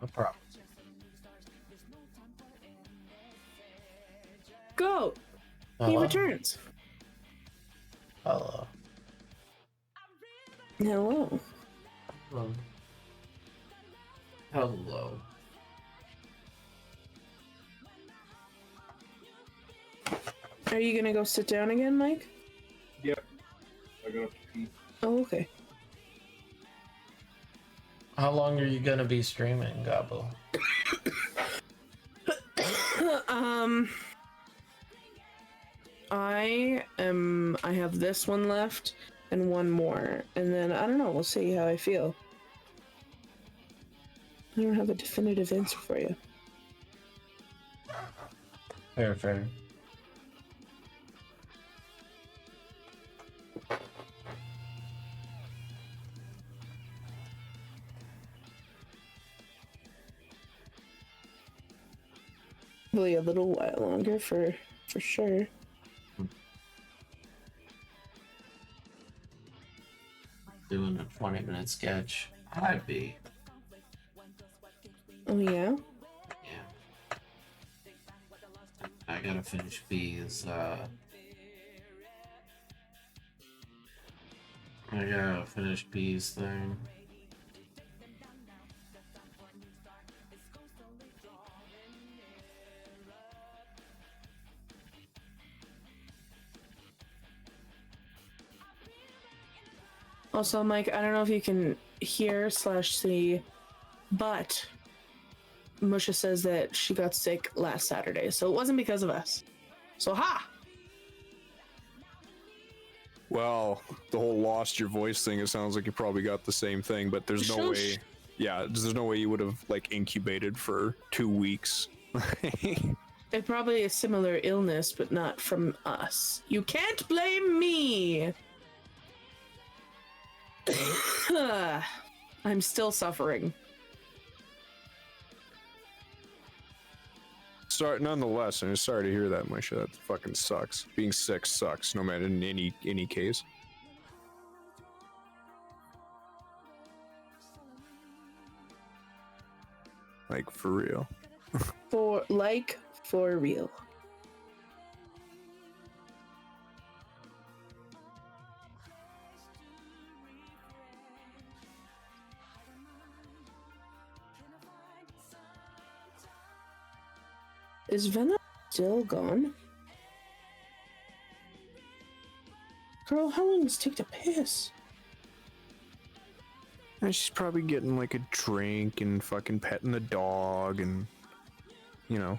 No problem. Go! He Hello? returns. Hello. Hello. Hello. Hello. Are you gonna go sit down again, Mike? Yep. I got to pee. Oh, okay. How long are you gonna be streaming, Gabo? I have this one left and one more, and then I don't know, we'll see how I feel. I don't have a definitive answer for you. Fair. Probably a little while longer for sure. Doing a 20-minute sketch. I'd be. Oh yeah? Yeah. I gotta finish B's, I gotta finish B's thing. Also, Mike, I don't know if you can hear / see, but Musha says that she got sick last Saturday, so it wasn't because of us. So ha! Well, the whole lost your voice thing, it sounds like you probably got the same thing, but there's no Shush. way. Yeah, there's no way you would have like incubated for 2 weeks. It probably a similar illness, but not from us. You can't blame me! I'm still suffering. Sorry, nonetheless, I'm sorry to hear that, Misha. That fucking sucks. Being sick sucks, no matter in any case. Like for real. For real. Is Venom still gone? Girl, how long does it take to piss? And she's probably getting like a drink and fucking petting the dog and, you know.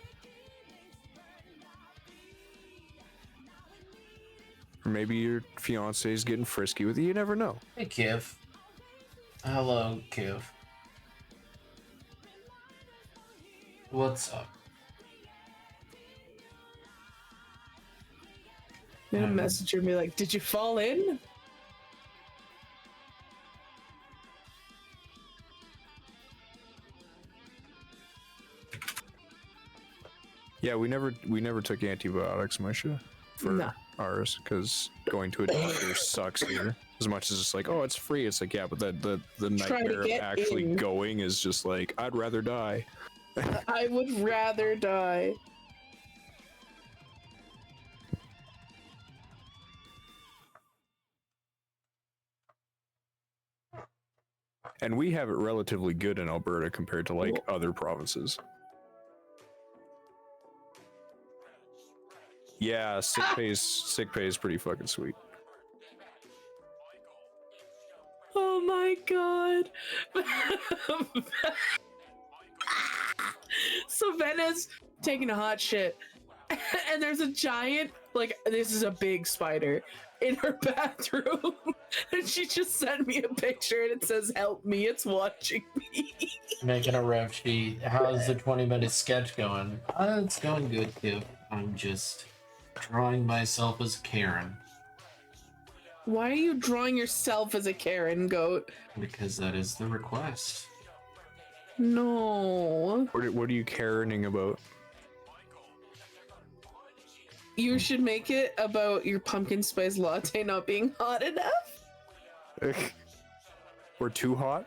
Or maybe your fiance's getting frisky with you. You never know. Hey, Kiv. Hello, Kiv. What's up? I'm gonna message her and be like, did you fall in? Yeah, we never took antibiotics, Misha, for No. ours, because going to a doctor sucks here. As much as it's like, oh, it's free. It's like, yeah, but the Try to nightmare of get actually in. going is just like, I'd rather die. I would rather die. And we have it relatively good in Alberta compared to like other provinces. Yeah, sick pay is pretty fucking sweet. Oh my god. So Vena's taking a hot shit. And there's a giant, like, this is a big spider in her bathroom. And she just sent me a picture and it says, help me, it's watching me. Making a rev sheet. How's the 20-minute sketch going? It's going good, Kiv. I'm just drawing myself as Karen. Why are you drawing yourself as a Karen, goat? Because that is the request. No. What are you caring about? You should make it about your pumpkin spice latte not being hot enough. We're too hot?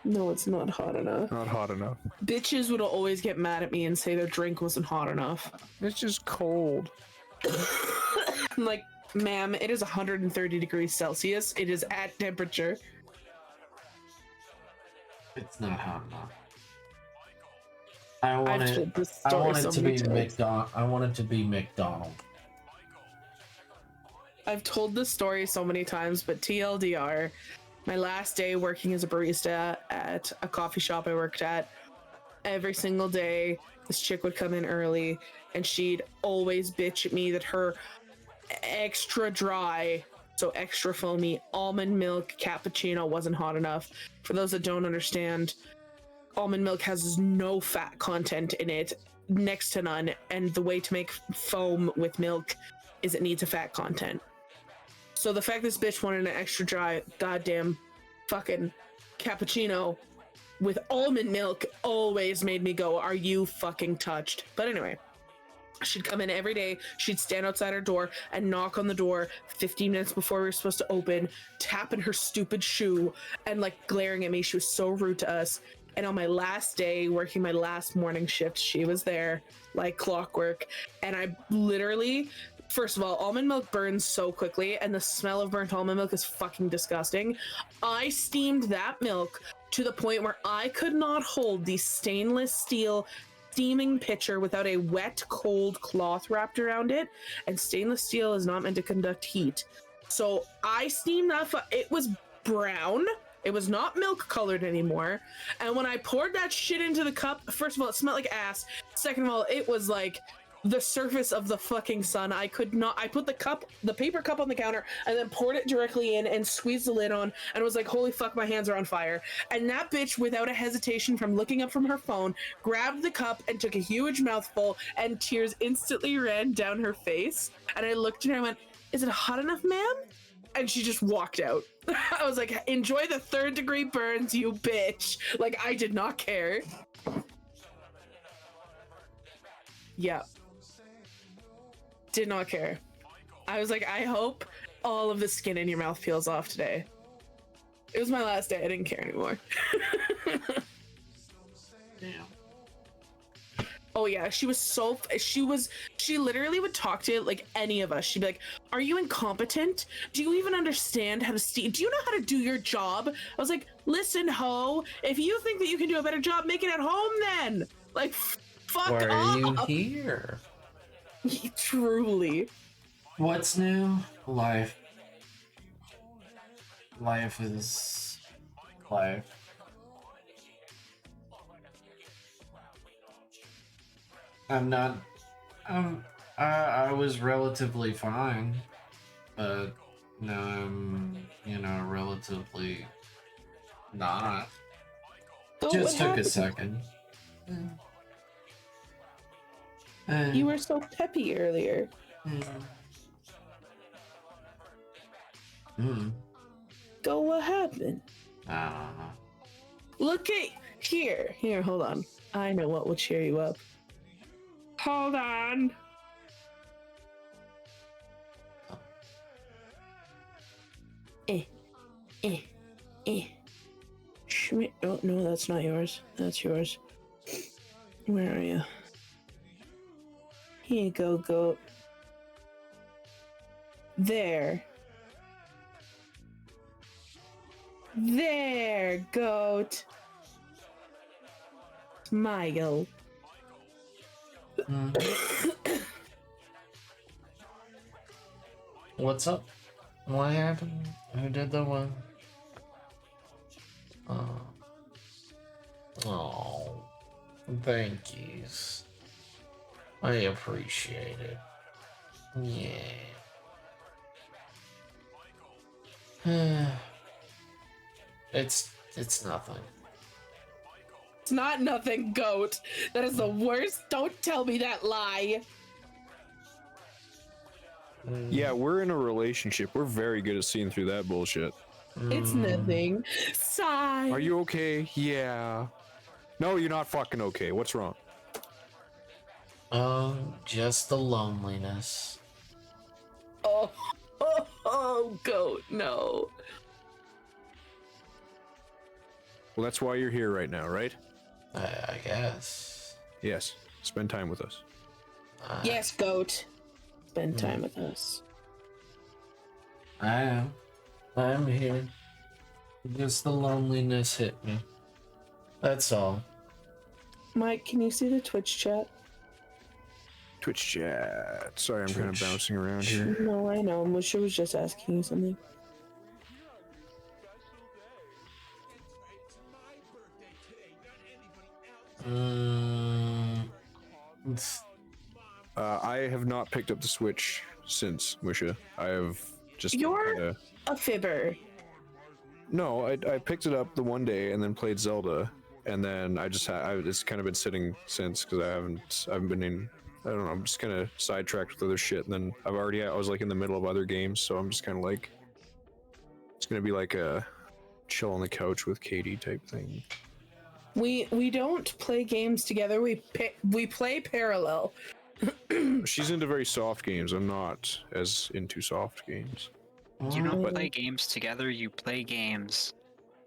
No, it's not hot enough. Not hot enough. Bitches would always get mad at me and say their drink wasn't hot enough. It's just cold. I'm like, ma'am, it is 130 degrees Celsius. It is at temperature. It's not hot enough. I want I've it. told this I story want it so to many be times. McDonald. I want it to be McDonald. I've told this story so many times, but TLDR, my last day working as a barista at a coffee shop I worked at, every single day, this chick would come in early and she'd always bitch at me that her extra dry, so extra foamy, almond milk cappuccino wasn't hot enough. For those that don't understand, almond milk has no fat content in it, next to none, and the way to make foam with milk is it needs a fat content. So the fact this bitch wanted an extra dry goddamn fucking cappuccino with almond milk always made me go, are you fucking touched? But anyway, she'd come in every day, she'd stand outside our door and knock on the door 15 minutes before we were supposed to open, tapping her stupid shoe and like glaring at me. She was so rude to us. And on my last day, working my last morning shift, she was there like clockwork. And I literally, first of all, almond milk burns so quickly, and the smell of burnt almond milk is fucking disgusting. I steamed that milk to the point where I could not hold the stainless steel steaming pitcher without a wet, cold cloth wrapped around it. And stainless steel is not meant to conduct heat. So I steamed that. It was brown. It was not milk colored anymore. And when I poured that shit into the cup, first of all, it smelled like ass. Second of all, it was like the surface of the fucking sun. I could not. I put the paper cup on the counter and then poured it directly in and squeezed the lid on and was like, holy fuck, my hands are on fire. And that bitch, without a hesitation, from looking up from her phone, grabbed the cup and took a huge mouthful, and tears instantly ran down her face. And I looked at her and went, is it hot enough, ma'am? And she just walked out. I was like, enjoy the 3rd degree burns, you bitch. Like, I did not care. Yeah. Did not care. I was like, I hope all of the skin in your mouth peels off today. It was my last day. I didn't care anymore. Damn. Oh yeah, she literally would talk to like any of us. She'd be like, are you incompetent? Do you even understand how to steam? Do you know how to do your job? I was like, listen, ho, if you think that you can do a better job, make it at home then. Like, fuck Why are you off. here? Truly. What's new? Life. Life is life. I'm not. I was relatively fine, but now I'm, relatively not. So Just what took a happened? second. You were so peppy earlier. Go, what happened? I don't know. Look at here. Here, hold on. I know what will cheer you up. Hold on. Schmidt. Oh, no, that's not yours. That's yours. Where are you? Here you go, goat. There. There, goat. Smile. What's up? What happened? Who did the one? Oh, thank yous. I appreciate it. Yeah. It's nothing. It's not nothing, goat. That is the worst. Don't tell me that lie. Yeah, we're in a relationship. We're very good at seeing through that bullshit. It's nothing. Sigh. Are you okay? Yeah. No, you're not fucking okay. What's wrong? Just the loneliness. Oh, goat, no. Well, that's why you're here right now, right? I guess. Yes. Spend time with us. Yes, goat. Spend time with us. I am. I'm here. Just the loneliness hit me. That's all. Mike, can you see the Twitch chat? Twitch chat. Sorry, I'm kind of bouncing around here. No, I know. Musha was just asking you something. I have not picked up the Switch since, Musha. I have just You're kinda... a fibber. No, I picked it up the one day and then played Zelda, and then I just it's kind of been sitting since because I've been in, I don't know, I'm just kind of sidetracked with other shit, and then I was like in the middle of other games, so I'm just kind of like, it's gonna be like a chill on the couch with Katie type thing. We don't play games together. We play parallel. She's into very soft games. I'm not as into soft games. You don't play games together, you play games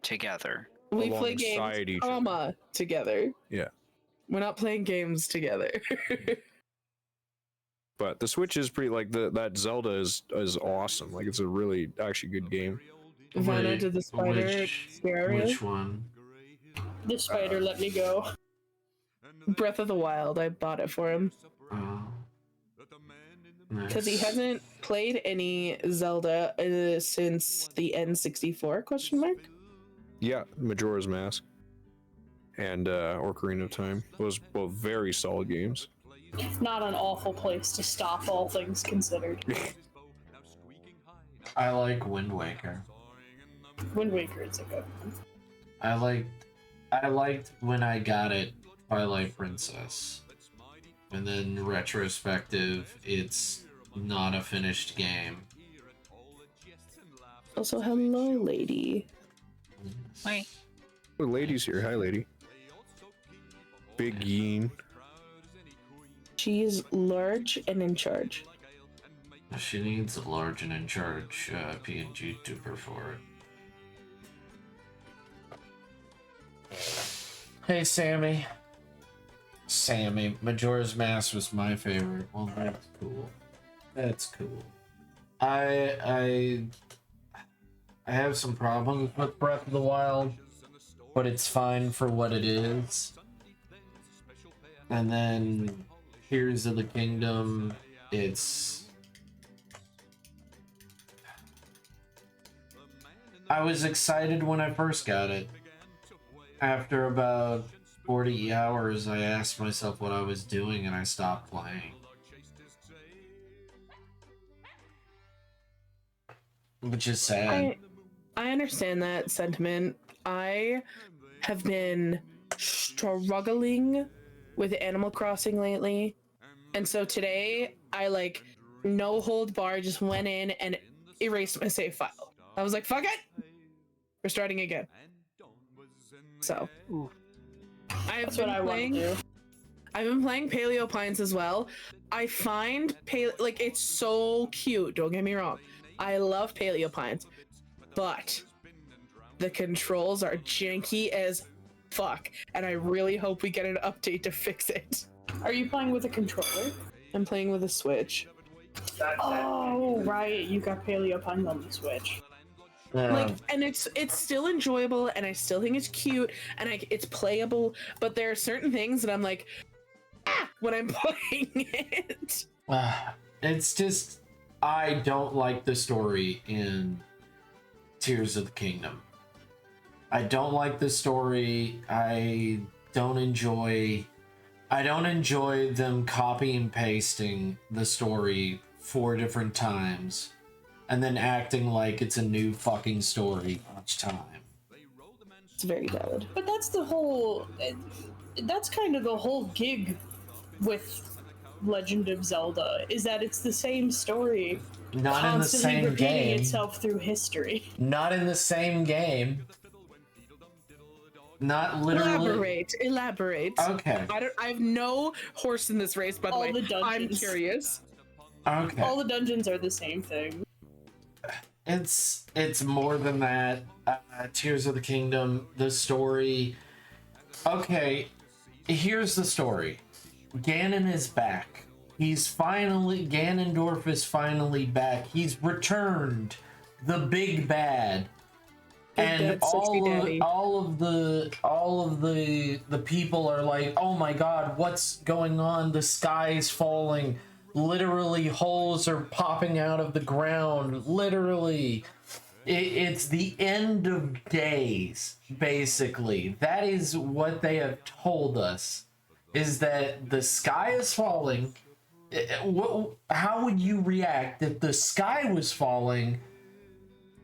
together. We play Alongside games, each other. together. Yeah. We're not playing games together. But the Switch is pretty, like, that Zelda is awesome. Like, it's a really actually good game. Vanna, did the spider scare you? Which one? The spider let me go. Breath of the Wild. I bought it for him. Oh. Because he Nice. hasn't played any Zelda since the N64 question mark. Yeah, Majora's Mask and Ocarina of Time. Those both very solid games. Not an awful place to stop, all things considered. I like Wind Waker. Wind Waker is a good one. I liked when I got it, Twilight Princess. And then retrospective, it's not a finished game. Also, hello, lady. Hi. Oh, lady's here. Hi, lady. Big Yeen. She's large and in charge. She needs a large and in charge PNG tuber for it. Hey, Sammy. Sammy, Majora's Mask was my favorite. Well, that's cool. That's cool. I have some problems with Breath of the Wild, but it's fine for what it is. And then Tears of the Kingdom, I was excited when I first got it. After about 40 hours, I asked myself what I was doing and I stopped playing. Which is sad. I understand that sentiment. I have been struggling with Animal Crossing lately. And so today, I no hold bar, just went in and erased my save file. I was like, fuck it! We're starting again. So. That's what I want to do. I've been playing Paleo Pines as well. I find it's so cute, don't get me wrong. I love Paleo Pines. But the controls are janky as fuck. And I really hope we get an update to fix it. Are you playing with a controller? I'm playing with a Switch. Oh, right. You got Paleo Pun on the Switch. And it's still enjoyable, and I still think it's cute, and it's playable. But there are certain things that I'm like, when I'm playing it. It's just, I don't like the story in Tears of the Kingdom. I don't like the story. I don't enjoy them copy and pasting the story 4 different times and then acting like it's a new fucking story each time. It's very valid. But that's the whole... That's kind of the whole gig with Legend of Zelda, is that it's the same story. Not in the same repeating game. itself through history. Not in the same game. Not literally. Elaborate. Okay. I have no horse in this race, by the All way. the dungeons. I'm curious. Okay. All the dungeons are the same thing. it's more than that. Tears of the Kingdom, the story. Okay, here's the story. Ganon is back. Ganondorf is finally back. He's returned, the big bad. And all of the people are like, oh my god, what's going on? The sky is falling. Literally, holes are popping out of the ground. Literally, it's the end of days. Basically, that is what they have told us. Is that the sky is falling? How would you react if the sky was falling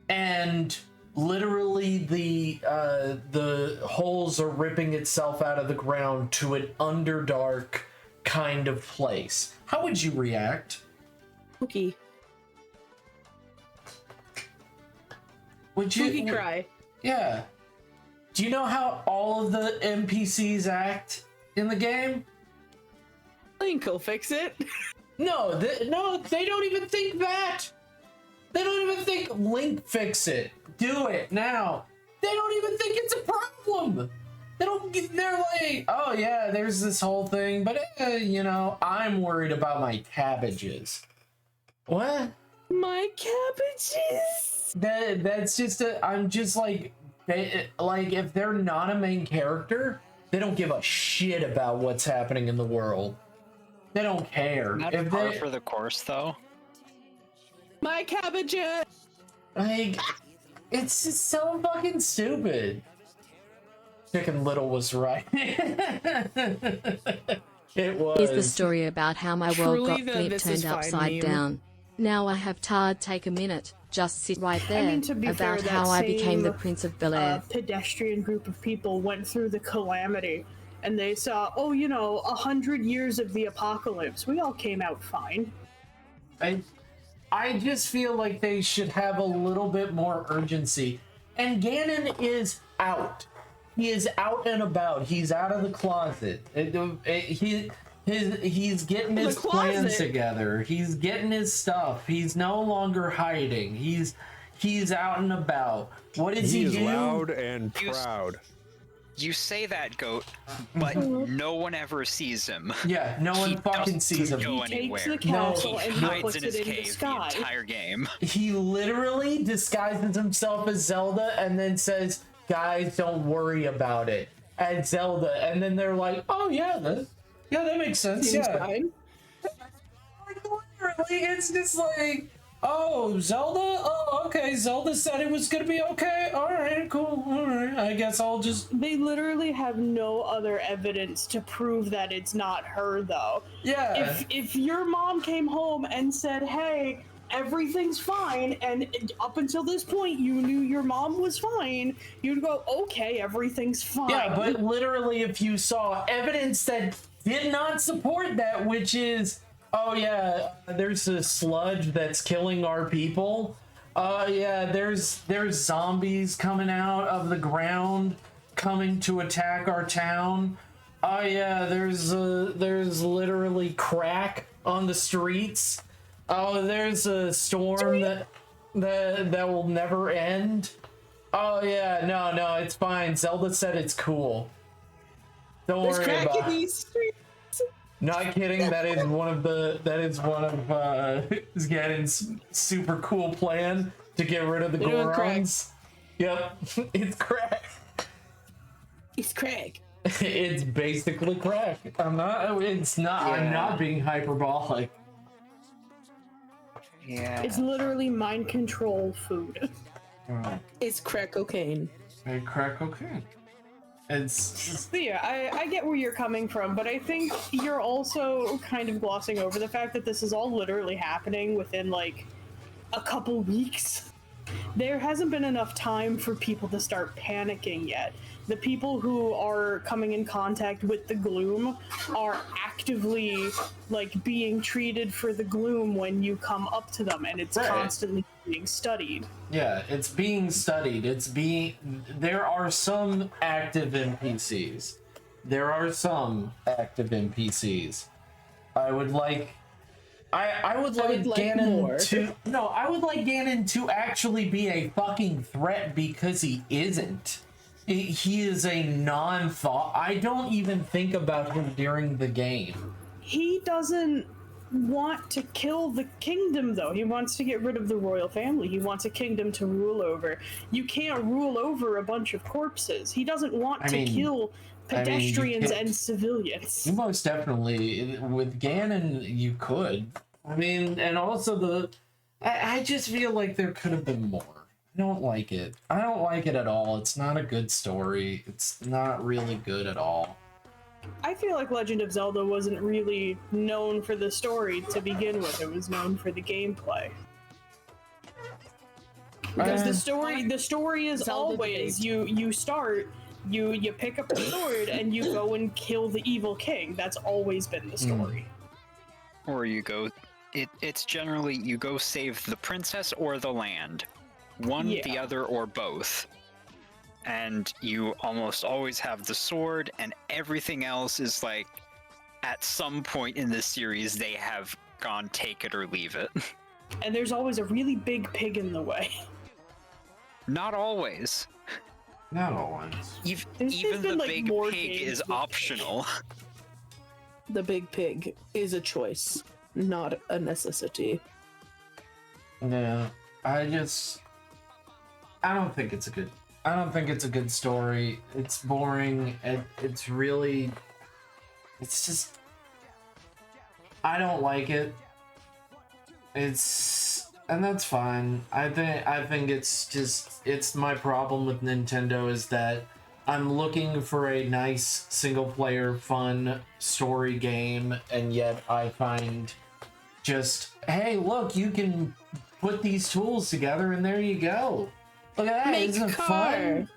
and literally the holes are ripping itself out of the ground to an underdark kind of place? How would you react? Spooky. Would you Spooky cry. Yeah. Do you know how all of the NPCs act in the game? Link will fix it. No, they don't even think that. They don't even think Link fix it. Do it now. They don't even think it's a problem. They're like, oh yeah, there's this whole thing, but I'm worried about my cabbages. What? My cabbages. That's just I'm just like if they're not a main character, they don't give a shit about what's happening in the world. They don't care. Not par for the course, though. My cabbages. Like, it's just so fucking stupid. Chicken Little was right. It was. Here's the story about how my world got Truly, the flipped this is turned fine upside meme. down. Now I have Tard take a minute, just sit right there, I mean, to be fair, about that how I became the same, Prince of Bel-Air. pedestrian group of people went through the calamity, and they saw, 100 years of the apocalypse. We all came out fine. I just feel like they should have a little bit more urgency. And Ganon is out. He is out and about. He's out of the closet. He's getting his plans together. He's getting his stuff. He's no longer hiding. He's out and about. What does he do? He's loud and proud. You say that, Goat, but no one ever sees him. Yeah, no one fucking sees him. Go He anywhere. takes the castle He and hides puts in his it in the cave the sky. entire game. He literally disguises himself as Zelda and then says, guys, don't worry about it. As Zelda. And then they're like, oh yeah, that makes sense. Seems Yeah. fine. Like, literally, it's just like, oh, Zelda? Oh, okay. Zelda said it was gonna be okay. All right, cool. All right. I guess I'll just. They literally have no other evidence to prove that it's not her, though. Yeah. If your mom came home and said, hey, everything's fine, and up until this point you knew your mom was fine, you'd go, okay, everything's fine. Yeah, but literally, if you saw evidence that did not support that, which is, oh yeah, there's a sludge that's killing our people. Yeah, there's zombies coming out of the ground, coming to attack our town. Oh yeah, there's literally crack on the streets. Oh, there's a storm that will never end. Oh yeah, no, it's fine. Zelda said it's cool. Don't There's worry crack about in it. these streets. Not kidding. That is one of Ganon's super cool plan to get rid of the They're doing crack. Gorons. Yep, it's crack. It's crack. It's basically crack. I'm not. It's not. I'm Yeah. not being hyperbolic. Yeah. It's literally mind control food. It's crack cocaine. Hey, crack cocaine. It's But yeah, I get where you're coming from, but I think you're also kind of glossing over the fact that this is all literally happening within like a couple weeks. There hasn't been enough time for people to start panicking yet. The people who are coming in contact with the gloom are actively like being treated for the gloom when you come up to them, and it's Right. constantly being studied. yeah. It's being studied. There are some active NPCs. There are some active NPCs. I would like I would like Ganon to no, I would like Ganon to actually be a fucking threat because he isn't. He is a non-thought. I don't even think about him during the game. He doesn't want to kill the kingdom, though. He wants to get rid of the royal family. He wants a kingdom to rule over. You can't rule over a bunch of corpses. He doesn't want to kill pedestrians and civilians. You most definitely, with Ganon, you could. I mean, and also I just feel like there could have been more. I don't like it. I don't like it at all. It's not a good story. It's not really good at all. I feel like Legend of Zelda wasn't really known for the story to begin with. It was known for the gameplay. Because the story is Zelda always you start, you pick up the sword and you go and kill the evil king. That's always been the story. Or you go, it's generally you go save the princess or the land. One, the other, or both. And you almost always have the sword, and everything else is like, at some point in this series, they have gone take it or leave it. And there's always a really big pig in the way. Not always. Not always. Even the big pig is optional. The big pig is a choice, not a necessity. Yeah, I don't think it's a good story. It's boring. It's just, I don't like it. And that's fine. I think it's my problem with Nintendo is that I'm looking for a nice single player fun story game, and yet I find just, hey, look, you can put these tools together and there you go. Look at that. Isn't it fun?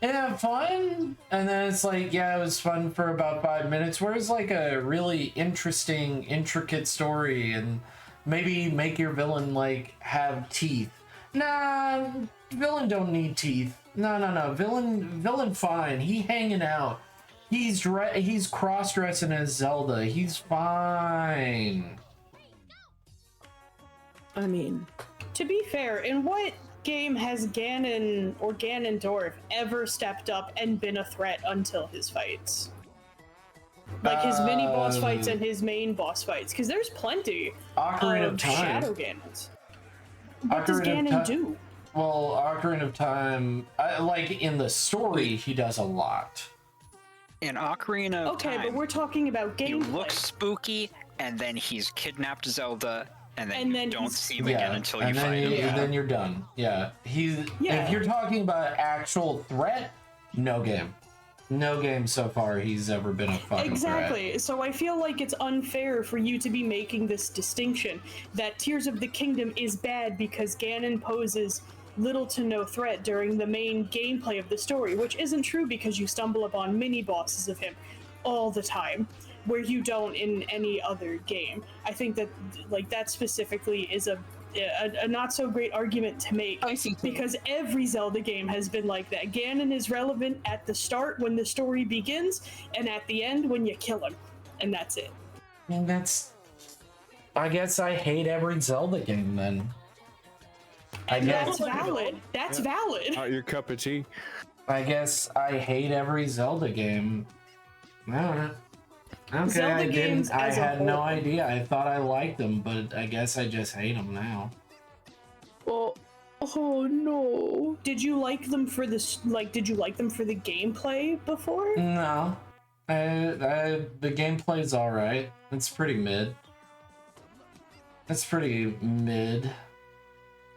Isn't it fun? And then it's like, yeah, it was fun for about 5 minutes. Whereas like a really interesting, intricate story, and maybe make your villain like have teeth. Nah, villain don't need teeth. No. Villain fine. He hanging out. He's cross-dressing as Zelda. He's fine. I mean, to be fair, in what game has Ganon or Ganondorf ever stepped up and been a threat until his fights? Like his mini boss fights and his main boss fights, because there's plenty Ocarina of Time. Shadow Ganons. What does Ganon do? Well, Ocarina of Time, like in the story, he does a lot. In Ocarina of Time, but we're talking about gameplay. He looks spooky, and then he's kidnapped Zelda, and then you don't see him again until you fight him. And then you're done. Yeah. If you're talking about actual threat, no game. No game so far he's ever been a fucking threat. So I feel like it's unfair for you to be making this distinction that Tears of the Kingdom is bad because Ganon poses little to no threat during the main gameplay of the story, which isn't true because you stumble upon mini bosses of him all the time, where you don't in any other game. I think that like that specifically is a not so great argument to make, because every Zelda game has been like that. Ganon is relevant at the start when the story begins, and at the end when you kill him, and that's it. And I guess I hate every Zelda game then. That's valid. That's valid. Not your cup of tea. I guess I hate every Zelda game. I don't know. Okay, Zelda I had no idea. I thought I liked them, but I guess I just hate them now. well, oh no. Did you like them for this? Like, did you like them for the gameplay before? No, the gameplay's all right. It's pretty mid.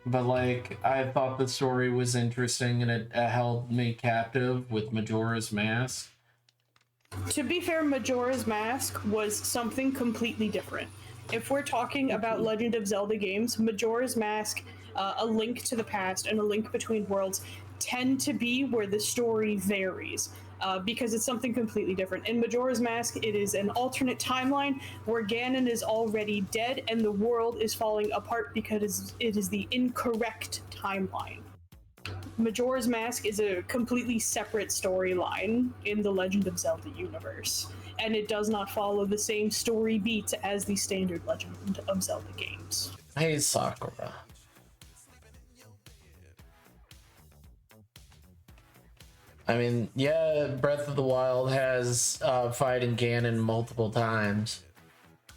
But like, I thought the story was interesting and it held me captive with Majora's Mask. To be fair, Majora's Mask was something completely different. If we're talking about Legend of Zelda games, Majora's Mask, A Link to the Past, and A Link Between Worlds tend to be where the story varies. Because it's something completely different. In Majora's Mask, it is an alternate timeline where Ganon is already dead and the world is falling apart because it is the incorrect timeline. Majora's Mask is a completely separate storyline in the Legend of Zelda universe. and it does not follow the same story beats as the standard Legend of Zelda games. Hey, Sakura. I mean, yeah, Breath of the Wild has fighting Ganon multiple times.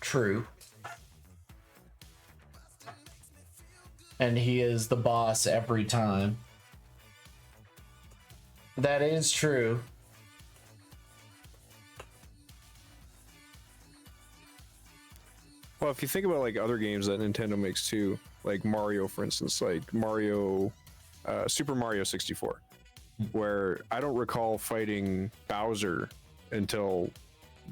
True. And he is the boss every time. That is true. Well, if you think about like other games that Nintendo makes too, like Mario, for instance, like Mario, Super Mario 64, where I don't recall fighting Bowser until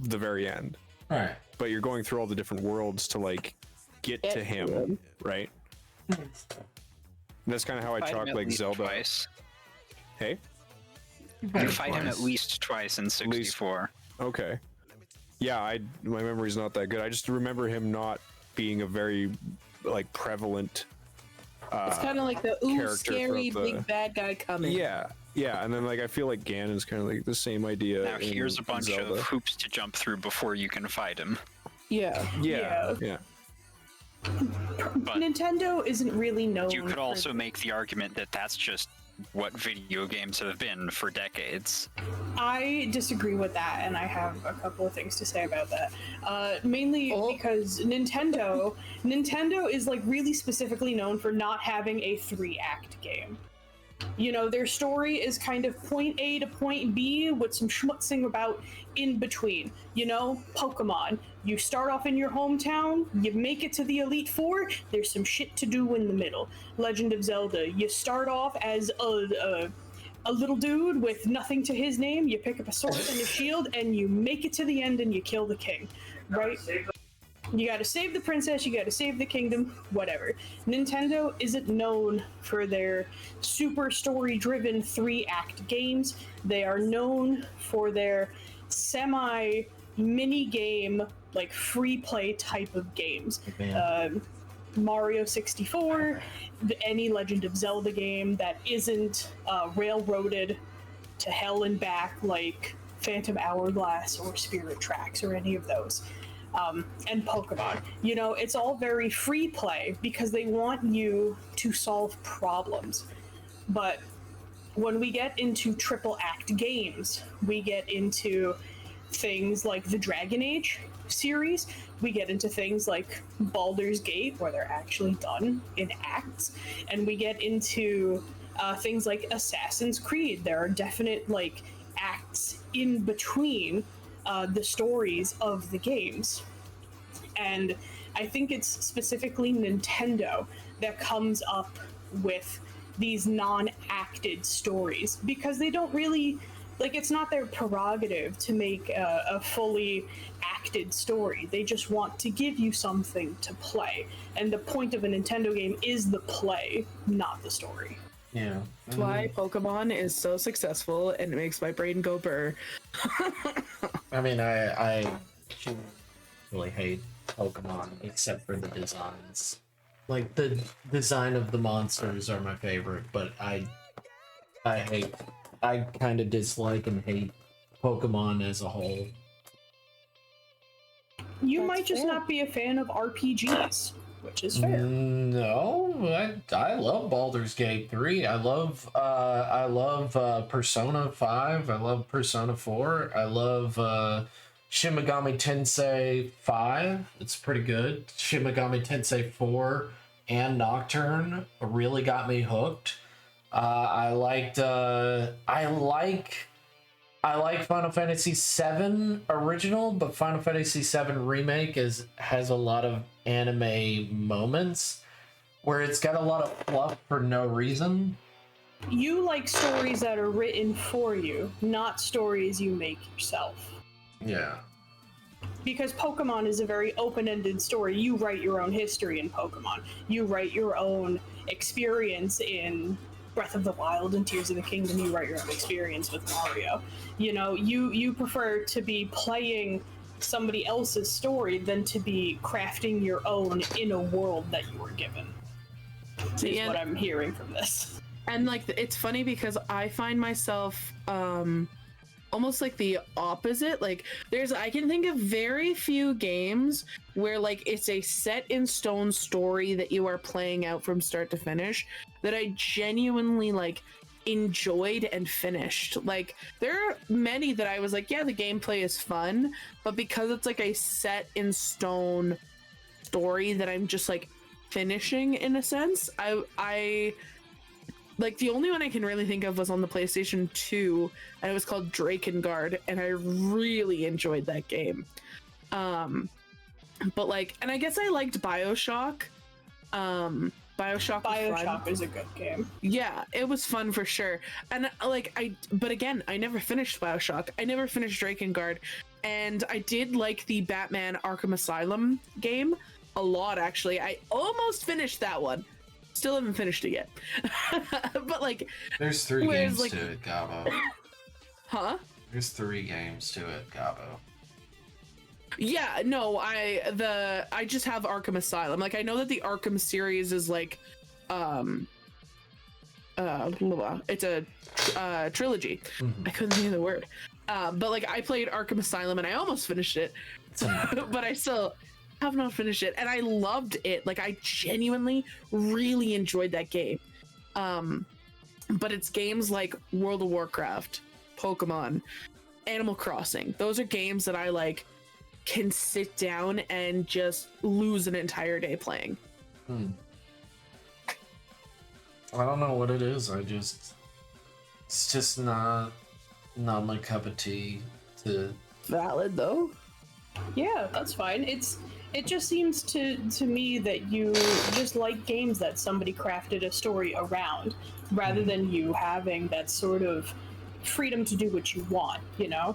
the very end. Right. But you're going through all the different worlds to like get to him, right? And that's kind of how I Fight him chalk at like least Zelda. twice. Hey, You fight him at least twice in 64. okay. Yeah, my memory's not that good. I just remember him not being a very like prevalent. It's kind of like the ooh character scary throughout the- big bad guy coming. Yeah, and then like I feel like Ganon's kind of like the same idea. Now here's a in bunch Zelda. of hoops to jump through before you can fight him. Yeah. Yeah. But Nintendo isn't really known. you could for- also make the argument that that's just what video games have been for decades. I disagree with that, and I have a couple of things to say about that. Mainly because Nintendo is like really specifically known for not having a 3-act game. You know, their story is kind of point A to point B with some schmutzing about in between. You know, Pokemon. You start off in your hometown, you make it to the Elite Four, there's some shit to do in the middle. Legend of Zelda. You start off as a little dude with nothing to his name, you pick up a sword and a shield, and you make it to the end and you kill the king, right? You gotta save the princess, you gotta save the kingdom, whatever. Nintendo isn't known for their super story-driven 3-act games. They are known for their semi-mini-game, like free-play type of games. Mario 64, any Legend of Zelda game that isn't railroaded to hell and back like Phantom Hourglass or Spirit Tracks or any of those. And Pokemon. You know, it's all very free play because they want you to solve problems. But when we get into triple act games, we get into things like the Dragon Age series, we get into things like Baldur's Gate, where they're actually done in acts, and we get into things like Assassin's Creed. There are definite like acts in between the stories of the games. And I think it's specifically Nintendo that comes up with these non-acted stories because they don't really, like, it's not their prerogative to make a fully acted story. They just want to give you something to play. And the point of a Nintendo game is the play, not the story. Yeah. That's why Pokemon is so successful and it makes my brain go burr. I mean, I really hate Pokemon except for the designs. Like, the design of the monsters are my favorite, but I kind of dislike and hate Pokemon as a whole. You That's might just fair. not be a fan of RPGs, which is fair. No, I love Baldur's Gate 3. I love Persona 5. I love Persona 4. I love Shin Megami Tensei 5. It's pretty good. Shin Megami Tensei 4 and Nocturne really got me hooked. I like Final Fantasy VII original, but Final Fantasy VII remake has a lot of anime moments where it's got a lot of fluff for no reason. You like stories that are written for you, not stories you make yourself. Yeah. Because Pokemon is a very open-ended story. You write your own history in Pokemon. You write your own experience in Breath of the Wild and Tears of the Kingdom. You write your own experience with Mario. You know, you prefer to be playing somebody else's story than to be crafting your own in a world that you were given. See, Is what I'm hearing from this. And like it's funny because I find myself almost like the opposite. Like I can think of very few games where like it's a set in stone story that you are playing out from start to finish that I genuinely like enjoyed and finished. Like there are many that I was like, yeah, the gameplay is fun, but because it's like a set in stone story that I'm just like finishing in a sense, I like the only one I can really think of was on the PlayStation 2, and it was called Drakengard, and I really enjoyed that game. But like, and I guess I liked BioShock. BioShock is a good game. Yeah, it was fun for sure. And like but again, I never finished BioShock. I never finished Drakengard, and I did like the Batman Arkham Asylum game a lot actually. I almost finished that one. Still haven't finished it yet. But like there's 3 games like, to it, Gabo. Huh? There's 3 games to it, Gabo. Yeah, no, I just have Arkham Asylum. Like I know that the Arkham series is like it's a trilogy. I couldn't think of the word. But like I played Arkham Asylum and I almost finished it. But I still have not finished it, and I loved it. Like I genuinely really enjoyed that game. But it's games like World of Warcraft, Pokemon, Animal Crossing. Those are games that I like can sit down and just lose an entire day playing. I don't know what it is. It's just not my cup of tea. Valid though. Yeah, that's fine. It just seems to me that you just like games that somebody crafted a story around, rather than you having that sort of freedom to do what you want, you know?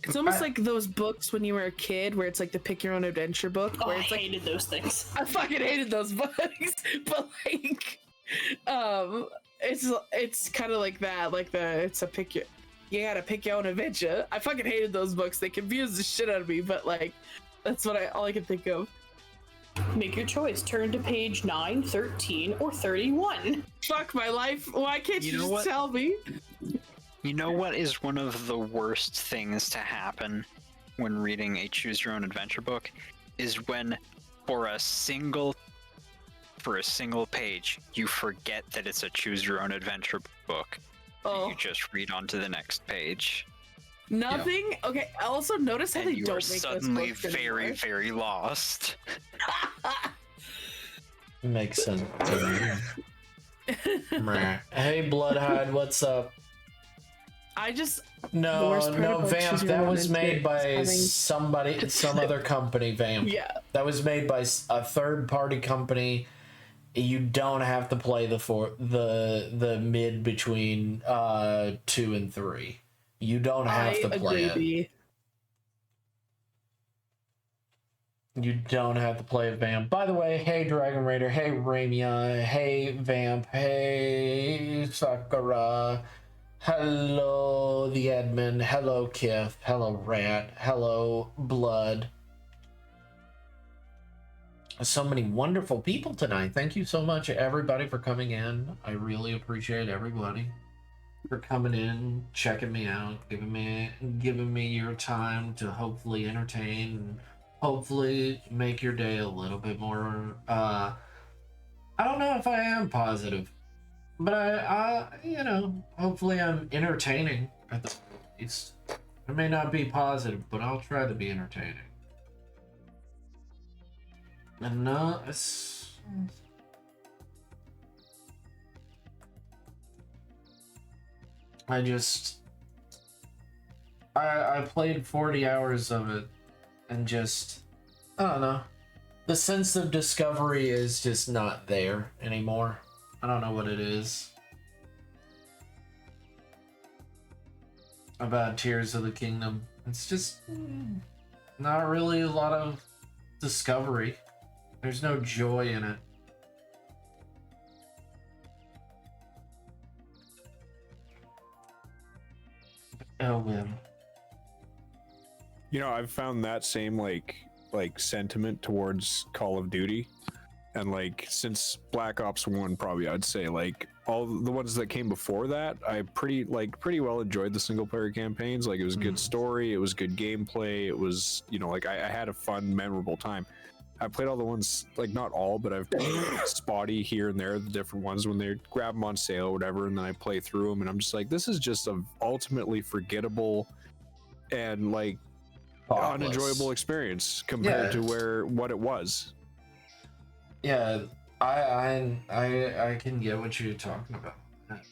It's almost like those books when you were a kid where it's like the pick your own adventure book. Oh, Where I it's like, hated those things. I fucking hated those books. But like, it's kind of like that. Like you gotta pick your own adventure. I fucking hated those books. They confused the shit out of me, but like, that's all I can think of. Make your choice. Turn to page 9, 13, or 31. Fuck my life. Why can't you know just what? tell me? You know what is one of the worst things to happen when reading a choose your own adventure book is when for a single page you forget that it's a choose your own adventure book. Oh, You just read on to the next page. nothing. Okay. I also notice how And they you don't are make those suddenly books very, anymore. very lost. Makes sense to me. Meh. Hey, Bloodhide, what's up? I just No, worst part no, about Vamp. choose your That own was made is by having- some other company, Vamp. yeah. That was made by a third-party company. You don't have to play the mid between 2 and 3. You don't have to play it. agree. You don't have to play Vamp. By the way, hey Dragon Raider, hey Ramia, hey Vamp, hey Sakura, hello the admin, hello Kith, hello Rat, hello Blood. So many wonderful people tonight. Thank you so much, everybody, for coming in. I really appreciate everybody for coming in, checking me out, giving me your time to hopefully entertain and hopefully make your day a little bit more I don't know if I am positive, but I hopefully I'm entertaining at the least. I may not be positive, but I'll try to be entertaining. And no, I played 40 hours of it and just, I don't know. The sense of discovery is just not there anymore. I don't know what it is about Tears of the Kingdom. It's just not really a lot of discovery. There's no joy in it. Oh, man. You know, I've found that same like sentiment towards Call of Duty, and like since Black Ops 1, probably I'd say like all the ones that came before that, I pretty well enjoyed the single player campaigns. Like, it was a good story, it was good gameplay, it was, you know, like I had a fun, memorable time. I played all the ones, like not all, but I've played spotty here and there, the different ones when they grab them on sale or whatever, and then I play through them, and I'm just like, this is just a ultimately forgettable and like unenjoyable experience compared to what it was. Yeah, I can get what you're talking about,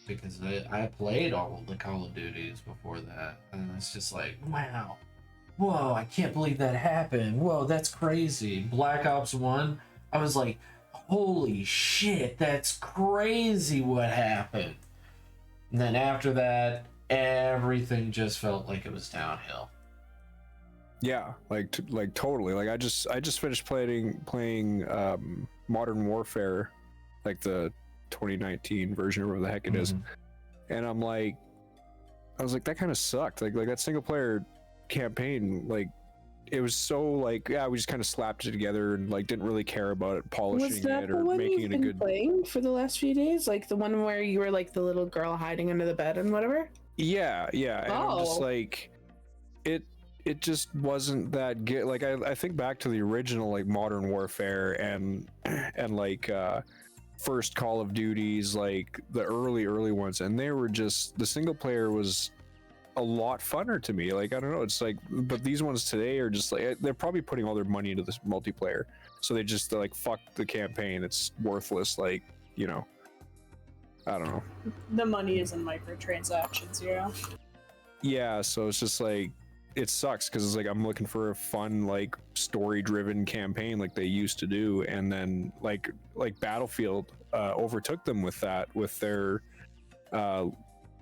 because I played all of the Call of Duties before that, and it's just like, wow, whoa, I can't believe that happened. Whoa, that's crazy. Black Ops 1, I was like, holy shit, that's crazy what happened. And then after that, everything just felt like it was downhill. Yeah, like totally. Like I just finished playing Modern Warfare, like the 2019 version or whatever the heck it is, and I was like, that kind of sucked. Like that single player campaign, like it was so like, yeah, we just kind of slapped it together and like didn't really care about it, polishing it or making it a good. Playing for the last few days, like the one where you were like the little girl hiding under the bed and whatever. Yeah, and I'm just like, it just wasn't that good. Like I think back to the original like Modern Warfare and like first Call of Duties, like the early ones, and they were just, the single player was a lot funner to me. Like I don't know, it's like, but these ones today are just like, they're probably putting all their money into this multiplayer, so they're like, fuck the campaign, it's worthless. Like, you know, I don't know. The money is in microtransactions, Yeah, so it's just like, it sucks because it's like, I'm looking for a fun, like story-driven campaign like they used to do, and then like Battlefield overtook them with that, with their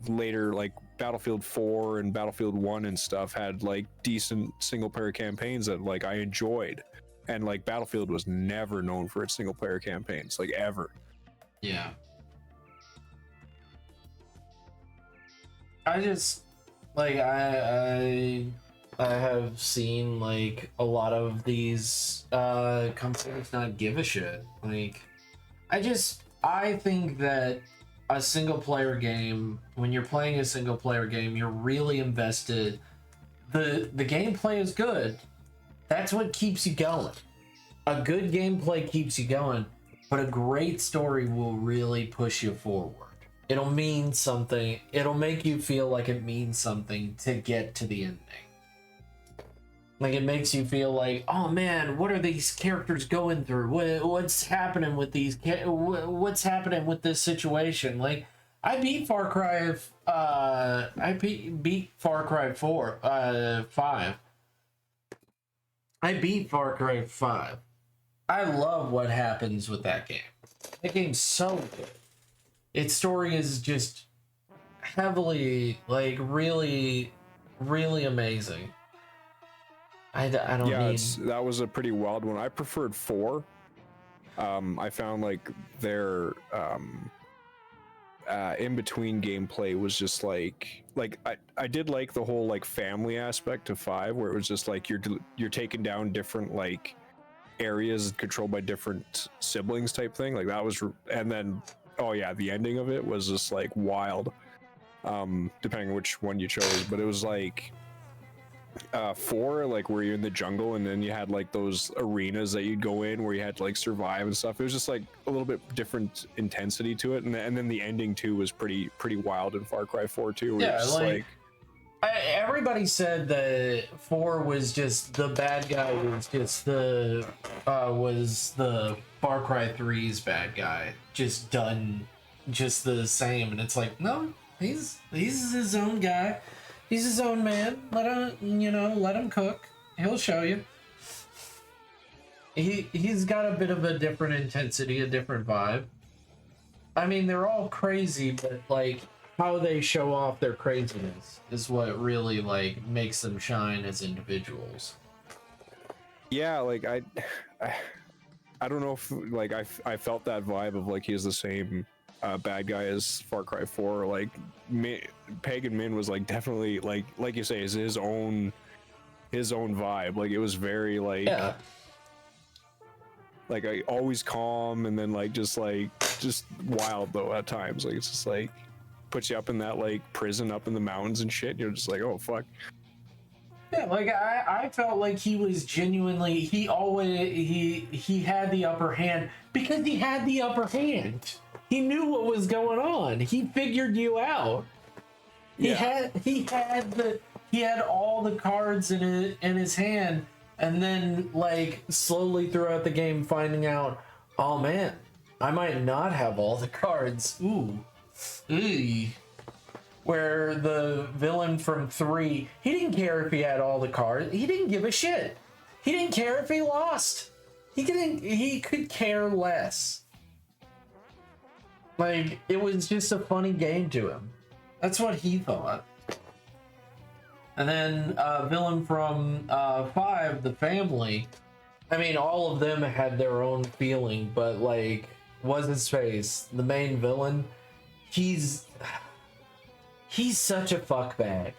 later, like Battlefield 4 and Battlefield 1 and stuff had like decent single-player campaigns that like I enjoyed, and like Battlefield was never known for its single-player campaigns, like ever. Yeah. I just like I have seen like a lot of these companies not give a shit. Like I think that a single player game, when you're playing a single player game, you're really invested. The gameplay is good. That's what keeps you going. A good gameplay keeps you going, but a great story will really push you forward. It'll mean something. It'll make you feel like it means something to get to the ending. Like, it makes you feel like, oh man, what are these characters going through? What's happening with these? What's happening with this situation? Like, I beat Far Cry. Beat Far Cry 5. I beat Far Cry 5. I love what happens with that game. That game's so good. Its story is just heavily, like, really, really amazing. I don't need... that was a pretty wild one. I preferred 4. I found like their in between gameplay was just like I did like the whole like family aspect of 5, where it was just like you're taking down different like areas controlled by different siblings type thing. Like that was, and then oh yeah, the ending of it was just like wild, depending on which one you chose. But it was like 4, like where you're in the jungle and then you had like those arenas that you'd go in where you had to like survive and stuff. It was just like a little bit different intensity to it, and then the ending too was pretty wild in Far Cry 4 too. Yeah, like everybody said that 4 was just the bad guy was just the Far Cry 3's bad guy, just done just the same, and it's like, no, he's his own guy. He's his own man. Let him cook. He'll show you. He's got a bit of a different intensity, a different vibe. I mean, they're all crazy, but like how they show off their craziness is what really like makes them shine as individuals. Yeah, like I don't know if like I felt that vibe of like he has the same bad guy as Far Cry 4. Like Pagan Min was like definitely like you say, is his own vibe. Like it was very like Like I always calm, and then like just wild though at times. Like it's just like puts you up in that like prison up in the mountains and shit. You're just like, oh fuck. Yeah, like I felt like he was genuinely, he had the upper hand because he had the upper hand. He knew what was going on. He figured you out. He had all the cards in his hand, and then like slowly throughout the game finding out, oh man, I might not have all the cards. Ooh. Where the villain from 3, he didn't care if he had all the cards. He didn't give a shit. He didn't care if he lost. He could care less. Like, it was just a funny game to him. That's what he thought. And then villain from 5, the family. I mean, all of them had their own feeling, but like, what's his face? The main villain, he's such a fuckbag.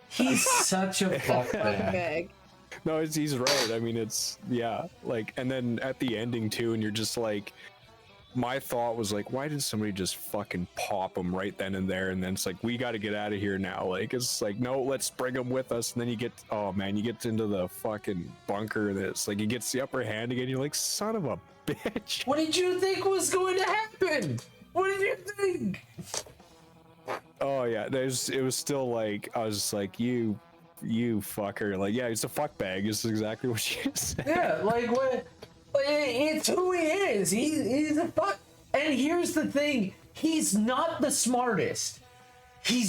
He's such a fuckbag. No, he's right. I mean, it's like, and then at the ending too, and you're just like, my thought was like, why did somebody just fucking pop him right then and there? And then it's like, we got to get out of here now. Like, it's like, no, let's bring him with us. And then you get into the fucking bunker, and it's like he gets the upper hand again. You're like, son of a bitch. What did you think was going to happen? What did you think? Oh yeah, it was still like, I was just like, you fucker. Like, yeah, he's a fuckbag. It's exactly what you said. Yeah, like what? It's who he is. He's a fuck. And here's the thing: he's not the smartest. He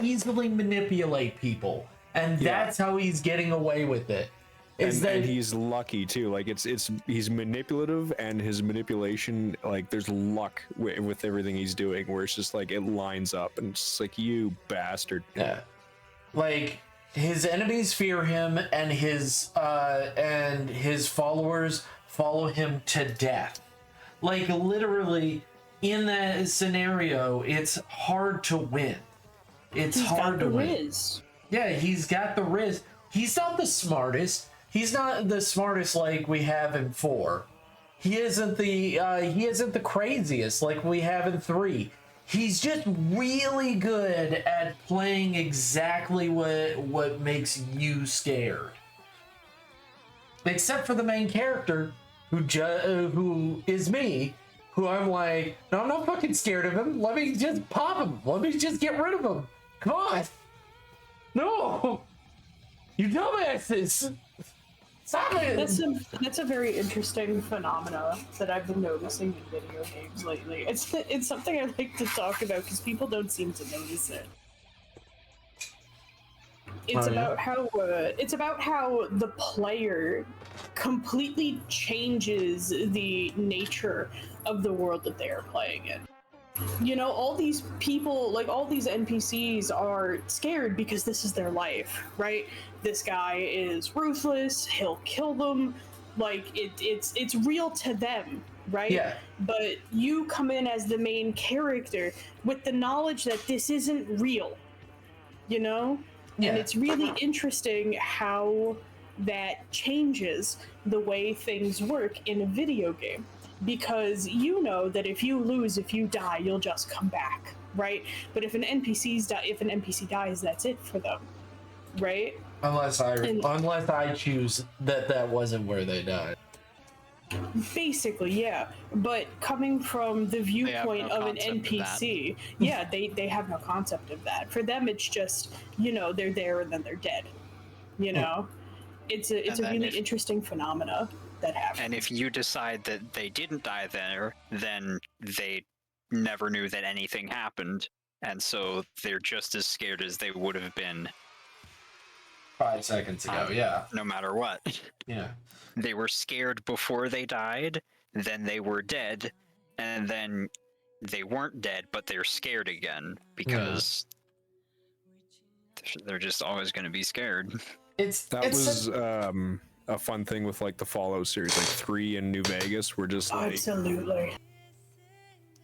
easily manipulate people, and that's how he's getting away with it. And he's lucky too. Like he's manipulative, and his manipulation, like there's luck with everything he's doing, where it's just like it lines up, and it's just like, you bastard. Yeah, like his enemies fear him, and his followers follow him to death. Like literally, in that scenario, it's hard to win. He's hard to win. Yeah, he's got the riz. He's not the smartest. He's not the smartest like we have in 4. He isn't the craziest like we have in 3. He's just really good at playing exactly what makes you scared. Except for the main character, who is me, who I'm like, no, I'm not fucking scared of him. Let me just pop him. Let me just get rid of him. Come on. No. You dumbasses. Stop it. That's a very interesting phenomena that I've been noticing in video games lately. It's something I like to talk about because people don't seem to notice it. It's about how the player completely changes the nature of the world that they are playing in. You know, all these people, like all these NPCs are scared because this is their life, right? This guy is ruthless, he'll kill them, like it's real to them, right? Yeah. But you come in as the main character with the knowledge that this isn't real, you know? Yeah. And it's really interesting how that changes the way things work in a video game. Because you know that if you lose, if you die, you'll just come back, right? But if an NPC dies, that's it for them, right? Unless I choose that wasn't where they died. Basically, yeah. But coming from the viewpoint of an NPC, yeah, they have no concept of that. For them, it's just, you know, they're there and then they're dead. You know, it's a really interesting phenomena that happens. And if you decide that they didn't die there, then they never knew that anything happened, and so they're just as scared as they would have been 5 seconds ago. Yeah, no matter what. Yeah, they were scared before they died, then they were dead, and then they weren't dead, but they're scared again because they're just always going to be scared. A fun thing with like the Fallout series, like 3 and New Vegas, were just like absolutely.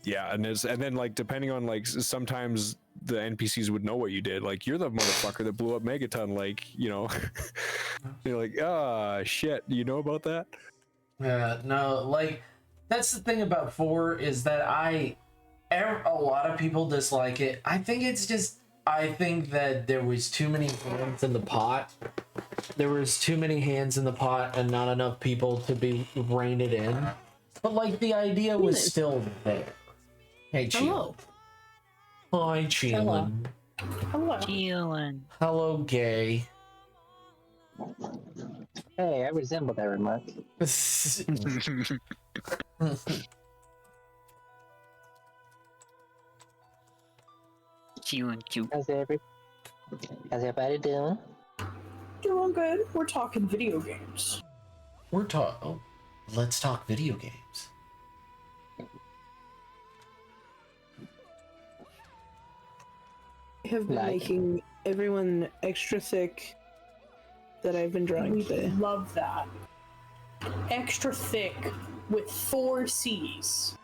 Yeah, and then like depending on like sometimes the NPCs would know what you did. Like, you're the motherfucker that blew up Megaton. Like, you know, you're like, ah, shit. You know about that? Yeah, no, like that's the thing about 4 is that a lot of people dislike it. I think that there was too many hands in the pot. There was too many hands in the pot and not enough people to be rein it in. But like the idea was still there. Hey, Cheelin. Hi, Cheelin. Hello. Keelan. Hello, gay. Hey, I resemble that remark. Keelan, cute. How's everybody doing? Doing good. We're talking video games. Let's talk video games. I have been Like- making everyone extra thick that I've been drawing We today. love that. Extra thick with 4 C's.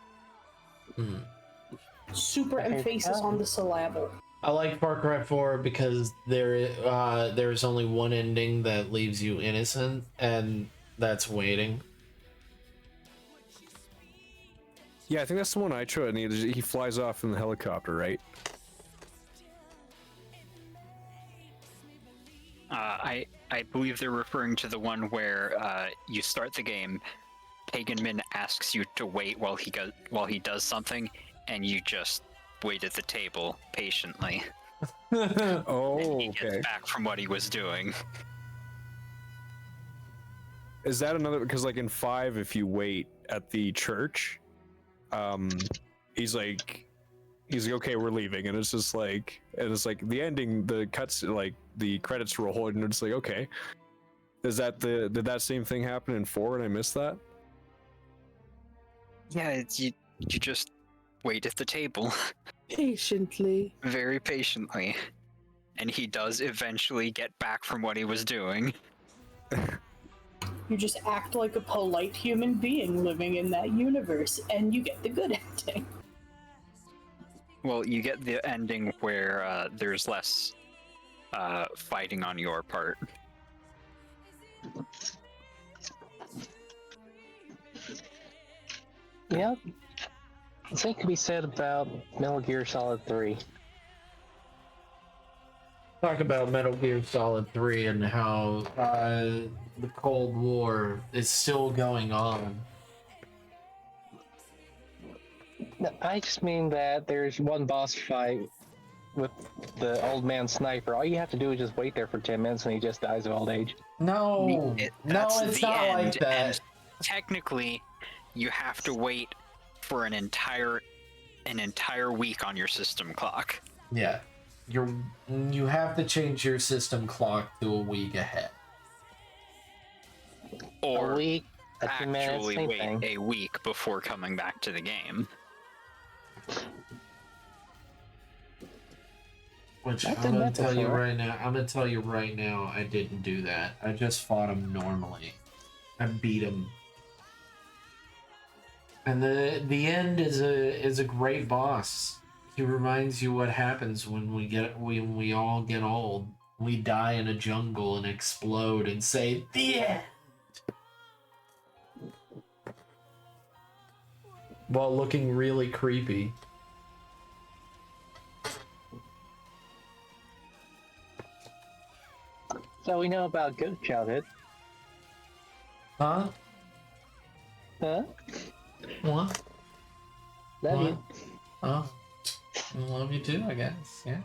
Super emphasis on the syllable. I like Far Cry 4 because there's only one ending that leaves you innocent, and that's waiting. Yeah, I think that's the one I chose. And he flies off in the helicopter, right? I believe they're referring to the one where you start the game, Pagan Min asks you to wait while he does something, and you just wait at the table patiently. Oh, And he okay. gets back from what he was doing. Is that another? Because like in 5, if you wait at the church, he's like, okay, we're leaving, and it's just like, the ending, the cuts, like the credits roll, and it's like, okay, did that same thing happen in 4 and I missed that? Yeah, you just wait at the table Patiently. very patiently, and he does eventually get back from what he was doing. You just act like a polite human being living in that universe, and you get the good ending. Well, you get the ending where there's less fighting on your part. Yep. The same could be said about Metal Gear Solid 3. Talk about Metal Gear Solid 3 and how the Cold War is still going on. No, I just mean that there's one boss fight with the old man sniper. All you have to do is just wait there for 10 minutes and he just dies of old age. No, That's it's the not end, like that. and technically, you have to wait for an entire week on your system clock. Yeah, you have to change your system clock to a week ahead. Or A week, a 2 minutes, actually same wait thing. a week before coming back to the game. Which I've I'm done gonna that tell you before. right now. I'm gonna tell you right now. I didn't do that. I just fought him normally. I beat him. And the end is a great boss. He reminds you what happens when we all get old. We die in a jungle and explode and say the end. While looking really creepy. So we know about Good Childhood. Huh? Huh? What? Love What? you. Oh. I love you too, I guess. Yeah.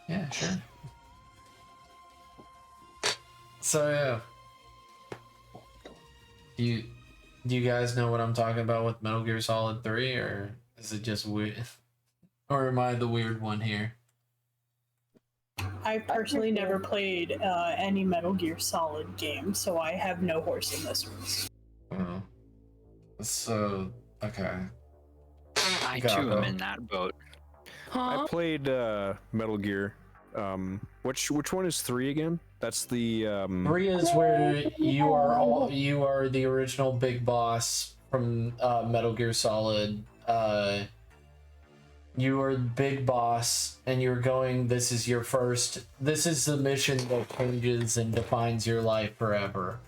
Yeah, sure. So yeah. Do you guys know what I'm talking about with Metal Gear Solid 3, or is it just weird? Or am I the weird one here? I personally never played any Metal Gear Solid game, so I have no horse in this race. Oh. So okay. I Got too am that. in that boat. Huh? I played Metal Gear. Which one is 3 again? That's the 3 is where you are the original big boss from Metal Gear Solid. you are the big boss, and you're going. This is the mission that changes and defines your life forever.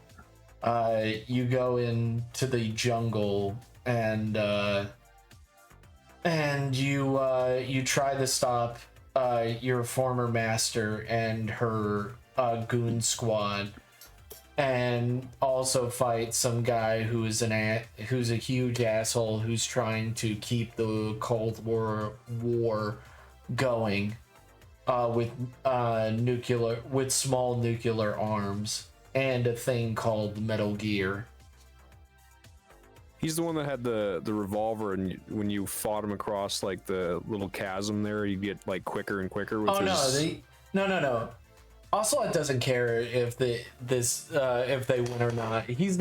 You go into the jungle and you try to stop your former master and her goon squad, and also fight some guy who's a huge asshole who's trying to keep the Cold War going with small nuclear arms and a thing called Metal Gear. He's the one that had the revolver, and when you fought him across like the little chasm there, you get like quicker and quicker with no. Ocelot doesn't care if they win or not. He's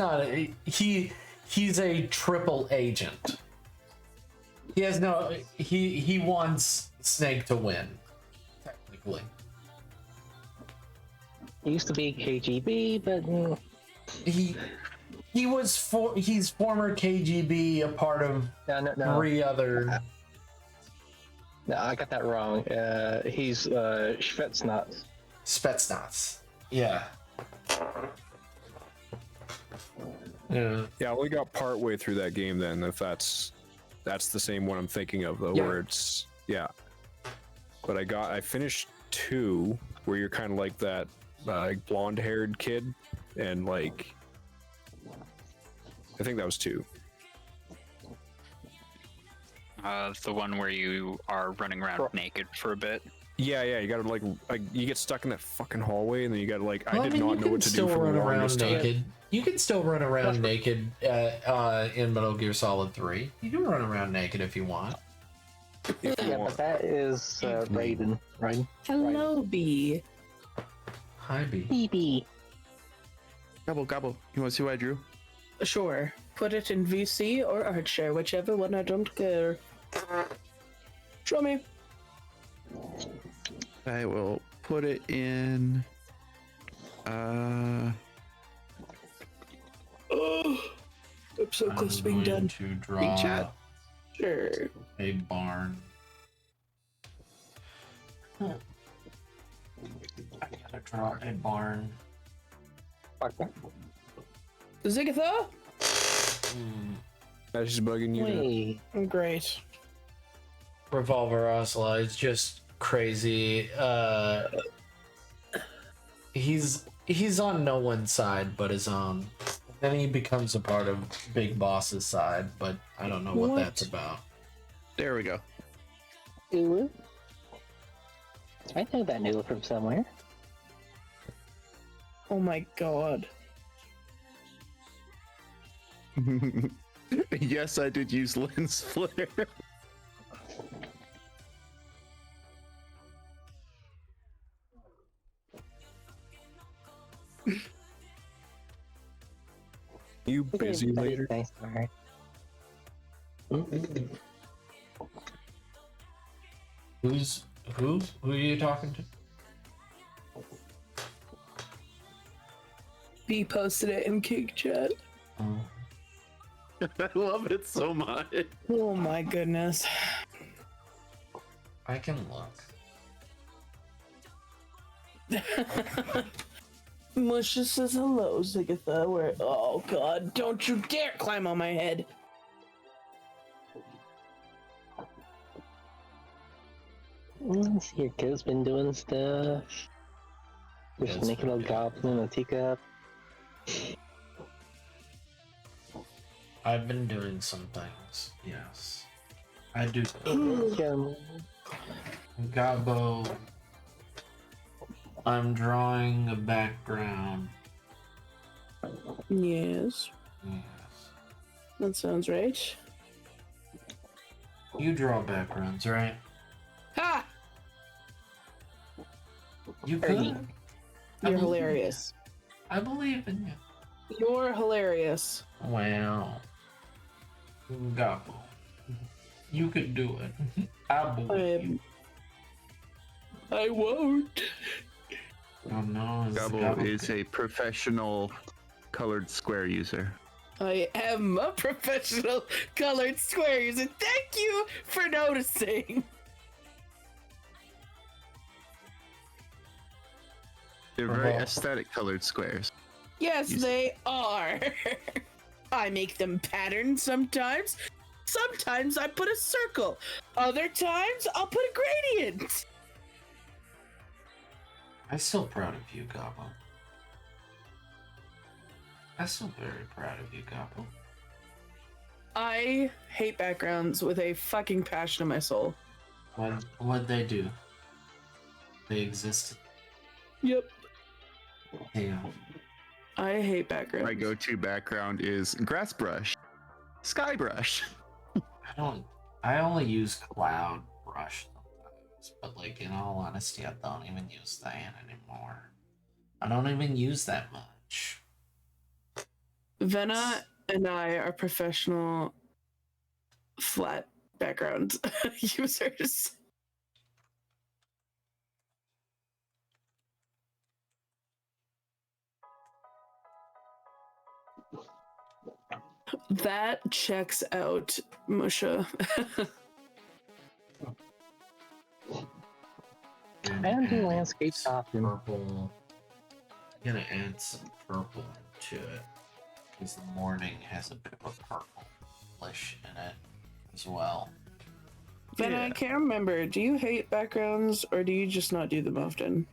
a triple agent. He wants Snake to win, technically. He used to be KGB, but he's former KGB, a part of three other. No, I got that wrong. He's Spetsnaz. Yeah. Yeah, I only got part way through that game then, if that's the same one I'm thinking of though, Yeah. where it's but I finished 2 where you're kind of like that blonde haired kid, and like I think that was 2. The one where you are running around naked for a bit. Yeah, you gotta like you get stuck in that fucking hallway, and then you gotta like Well, I did not know what to do for the longest time. naked. You can still run around naked in Metal Gear Solid 3. You can run around naked if you want. If you yeah, want. but that is Raiden, right? Hello, B. Hi, B. BB. Gobble. You want to see what I drew? Sure. Put it in VC or Artshare, whichever one, I don't care. Show me. I will put it in. Oh, I'm so close to being done. To draw chat. Sure. a barn. I gotta draw a barn. Zigatha? That's just bugging you. Wait. Great. Revolver Ocelot is just crazy. He's on no one's side but his own. Then he becomes a part of Big Boss's side, but I don't know what that's about. There we go. Ooh. I know that noodle from somewhere. Oh my god. Yes, I did use lens flare. You busy later? Nice, alright. Who are you talking to? B posted it in Kink Chat. Oh. I love it so much. Oh my goodness. I can look. Musha says hello, Zigatha. Where? Oh god, don't you dare climb on my head. Your kid's been doing stuff. Just Yes, making a okay. goblin a teacup. I've been doing some things. Yes, I do. Yum. Gabo. I'm drawing a background. Yes, Yes. that sounds right. You draw backgrounds, right? Ha! You Ernie. could. You're hilarious. I believe in you. You're hilarious. Wow. Gabo. You could do it. I believe you. I won't. Oh no. Gobble is a professional colored square user. I am a professional colored square user. Thank you for noticing. They're very Well- aesthetic colored squares. Yes, You s- they are. I make them patterns sometimes. Sometimes I put a circle. Other times I'll put a gradient. I'm still proud of you, Gobbo. I'm still very proud of you, Gobbo. I hate backgrounds with a fucking passion in my soul. What'd they do? They existed. Yep. Damn. I hate backgrounds. My go-to background is grass brush, sky brush. I only use cloud brush sometimes, but like in all honesty, I don't even use that anymore. I don't even use that much. Venna and I are professional flat background users. That checks out, Musha. And I don't do add landscape some often. purple. I'm gonna add some purple to it because the morning has a bit of a purple-ish in it as well. Venna, I can't remember. Do you hate backgrounds or do you just not do them often?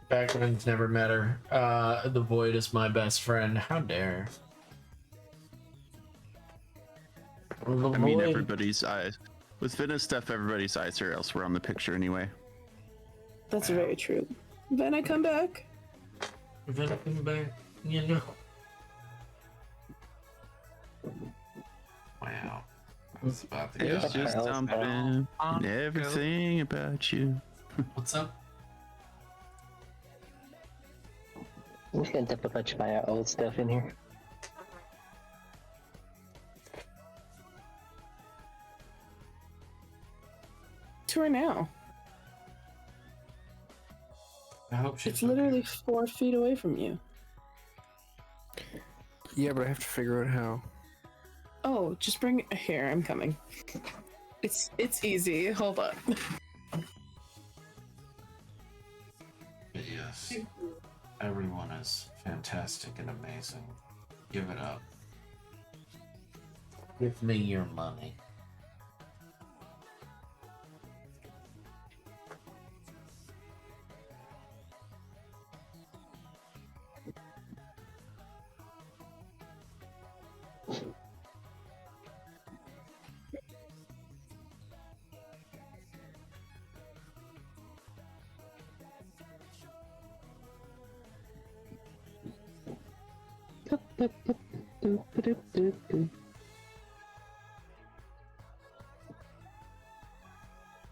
Backgrounds never matter. The void is my best friend. How dare? The I mean, void- everybody's eyes. With fitness stuff, everybody's eyes are elsewhere on the picture anyway. That's very true. Venna, come back. When I come back, you know. Wow. I was about to go. It's just Else, something and everything about you. What's up? I'm just gonna dump a bunch of my old stuff in here. To her now. I hope she's It's literally 4 feet away from you. Yeah, but I have to figure out how. Oh, just bring it here. I'm coming. It's easy. Hold on. But yes, everyone is fantastic and amazing. Give it up. Give me your money.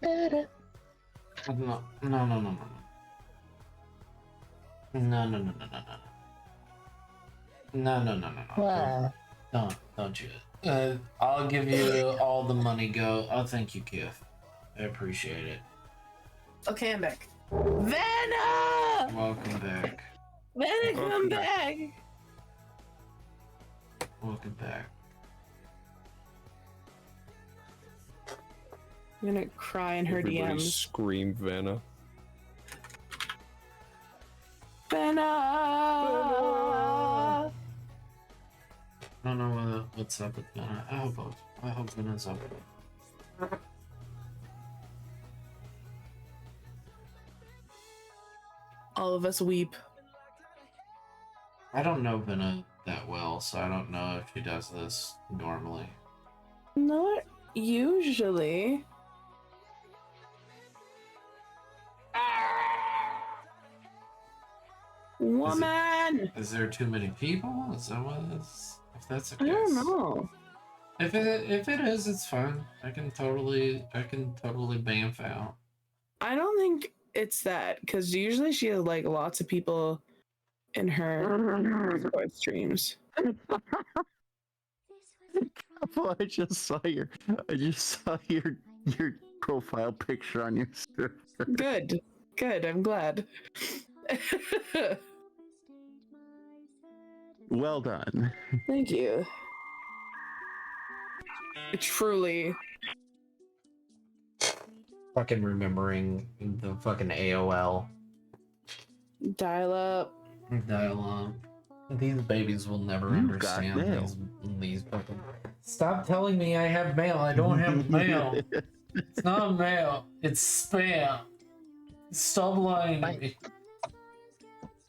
No, no, no, no, no, no. No, no, no, no, no, no. No, no, no, no, no. Wow. Don't you. I'll give you all the money, go. Oh, thank you, Kif. I appreciate it. Okay, I'm back. Venna! Welcome back. Venna, come Welcome back! Welcome back. I'm gonna cry in her Everybody DMs. scream Vanna. Venna! I don't know what's up with Venna. I hope Venna's up. All of us weep. I don't know Venna that well, so I don't know if she does this normally. Not usually. Woman! Is there too many people? Is that what it is? If that's the I case. don't know. If it is, it's fine. I can totally bamf out. I don't think it's that because usually she has like lots of people in her Discord streams. Well, I just saw your profile picture on your server. Good, good. I'm glad. Well done. Thank you. Truly. Fucking remembering the fucking AOL Dial up. dialogue. These babies will never You've got understand mail. these fucking. Stop telling me I have mail. I don't have mail. It's not mail. It's spam. Stop lying to me.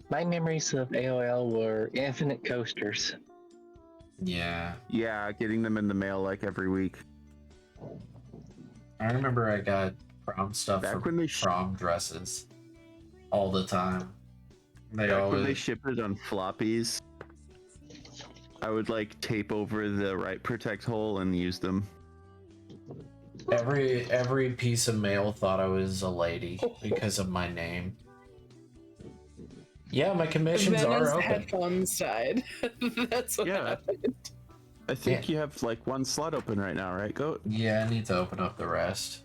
My memories of AOL were infinite coasters. Yeah, Yeah, getting them in the mail like every week. I remember I got prom stuff Back for when they prom dresses all the time. They Back when they always shipped it on floppies, I would like tape over the right protect hole and use them. every piece of mail thought I was a lady because of my name. Yeah, my commissions Then are his open. headphones died. That's what Yeah. happened. I think you have like one slot open right now, right? Go. Yeah, I need to open up the rest.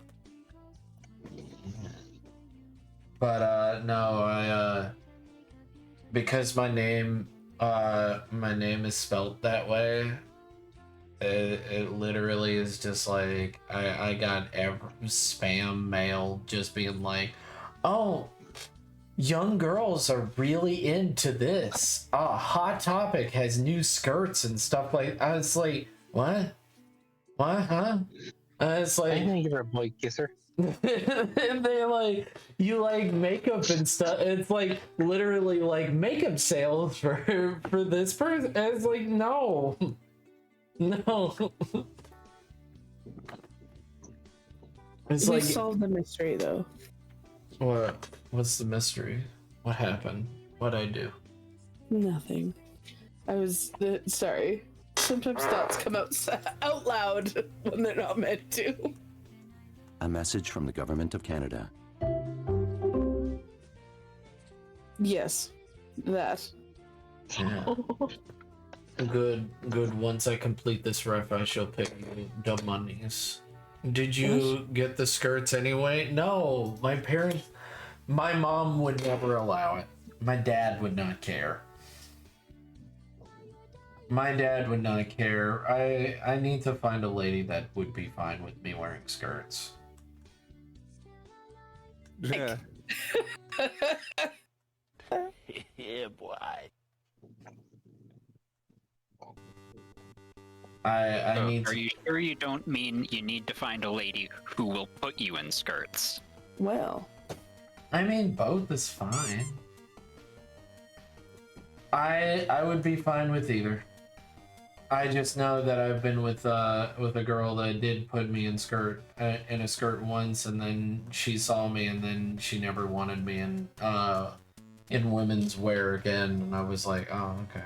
But no, I because my name is spelled that way. It literally is just like I got every spam mail just being like, oh, young girls are really into this. Hot Topic has new skirts and stuff like. I was like, what? What? Huh? It's I like, know you're a boy kisser. and they like you like makeup and stuff. It's like literally like makeup sales for this person. And it's like no, no. It's We like solved the mystery though. what? What's the mystery? What happened? What'd I do? Nothing. I was sorry. Sometimes thoughts come out loud when they're not meant to. A message from the government of Canada. Yes, that. Yeah. Good. Once I complete this ref, I shall pick the monies. Did you get the skirts anyway? No, my mom would never allow it. My dad would not care. My dad would not care. I need to find a lady that would be fine with me wearing skirts. Yeah. Yeah, boy. I So, need are to. you sure you don't mean you need to find a lady who will put you in skirts? Well, I mean, both is fine. I would be fine with either. I just know that I've been with a girl that did put me in a skirt once, and then she saw me, and then she never wanted me in women's wear again, and I was like, oh, okay.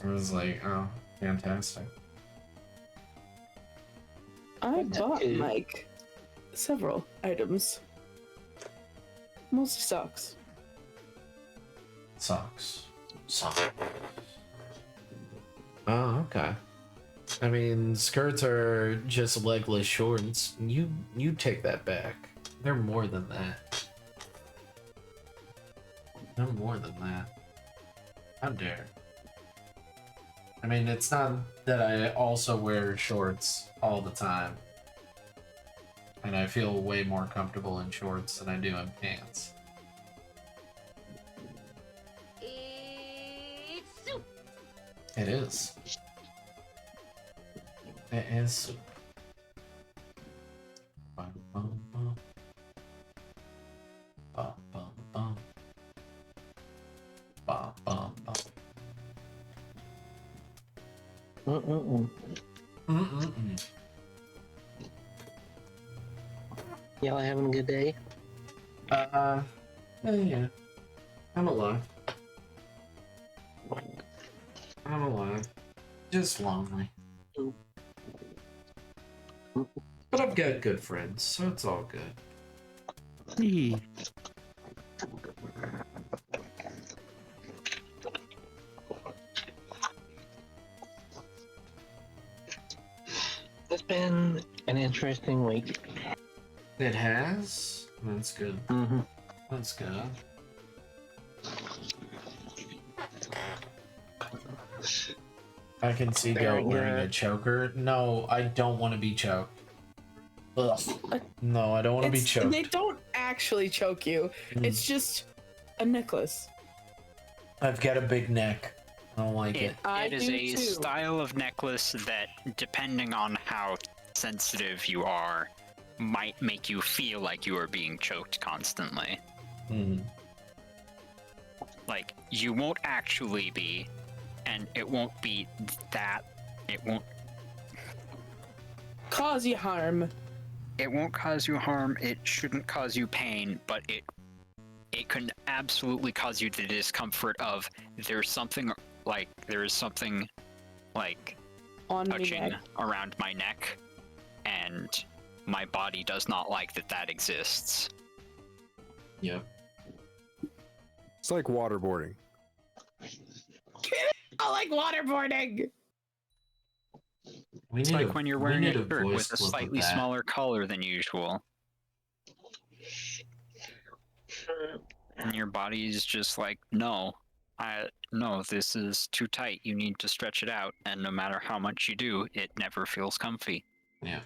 I was like, oh, fantastic. I bought Mike several items. Mostly socks. Socks. Oh, okay. I mean, skirts are just legless shorts. You take that back. They're more than that. They're more than that. How dare. I mean, it's not that I also wear shorts all the time. And I feel way more comfortable in shorts than I do in pants. It is. It is. Bum, bum, bum. Bum, bum, bum. Bum, bum, bum. Mm-mm-mm. Y'all having a good day? Yeah. I'm alive. I'm alive. Just lonely. But I've got good friends, so it's all good. It's been an interesting week. It has? That's good. Mm-hmm. That's good. I can see There Goat wearing you a choker. No, I don't want to be choked. Ugh. No, I don't want to be choked. They don't actually choke you. It's just a necklace. I've got a big neck. I don't like it. It is do a too. style of necklace that, depending on how sensitive you are, might make you feel like you are being choked constantly. Mm. Like, you won't actually be, and it won't be that. It won't. Cause you harm. It won't cause you harm. It shouldn't cause you pain, but it can absolutely cause you the discomfort of there's something like On me touching neck. around my neck, and my body does not like that exists. Yep. It's like waterboarding. I like waterboarding. We It's need like a- when you're we wearing a need shirt voice with a clip of slightly that. smaller collar than usual. And your body's just like, no, this is too tight. You need to stretch it out. And no matter how much you do, it never feels comfy. Yeah.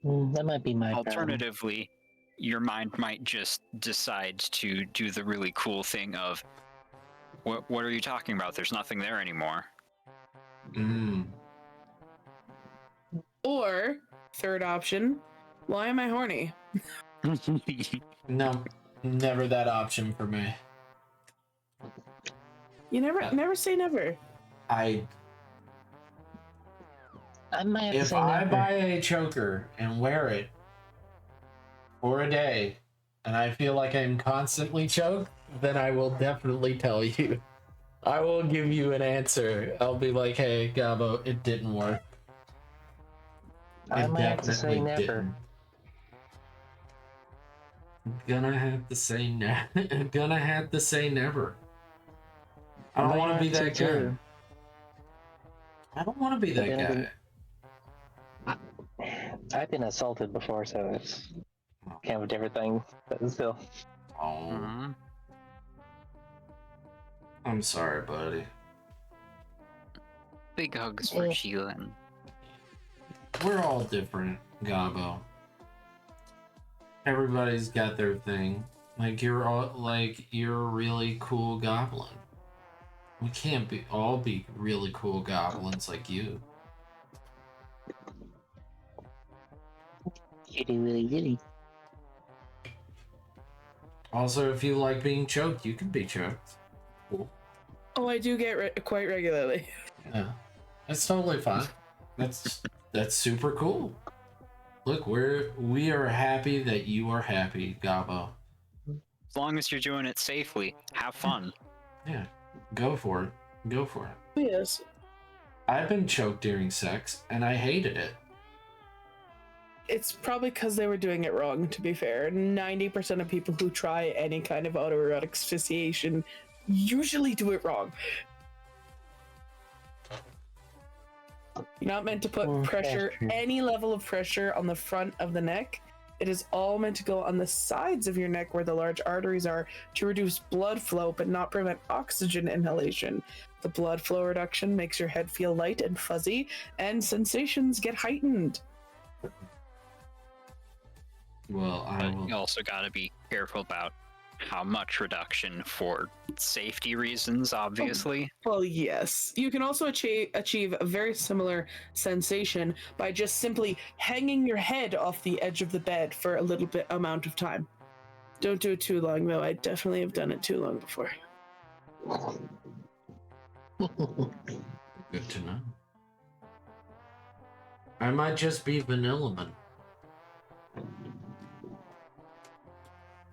That might be my problem. Alternatively, your mind might just decide to do the really cool thing of, what are you talking about? There's nothing there anymore. Mm. Or third option, why am I horny? No, never that option for me. You never say never. I might have to if say I never. buy a choker and wear it for a day, and I feel like I'm constantly choked, then I will definitely tell you. I will give you an answer. I'll be like, "Hey, Gabo, it didn't work." I It might have to say definitely never. Gonna have to say gonna have to say never. I don't might want to be have to that guy. too. I don't want to be But that then guy. I've been assaulted before, so it's kind of a different thing, but still. Oh, Mhm. I'm sorry, buddy. Big hugs for Yeah. Keelan. We're all different, Gabo. Everybody's got their thing. Like you're a really cool goblin. We can't all be really cool goblins like you. Kitty willy willy. Also, if you like being choked, you can be choked. Cool. Oh, I do get quite regularly. Yeah, that's totally fine. That's super cool. Look, we are happy that you are happy, Gabo. As long as you're doing it safely, have fun. Yeah, go for it. Go for it. Yes. I've been choked during sex, and I hated it. It's probably because they were doing it wrong, to be fair. 90% of people who try any kind of autoerotic asphyxiation usually do it wrong. You're not meant to put pressure, any level of pressure, on the front of the neck. It is all meant to go on the sides of your neck where the large arteries are to reduce blood flow but not prevent oxygen inhalation. The blood flow reduction makes your head feel light and fuzzy, and sensations get heightened. Well, I But will. you also got to be careful about how much reduction for safety reasons, obviously. Well, yes. You can also achieve a very similar sensation by just simply hanging your head off the edge of the bed for a little bit amount of time. Don't do it too long, though. I definitely have done it too long before. Good to know. I might just be vanilla man.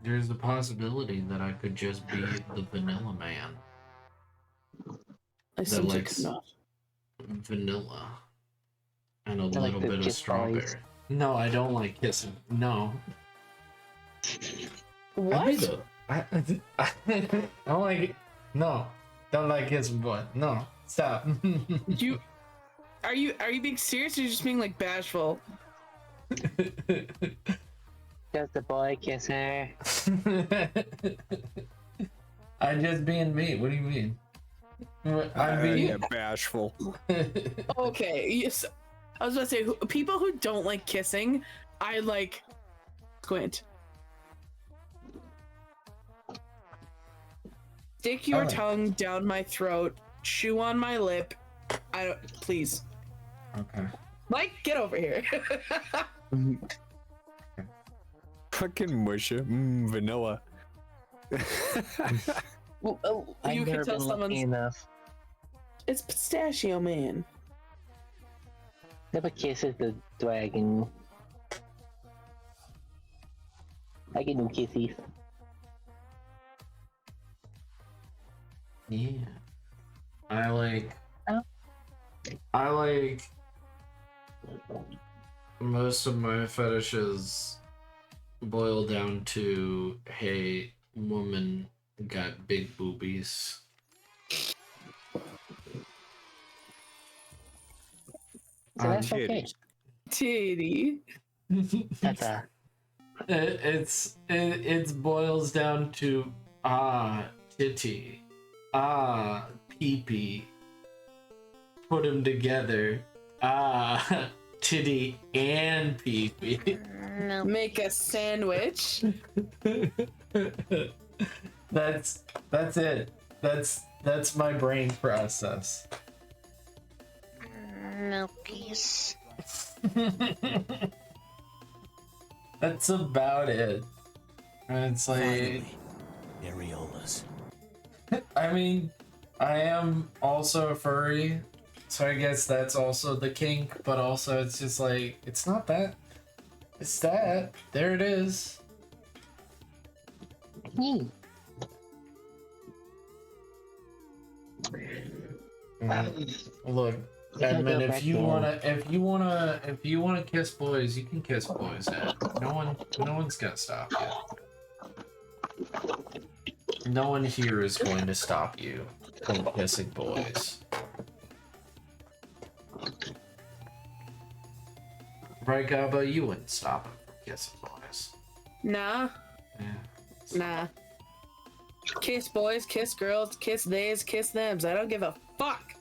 There's the possibility that I could just be the vanilla man. I That simply likes could not. vanilla and a like little the bit of kiss strawberry. boys. No, I don't like kissing. No. What? I don't like it. No. Don't like kissing boy. No. Stop. Are you being serious, or are you just being like bashful? Just a boy kisser. I'm just being me. What do you mean? I mean, yeah, bashful. Okay, yes. I was about to say, people who don't like kissing, I like squint. Stick your tongue down my throat, chew on my lip. I don't. Please, okay. Mike, get over here. Fucking musha. Vanilla. I've You never can tell been lucky someone's. enough. It's Pistachio Man. Never kisses the dragon. I get no kisses. Yeah. I like most of my fetishes boil down to, hey, woman got big boobies. So that's okay. Titty. Titty. That's It boils down to titty, pee pee. Put them together, titty and pee pee. Make a sandwich. That's it. That's my brain process. No peace. That's about it. And it's like, Areolas. I mean, I am also a furry, so I guess that's also the kink, but also it's just like, it's not that. It's that. There it is. Look, Edmund, if you wanna kiss boys, you can kiss boys. Ed. No one's gonna stop you. No one here is going to stop you from kissing boys. Right, Gabba? You wouldn't stop him from kissing boys. Nah. Yeah. Nah. Kiss boys, kiss girls, kiss theys, kiss thems. I don't give a fuck.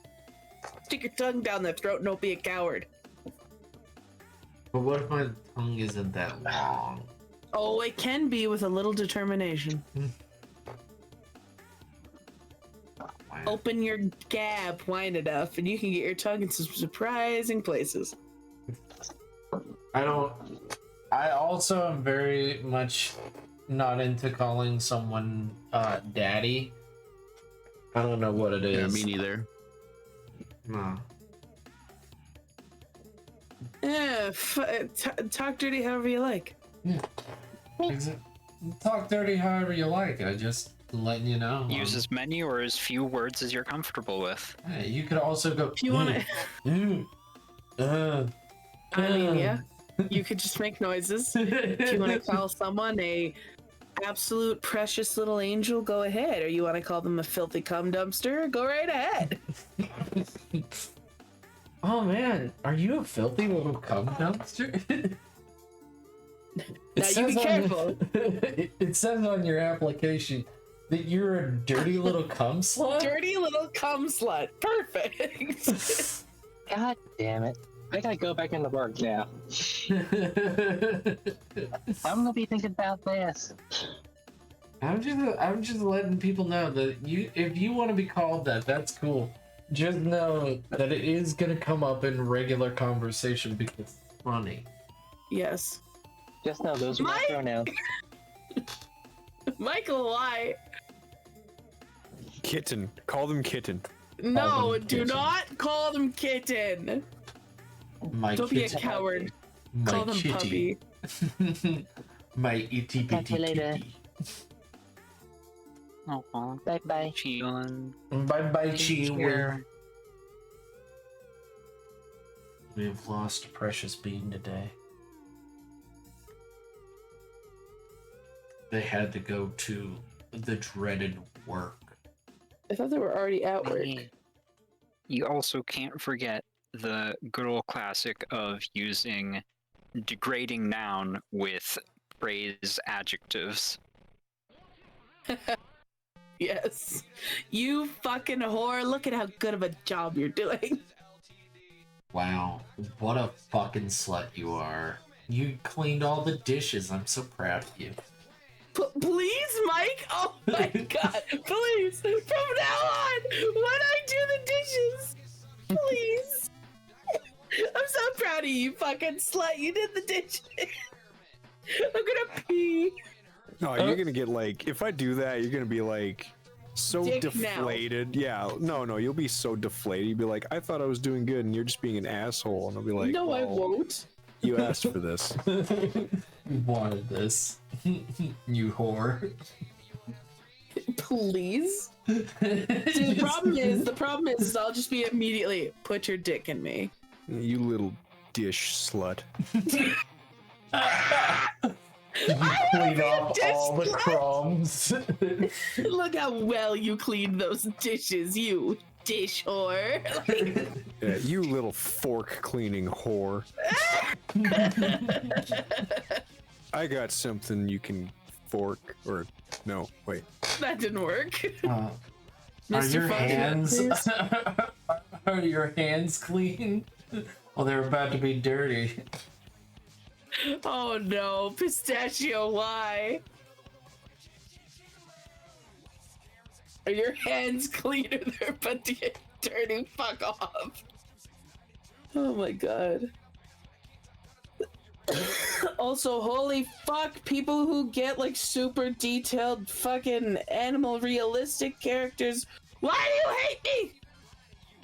Stick your tongue down their throat and don't be a coward. But what if my tongue isn't that long? Oh, it can be with a little determination. Open your gab wide enough and you can get your tongue in some surprising places. I also am very much not into calling someone daddy. I don't know what it is. Yeah, me neither. No. Yeah, talk dirty however you like. Yeah. Talk dirty however you like. I just letting you know. Use as many or as few words as you're comfortable with. Hey, you could also go. If you want to. I mean, yeah. You could just make noises. If you want to call someone a absolute precious little angel, go ahead. Or you want to call them a filthy cum dumpster, go right ahead. Oh man, are you a filthy little cum dumpster? Now you be careful. It says on your application that you're a dirty little cum slut? Dirty little cum slut. Perfect. God damn it. I gotta go back into work now. I'm gonna be thinking about this. I'm just letting people know that if you want to be called that, that's cool. Just know that it is gonna come up in regular conversation because it's funny. Yes. Just know those are my pronouns. Michael, why? Kitten. Call them kitten. No, them do kitten. not call them kitten. My Don't be a kitty. coward. My Call them kitty. puppy. My itty bitty Catch you later. kitty. Oh, Bye bye. chillin'. Bye bye, Take Chiwi. care. We have lost a precious being today. They had to go to the dreaded work. I thought they were already at work. You also can't forget the good old classic of using degrading noun with phrase adjectives. Yes. You fucking whore. Look at how good of a job you're doing. Wow, what a fucking slut you are. You cleaned all the dishes. I'm so proud of you. Please, Mike? Oh my god. Please. From now on, when I do the dishes, please. I'm so proud of you, fucking slut. You did the dishes. I'm gonna pee. No, you're gonna get like, if I do that, you're gonna be like so Dick deflated. Yeah, no, you'll be so deflated. You'll be like, I thought I was doing good, and you're just being an asshole. And I'll be like, No, I well, won't. You asked for this. You wanted this. You whore. Please. See, the problem is I'll just be immediately put your dick in me. You little dish slut. You clean off all the crumbs. Look how well you cleaned those dishes, you dish whore. Yeah, you little fork cleaning whore. I got something you can fork, or no, wait. That didn't work. Are Mr. your Fudge, hands please? are your hands clean? Well, they're about to be dirty. Oh no, pistachio, why? Are your hands cleaner? They're about to get dirty. Fuck off. Oh my god. Also, holy fuck, people who get like super detailed fucking animal realistic characters. Why do you hate me?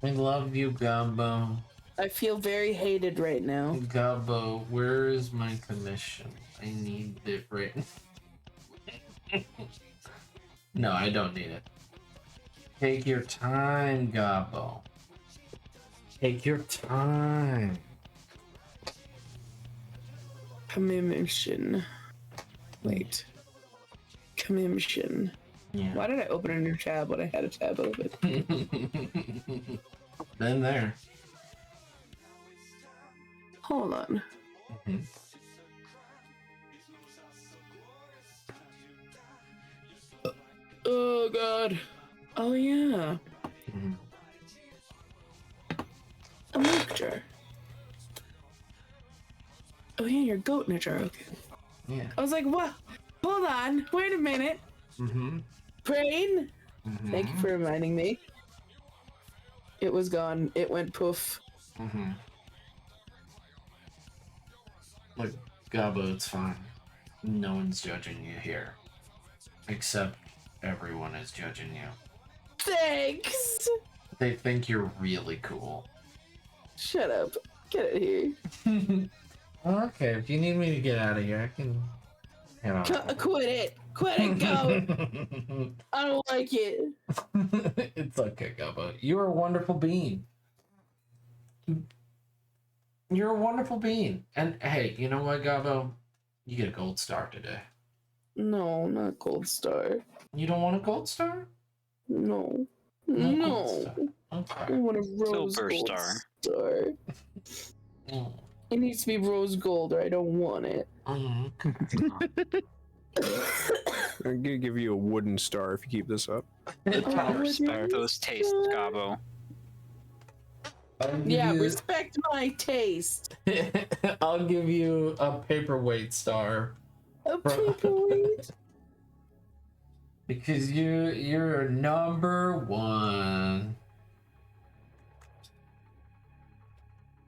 We love you, Gumbo. I feel very hated right now. Gumbo, where is my commission? I need it right now. No, I don't need it. Take your time, Gumbo. Take your time. Commission. Wait. Commission. Yeah. Why did I open a new tab when I had a tab open? Been there. Hold on. Mhm. Oh god. Oh yeah. Mhm. A milk jar. Oh yeah, your goat in a jar. Okay. Yeah. I was like, what? Hold on. Wait a minute. Mm-hmm. Brain. Thank you for reminding me. It was gone. It went poof. Mm-hmm. Look, Gabo, it's fine. No one's judging you here. Except everyone is judging you. Thanks. They think you're really cool. Shut up. Get it here. Okay, if you need me to get out of here, I can head on. Quit it. Quit it. Go. I don't like it. It's okay, Gabo. You're a wonderful being. You're a wonderful being. And hey, you know what, Gabo? You get a gold star today. No, not gold star. You don't want a gold star? No. No No. gold star. I Okay. want a rose Silver gold star. star. Mm. It needs to be rose gold or I don't want it. Mhm. I'm gonna give you a wooden star if you keep this up. I respect those tastes, Gabo. Yeah, respect my taste. I'll give you a paperweight star. A paperweight. Because you're number one.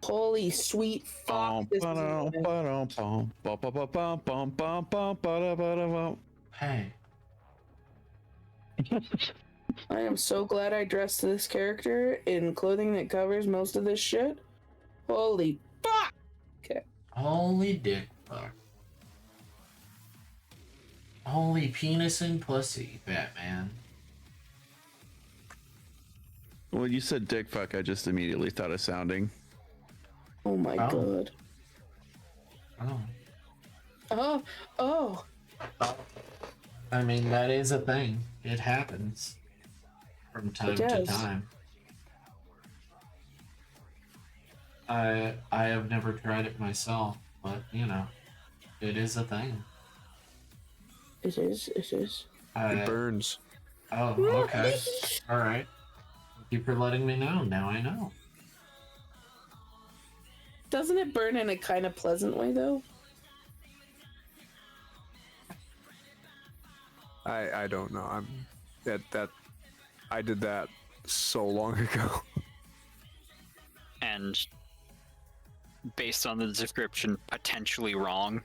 Holy sweet fuck. This is Hey. I am so glad I dressed this character in clothing that covers most of this shit. Holy fuck! Okay. Holy dick fuck. Holy penis and pussy, Batman. When you said dick fuck, I just immediately thought of sounding. Oh my god. Oh. Oh. I mean, that is a thing. It happens from time to does. time. I have never tried it myself, but you know, it is a thing. It is. It burns. Oh, okay. All right. Thank you for letting me know. Now I know. Doesn't it burn in a kind of pleasant way, though? I don't know. I'm that I did that so long ago. And based on the description, potentially wrong.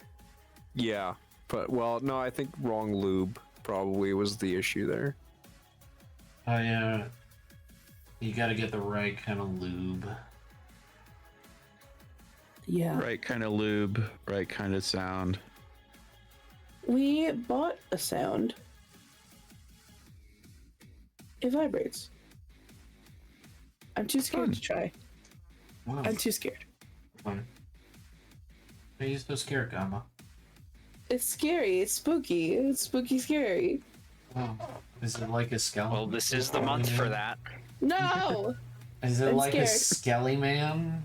Yeah, but well, no, I think wrong lube probably was the issue there. You gotta get the right kind of lube. Yeah. Right kind of lube, right kind of sound. We bought a sound. It vibrates. I'm too scared to try. Wow. I'm too scared. Fine. Why are you so scared, Gamma? It's scary. It's spooky. It's spooky scary. Oh, is it like a skeleton? Well, this is the month for that. No! Is it I'm like a scared. skelly man?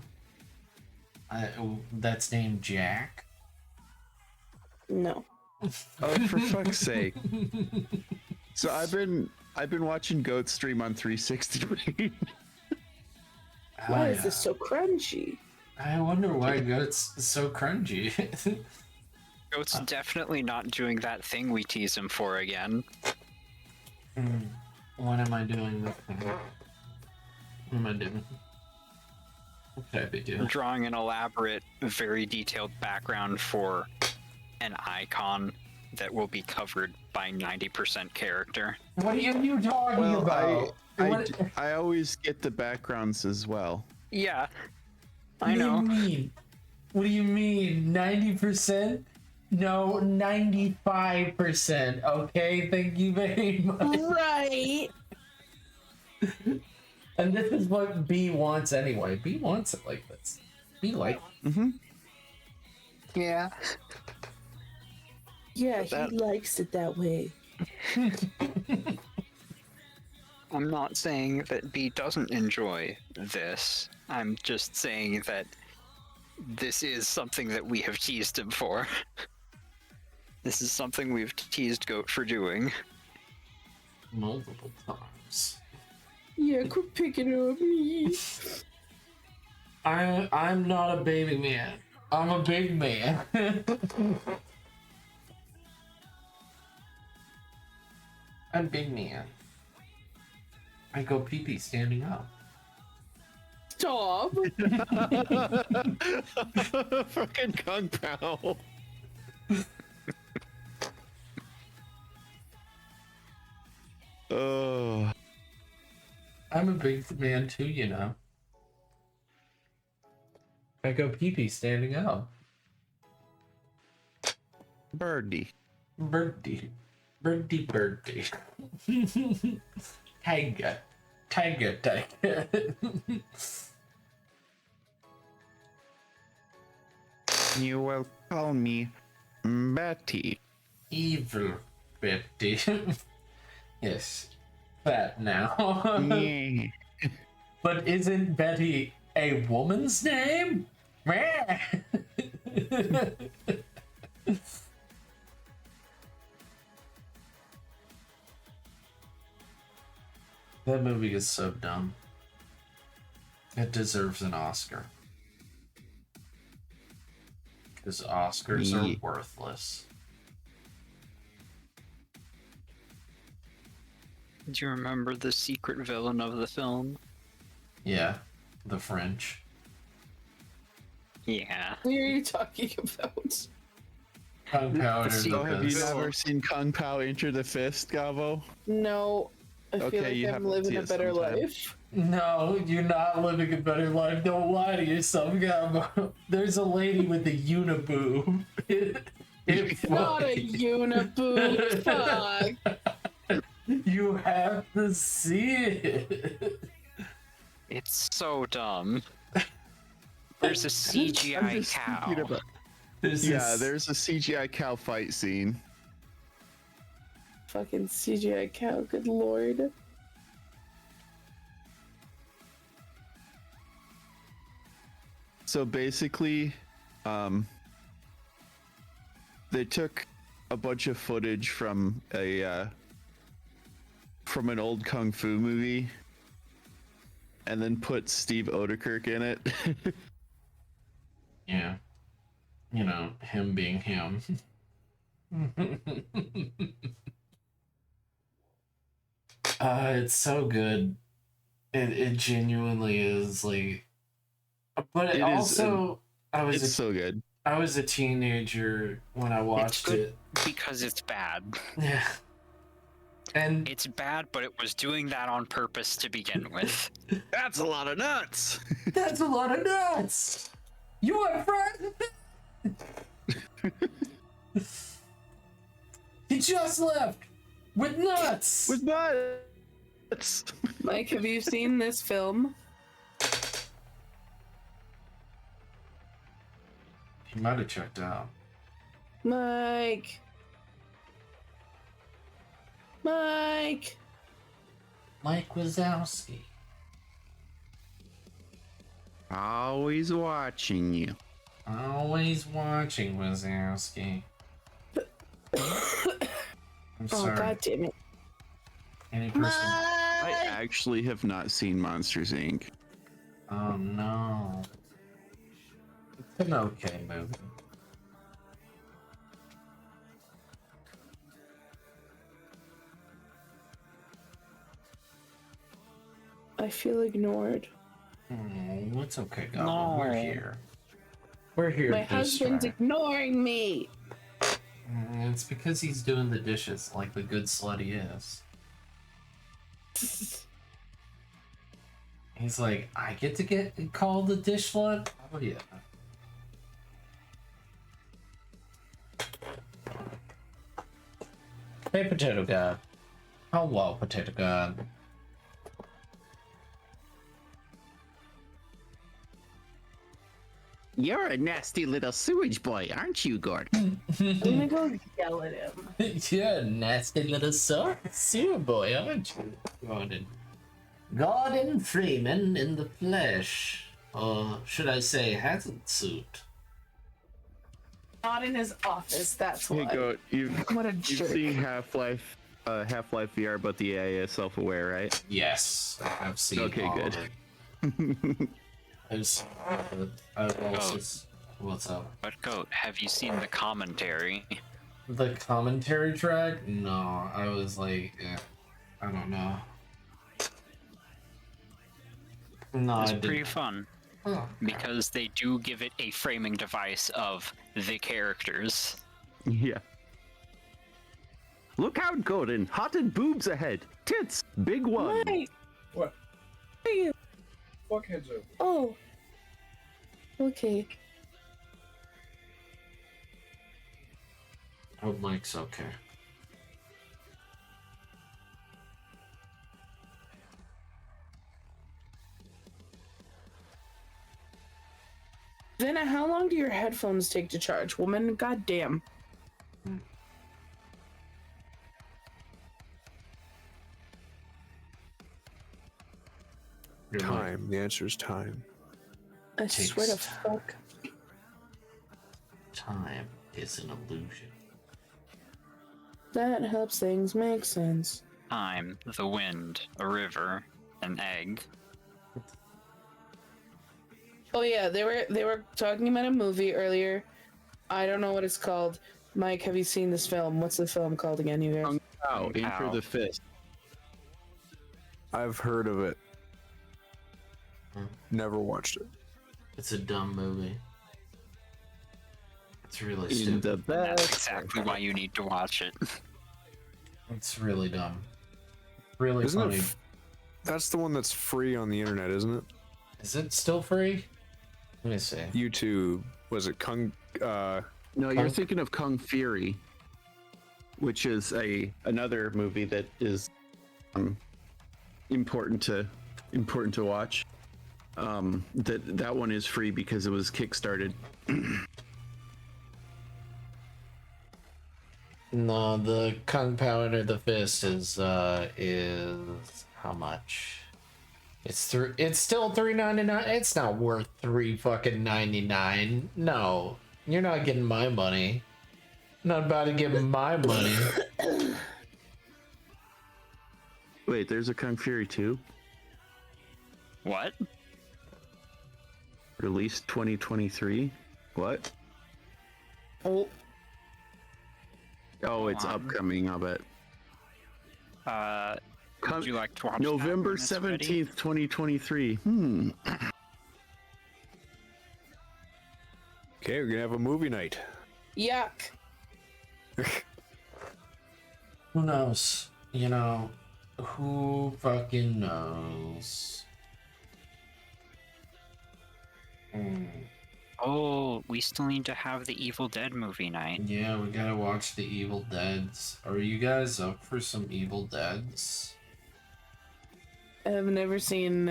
That's named Jack? No. Oh, for fuck's sake! So I've been watching Goat stream on 360. Why is this so crunchy? I wonder why Goat's so crunchy. Goat's definitely not doing that thing we tease him for again. What am I doing this thing? What am I doing? What could I be doing? Drawing an elaborate, very detailed background for an icon that will be covered by 90% character. What are you talking about? I always get the backgrounds as well. Yeah, I know. What do you mean? What do you mean? 90%? No, 95%. Okay, thank you very much. Right. And this is what B wants anyway. B wants it like this. B like. Yeah. Yeah, he likes it that way. I'm not saying that B doesn't enjoy this. I'm just saying that this is something that we have teased him for. This is something we've teased Goat for doing. Multiple times. Yeah, quit picking on me. I'm not a baby man. I'm a big man. I'm big man. I go pee-pee standing up. Stop. Fucking Kung Pao. Oh. I'm a big man too, you know. I go pee-pee standing up. Birdie. Birdie. Birdie, birdie. Tiger. Tiger, tiger. You will call me Betty. Evil Betty. Yes. Fat now. Yeah. But isn't Betty a woman's name? That movie is so dumb. It deserves an Oscar. Because Oscars are worthless. Do you remember the secret villain of the film? Yeah, the French. Yeah. What are you talking about? Kung Pao Enter the Oh, have you Fist. never seen Kung Pao Enter the Fist, Gabo? No, I feel Okay, you like have I'm to living see a it better sometime. life. No, you're not living a better life. Don't lie to yourself, Gabo. There's a lady with a uniboob. It's Not a funny. uniboob. Fuck. You have to see it. It's so dumb. There's a CGI cow. There's There's a CGI cow fight scene. Fucking CGI cow. Good lord. So basically, they took a bunch of footage from a from an old kung fu movie, and then put Steve Odekirk in it. Yeah. You know, him being him. It's so good. It genuinely is like, but it It is, also it's so good. I was a teenager when I It's watched good it. because it's bad. Yeah. And It's bad, but it was doing that on purpose to begin with. That's a lot of nuts. that's a lot of nuts. You want friends? He just left with nuts. With nuts. Mike, have you seen this film? He might have checked out. Mike. Mike. Mike Wazowski. Always watching you. Always watching Wazowski. I'm Oh, sorry. God damn it. Any person. I actually have not seen Monsters Inc. Oh no. It's an okay movie. I feel ignored. Oh, it's okay, Goblin. No. We're here. We're here. My to husband's distract. ignoring me. It's because he's doing the dishes like the good slut he is. He's like, I get to get called the dish slut? Oh yeah. Hey, Potato God. Hello, Potato God. You're a nasty little sewage boy, aren't you, Gordon? I'm gonna go yell at him. You're a nasty little sewer boy, aren't you, Gordon? Gordon Freeman in the flesh. Or should I say hazard suit? Not in his office, that's Hey, why. Goat, What a you've jerk. seen Half-Life VR, but the AI is self-aware, right? Yes, I've seen Okay, all good. of it. I've also... What's up? But Goat, have you seen the commentary? The commentary track? No, I was like, I don't know. No, It's I pretty didn't. fun Oh, because they do give it a framing device of the characters. Yeah. Look out, Gordon. Hot and boobs ahead. Tits. Big one. Mike! What? Are you? Fuck heads up. Oh. Okay. hope Mike's okay. Then how long do your headphones take to charge, woman? God damn. Time. The answer is time. I swear to fuck. Time is an illusion. That helps things make sense. Time, the wind, a river, an egg. Oh yeah, they were talking about a movie earlier. I don't know what it's called. Mike, have you seen this film? What's the film called again, you guys? Oh, in for the fist. I've heard of it. Hmm. Never watched it. It's a dumb movie. It's really In stupid. the That's best. exactly why you need to watch it. It's really dumb. Really Isn't funny. it? That's the one that's free on the internet, isn't it? Is it still free? Let me see. YouTube. Was it Kung? No, you're Kung- thinking of Kung Fury, which is another movie that is important to watch. That one is free because it was kickstarted. No, the Kung Pao Under the Fist is how much? It's still $3.99. It's not worth $3.99. No, you're not getting my money. Not about to give my money. Wait, there's a Kung Fury 2? What? Released 2023? What? Oh, Oh, it's on. upcoming, I'll bet. Would you like to watch that November when it's ready? 17th, 2023. Okay, we're gonna have a movie night. yuck. Who knows? You know, who fucking knows? Oh, we still need to have the Evil Dead movie night. Yeah, we gotta watch the Evil Deads. Are you guys up for some Evil Deads? I've never seen.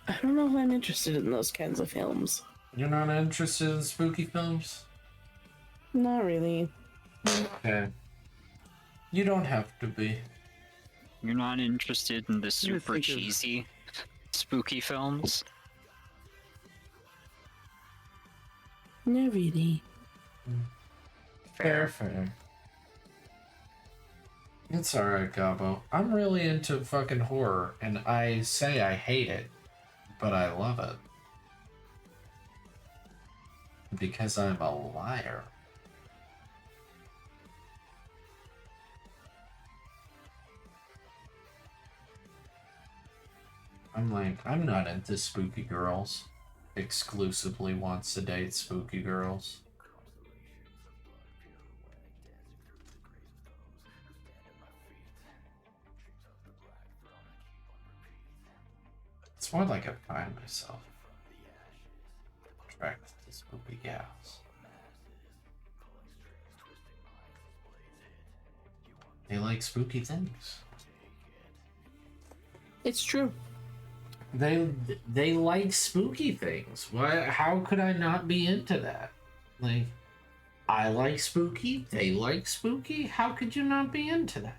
I don't know if I'm interested in those kinds of films. You're not interested in spooky films? Not really. Okay. You don't have to be. You're not interested in the super think of- cheesy, spooky films? Not really. Fair. It's alright, Gabo. I'm really into fucking horror, and I say I hate it, but I love it. Because I'm a liar. I'm not into spooky girls. Exclusively wants to date spooky girls. It's more like I find myself attracted to spooky gals. They like spooky things. It's true. They like spooky things. Why? How could I not be into that? Like, I like spooky. They like spooky. How could you not be into that?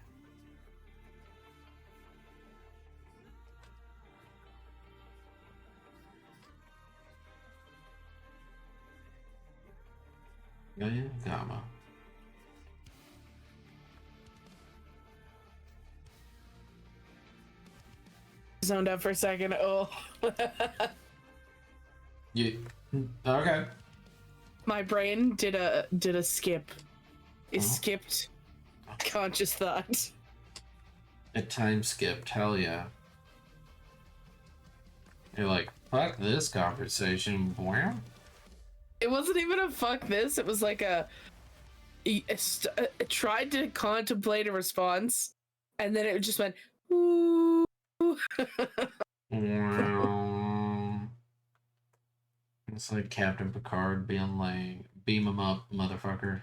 Yeah, Gamma. Zoned out for a second. Oh. You okay? My brain did a skip. It Oh. skipped conscious thought. A time skipped. Hell yeah. You're like, fuck this conversation. Wow. It wasn't even a fuck this. It was like a tried to contemplate a response, and then it just went. Ooh. Wow. It's like Captain Picard being like, beam him up, motherfucker.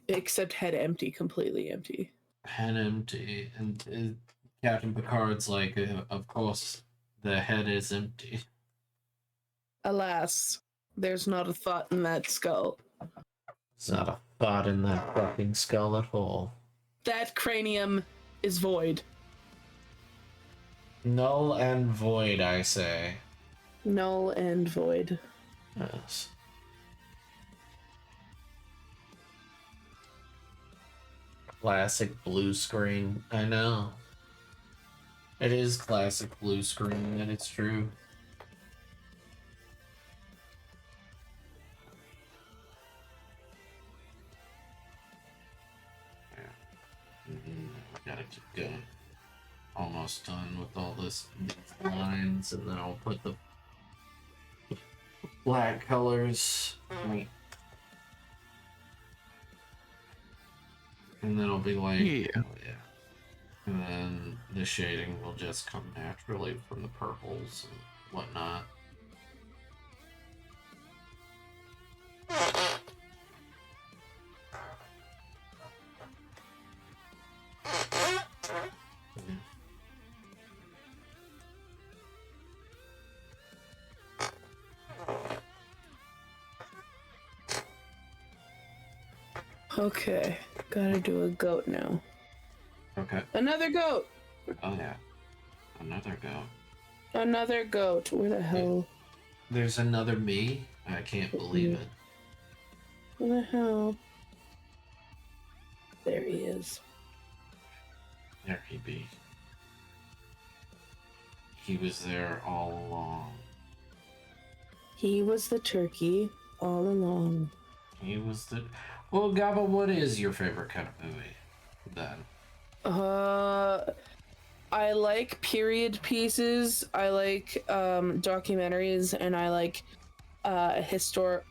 Except head empty, completely empty. Head empty. And Captain Picard's like, of course, the head is empty. Alas, there's not a thought in that skull. There's not a thought in that fucking skull at all. That cranium is void. Null and void, I say. Null and void. Yes. Classic blue screen. I know. It is classic blue screen, and it's true. Gotta keep going. Almost done with all these lines, and then I'll put the black colors. And then I'll be like, Yeah. oh, yeah. And then the shading will just come naturally from the purples and whatnot. Okay, gotta do a goat now. Okay. Another goat! Oh yeah. Another go. Another goat. Where the hell? There's another me? I can't believe it. Where the hell? There he is. There he be. He was there all along. He was the turkey all along. He was the. Well, Gaba, what is your favorite kind of movie? Then. I like period pieces. I like documentaries, and I like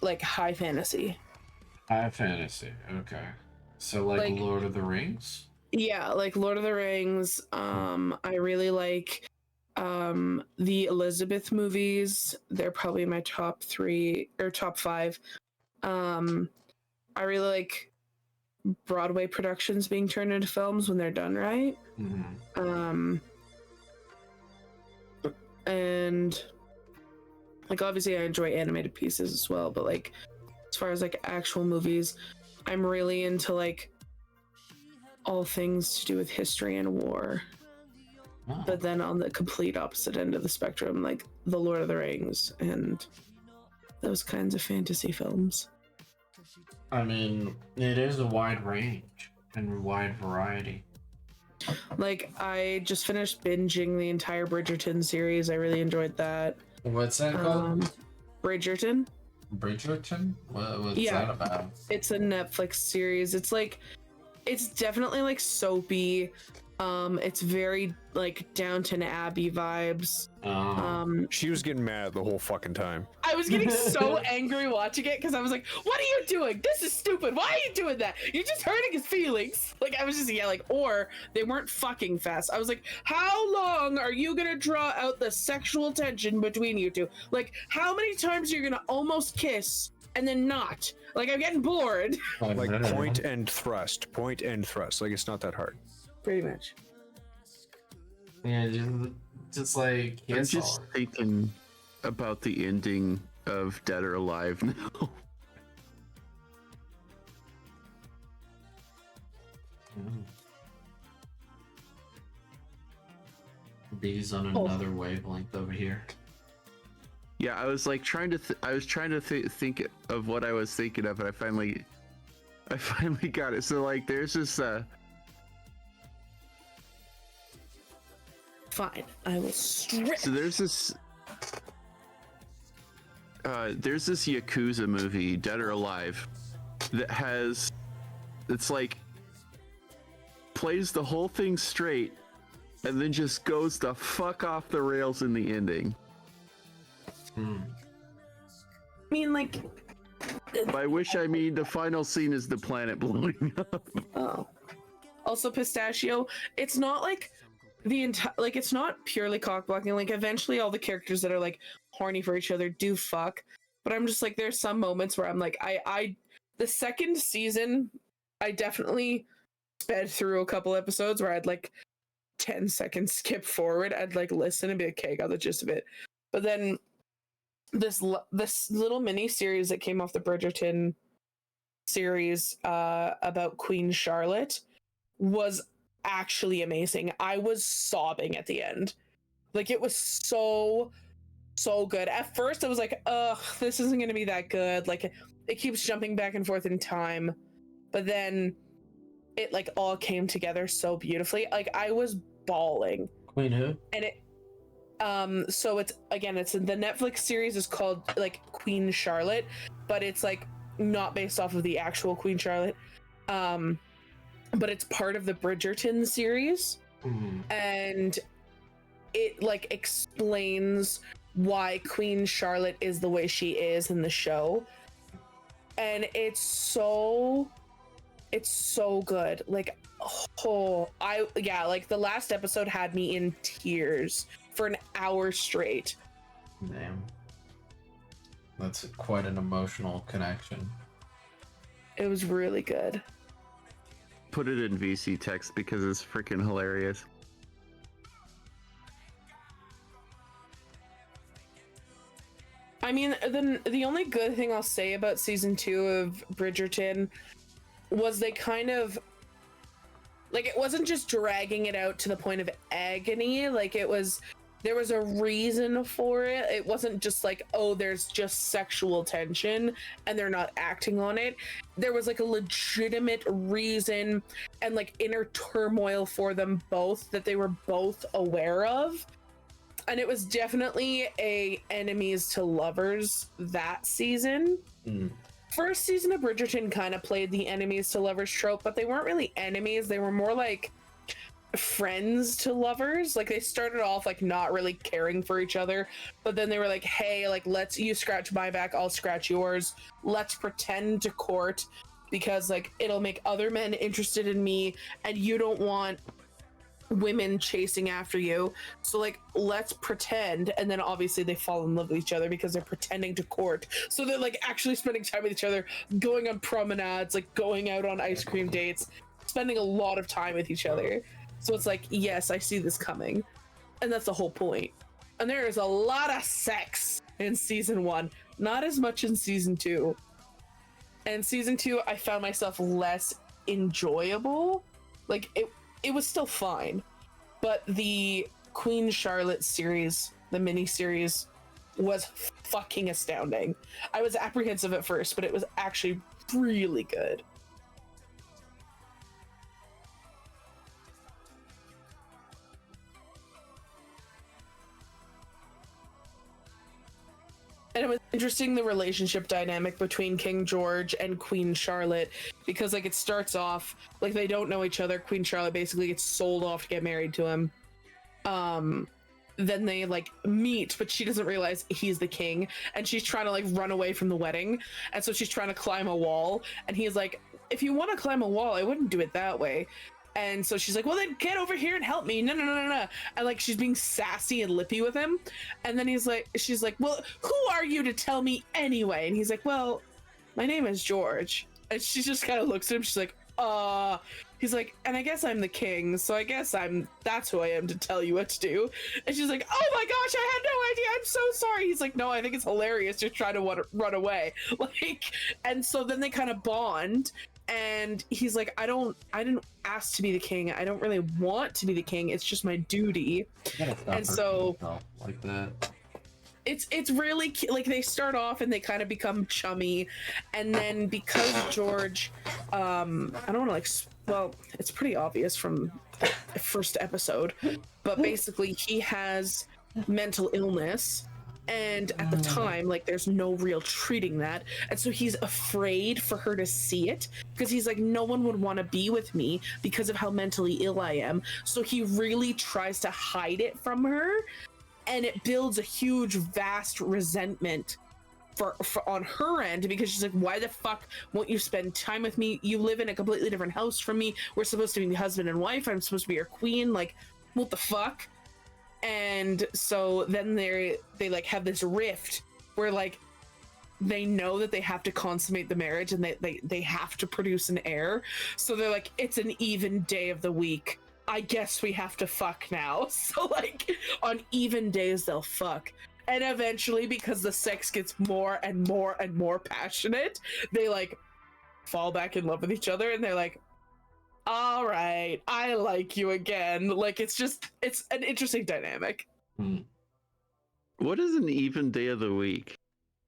like high fantasy. High fantasy. Okay. So like Lord of the Rings. Yeah, like Lord of the Rings. I really like the Elizabeth movies. They're probably my top 3 or top 5. I really like Broadway productions being turned into films when they're done right. Mm-hmm. And like obviously I enjoy animated pieces as well, but like as far as like actual movies, I'm really into like all things to do with history and war. Oh. But then on the complete opposite end of the spectrum, like the Lord of the Rings and those kinds of fantasy films. I mean, it is a wide range and wide variety. Like I just finished binging the entire Bridgerton series. I really enjoyed that. What's that called? Bridgerton. Bridgerton? What's Yeah. that about? It's a Netflix series. It's definitely like soapy. It's very like Downton Abbey vibes. She was getting mad the whole fucking time. I was getting so angry watching it because I was like, "What are you doing? This is stupid. Why are you doing that? You're just hurting his feelings." Like I was just yelling, or they weren't fucking fast. I was like, "How long are you gonna draw out the sexual tension between you two? Like, how many times are you gonna almost kiss and then not? Like, I'm getting bored." Like point and thrust. Like it's not that hard. Pretty much. Yeah, just like I'm just thinking about the ending of Dead or Alive now. These on another wavelength over here. Yeah, I was like trying to think of what I was thinking of, and I finally got it. So like, there's this. Fine, I will strip. So there's this Yakuza movie, Dead or Alive, that it's like plays the whole thing straight and then just goes the fuck off the rails in the ending. I mean, like, By which I mean the final scene is the planet blowing up. oh. Also, Pistachio, it's not like the entire, like, it's not purely cockblocking. Like, eventually all the characters that are like horny for each other do fuck. But I'm just like, there's some moments where I'm like, the second season, I definitely sped through a couple episodes where I'd like 10 seconds skip forward. I'd like listen and be like, okay, got the gist of it. But then this little mini series that came off the Bridgerton series about Queen Charlotte was actually amazing. I was sobbing at the end. Like, it was so good. At first I was like, ugh, this isn't gonna be that good. Like, it keeps jumping back and forth in time, but then it like all came together so beautifully. Like, I was bawling. Queen who? And it so it's the Netflix series is called like Queen Charlotte, but it's like not based off of the actual Queen Charlotte, but it's part of the Bridgerton series. And it like explains why Queen Charlotte is the way she is in the show, and it's so good. Like, like the last episode had me in tears for an hour straight. Damn. That's quite an emotional connection. It was really good. Put it in VC text because it's freaking hilarious. I mean, the only good thing I'll say about season 2 of Bridgerton was they kind of, like, it wasn't just dragging it out to the point of agony. Like, it was there was a reason for it. It wasn't just like, oh, there's just sexual tension and they're not acting on it. There was like a legitimate reason and like inner turmoil for them both that they were both aware of. And it was definitely a enemies to lovers that season. First season of Bridgerton kind of played the enemies to lovers trope, but they weren't really enemies. They were more like friends to lovers. Like they started off like not really caring for each other, but then they were like, hey, like you scratch my back, I'll scratch yours. Let's pretend to court because like it'll make other men interested in me and you don't want women chasing after you, so like let's pretend. And then obviously they fall in love with each other because they're pretending to court, so they're like actually spending time with each other, going on promenades, like going out on ice cream dates, spending a lot of time with each other. So it's like, yes, I see this coming, and that's the whole point. And there is a lot of sex in season 1, not as much in season 2. And season 2 I found myself less enjoyable. Like it was still fine, but the Queen Charlotte series, the mini series, was fucking astounding. I was apprehensive at first, but it was actually really good. And it was interesting, the relationship dynamic between King George and Queen Charlotte, because like it starts off like they don't know each other. Queen Charlotte basically gets sold off to get married to him. Then they like meet, but she doesn't realize he's the king, and she's trying to like run away from the wedding, and so she's trying to climb a wall, and he's like, if you want to climb a wall, I wouldn't do it that way. And so she's like, well, then get over here and help me. No. And like, she's being sassy and lippy with him. And then she's like, well, who are you to tell me anyway? And he's like, well, my name is George. And she just kind of looks at him. She's like, he's like, and I guess I'm the king. So I guess that's who I am to tell you what to do. And she's like, oh my gosh, I had no idea. I'm so sorry. He's like, no, I think it's hilarious. Just try to run away. Like, and so then they kind of bond. And he's like, I didn't ask to be the king. I don't really want to be the king. It's just my duty. And so like that. It's really like they start off and they kind of become chummy, and then because George, I don't want to like, well, it's pretty obvious from the first episode, but basically he has mental illness. And at the time, like, there's no real treating that. And so he's afraid for her to see it because he's like, no one would want to be with me because of how mentally ill I am. So he really tries to hide it from her. And it builds a huge, vast resentment for on her end, because she's like, why the fuck won't you spend time with me? You live in a completely different house from me. We're supposed to be husband and wife. I'm supposed to be your queen. Like, what the fuck? And so then they like have this rift where like they know that they have to consummate the marriage, and they have to produce an heir. So they're like, it's an even day of the week. I guess we have to fuck now. So like on even days they'll fuck. And eventually, because the sex gets more and more and more passionate, they like fall back in love with each other, and they're like, all right, I like you again. Like, it's an interesting dynamic. What is an even day of the week?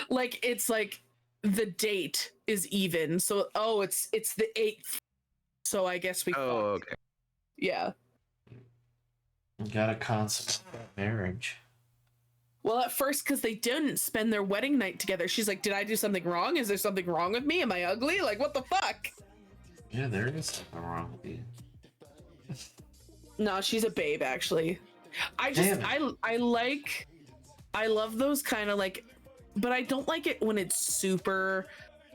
Like, it's like the date is even. So, it's the 8th. So I guess we. Oh, okay. Yeah. You gotta consummate marriage. Well, at first, because they didn't spend their wedding night together, she's like, did I do something wrong? Is there something wrong with me? Am I ugly? Like, what the fuck? Yeah, there is something wrong with you. No, she's a babe, actually. I love those kind of like, but I don't like it when it's super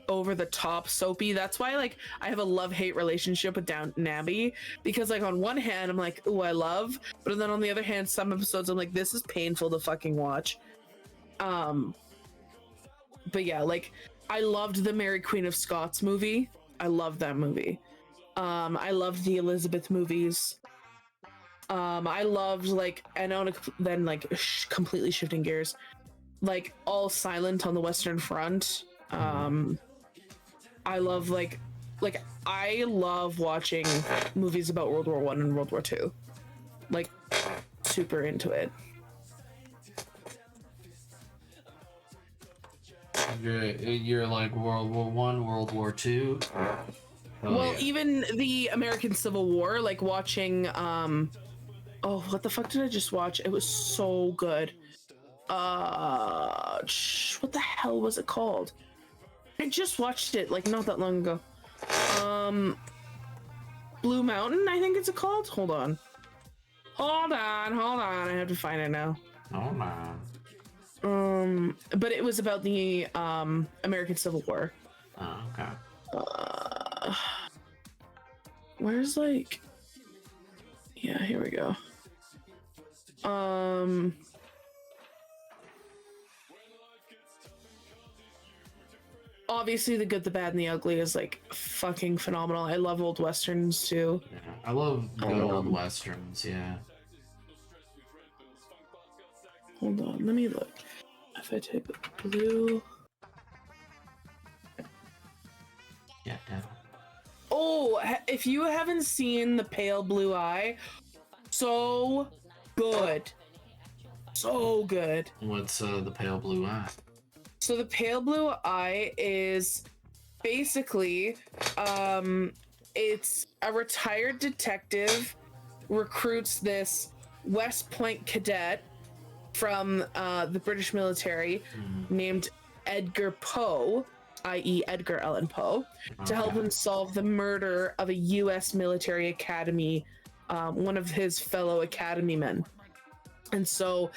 over the top soapy. That's why like I have a love-hate relationship with Downton Abbey, because like on one hand I'm like, oh, I love, but then on the other hand, some episodes I'm like, this is painful to fucking watch. But yeah, like I loved the Mary Queen of Scots movie. I love that movie. I loved the Elizabeth movies. I loved like, and then like completely shifting gears, like All Silent on the Western Front. I love like I love watching movies about World War I and World War II. Like super into it. You're like World War One, World War Two. Well, even the American Civil War, like watching oh, what the fuck did I just watch? It was so good. What the hell was it called? I just watched it like not that long ago. Blue Mountain, I think it's called. Hold on. I have to find it now. Oh man. But it was about the American Civil War. Oh, okay. Where's like, yeah, here we go. Obviously, The Good, the Bad, and the Ugly is like fucking phenomenal. I love old westerns too. Yeah, I love good old westerns. Yeah. Hold on, let me look. If I take blue. Yeah. Oh, if you haven't seen The Pale Blue Eye, so good. So good. What's the Pale Blue Eye? So The Pale Blue Eye is basically it's a retired detective recruits this West Point cadet from the British military named Edgar Poe, i.e. Edgar Allan Poe, to help him solve the murder of a U.S. military academy, one of his fellow academy men. And so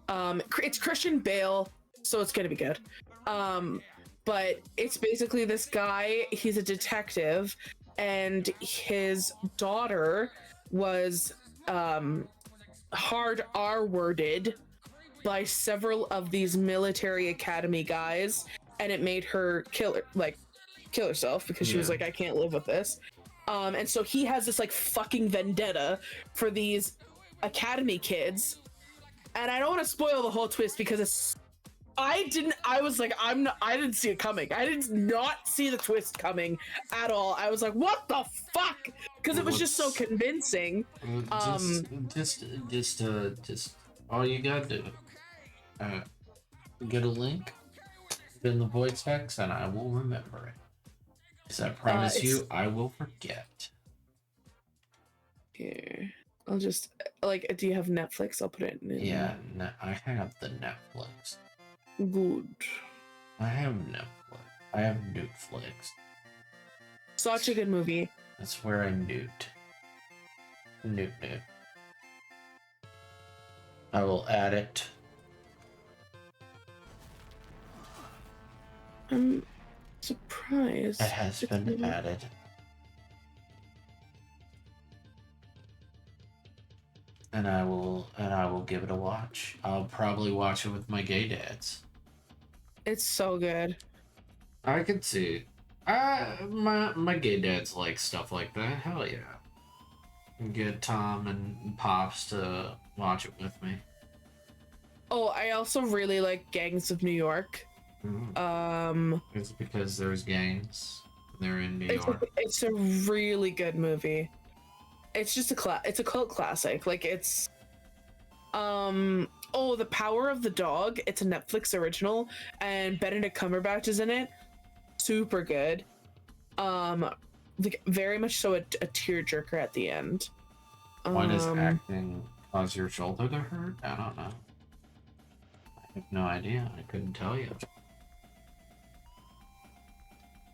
it's Christian Bale, so it's gonna be good. But it's basically this guy, he's a detective, and his daughter was hard R-worded by several of these military academy guys, and it made her kill herself because she was like, I can't live with this. And so he has this like fucking vendetta for these academy kids, and I don't want to spoil the whole twist because I didn't see it coming. I did not see the twist coming at all. I was like, what the fuck? Because it was just so convincing. Just all you gotta do, get a link in the void text, and I will remember it. Because I promise you, I will forget. Here, I'll just do you have Netflix? I'll put it in. Yeah, I have the Netflix. Good. I have Netflix. I have Newtflix. Such a good movie. That's where I newt. Newt. I will add it. I'm surprised. It has been added. And I will give it a watch. I'll probably watch it with my gay dads. It's so good. I can see. My gay dads like stuff like that. Hell yeah. Get Tom and Pops to watch it with me. Oh, I also really like Gangs of New York. It's because there's gangs. They're in New York. It's a really good movie. It's just it's a cult classic. Like it's The Power of the Dog. It's a Netflix original, and Benedict Cumberbatch is in it. Super good. Very much so a tearjerker at the end. Why does acting cause your shoulder to hurt? I don't know. I have no idea. I couldn't tell you.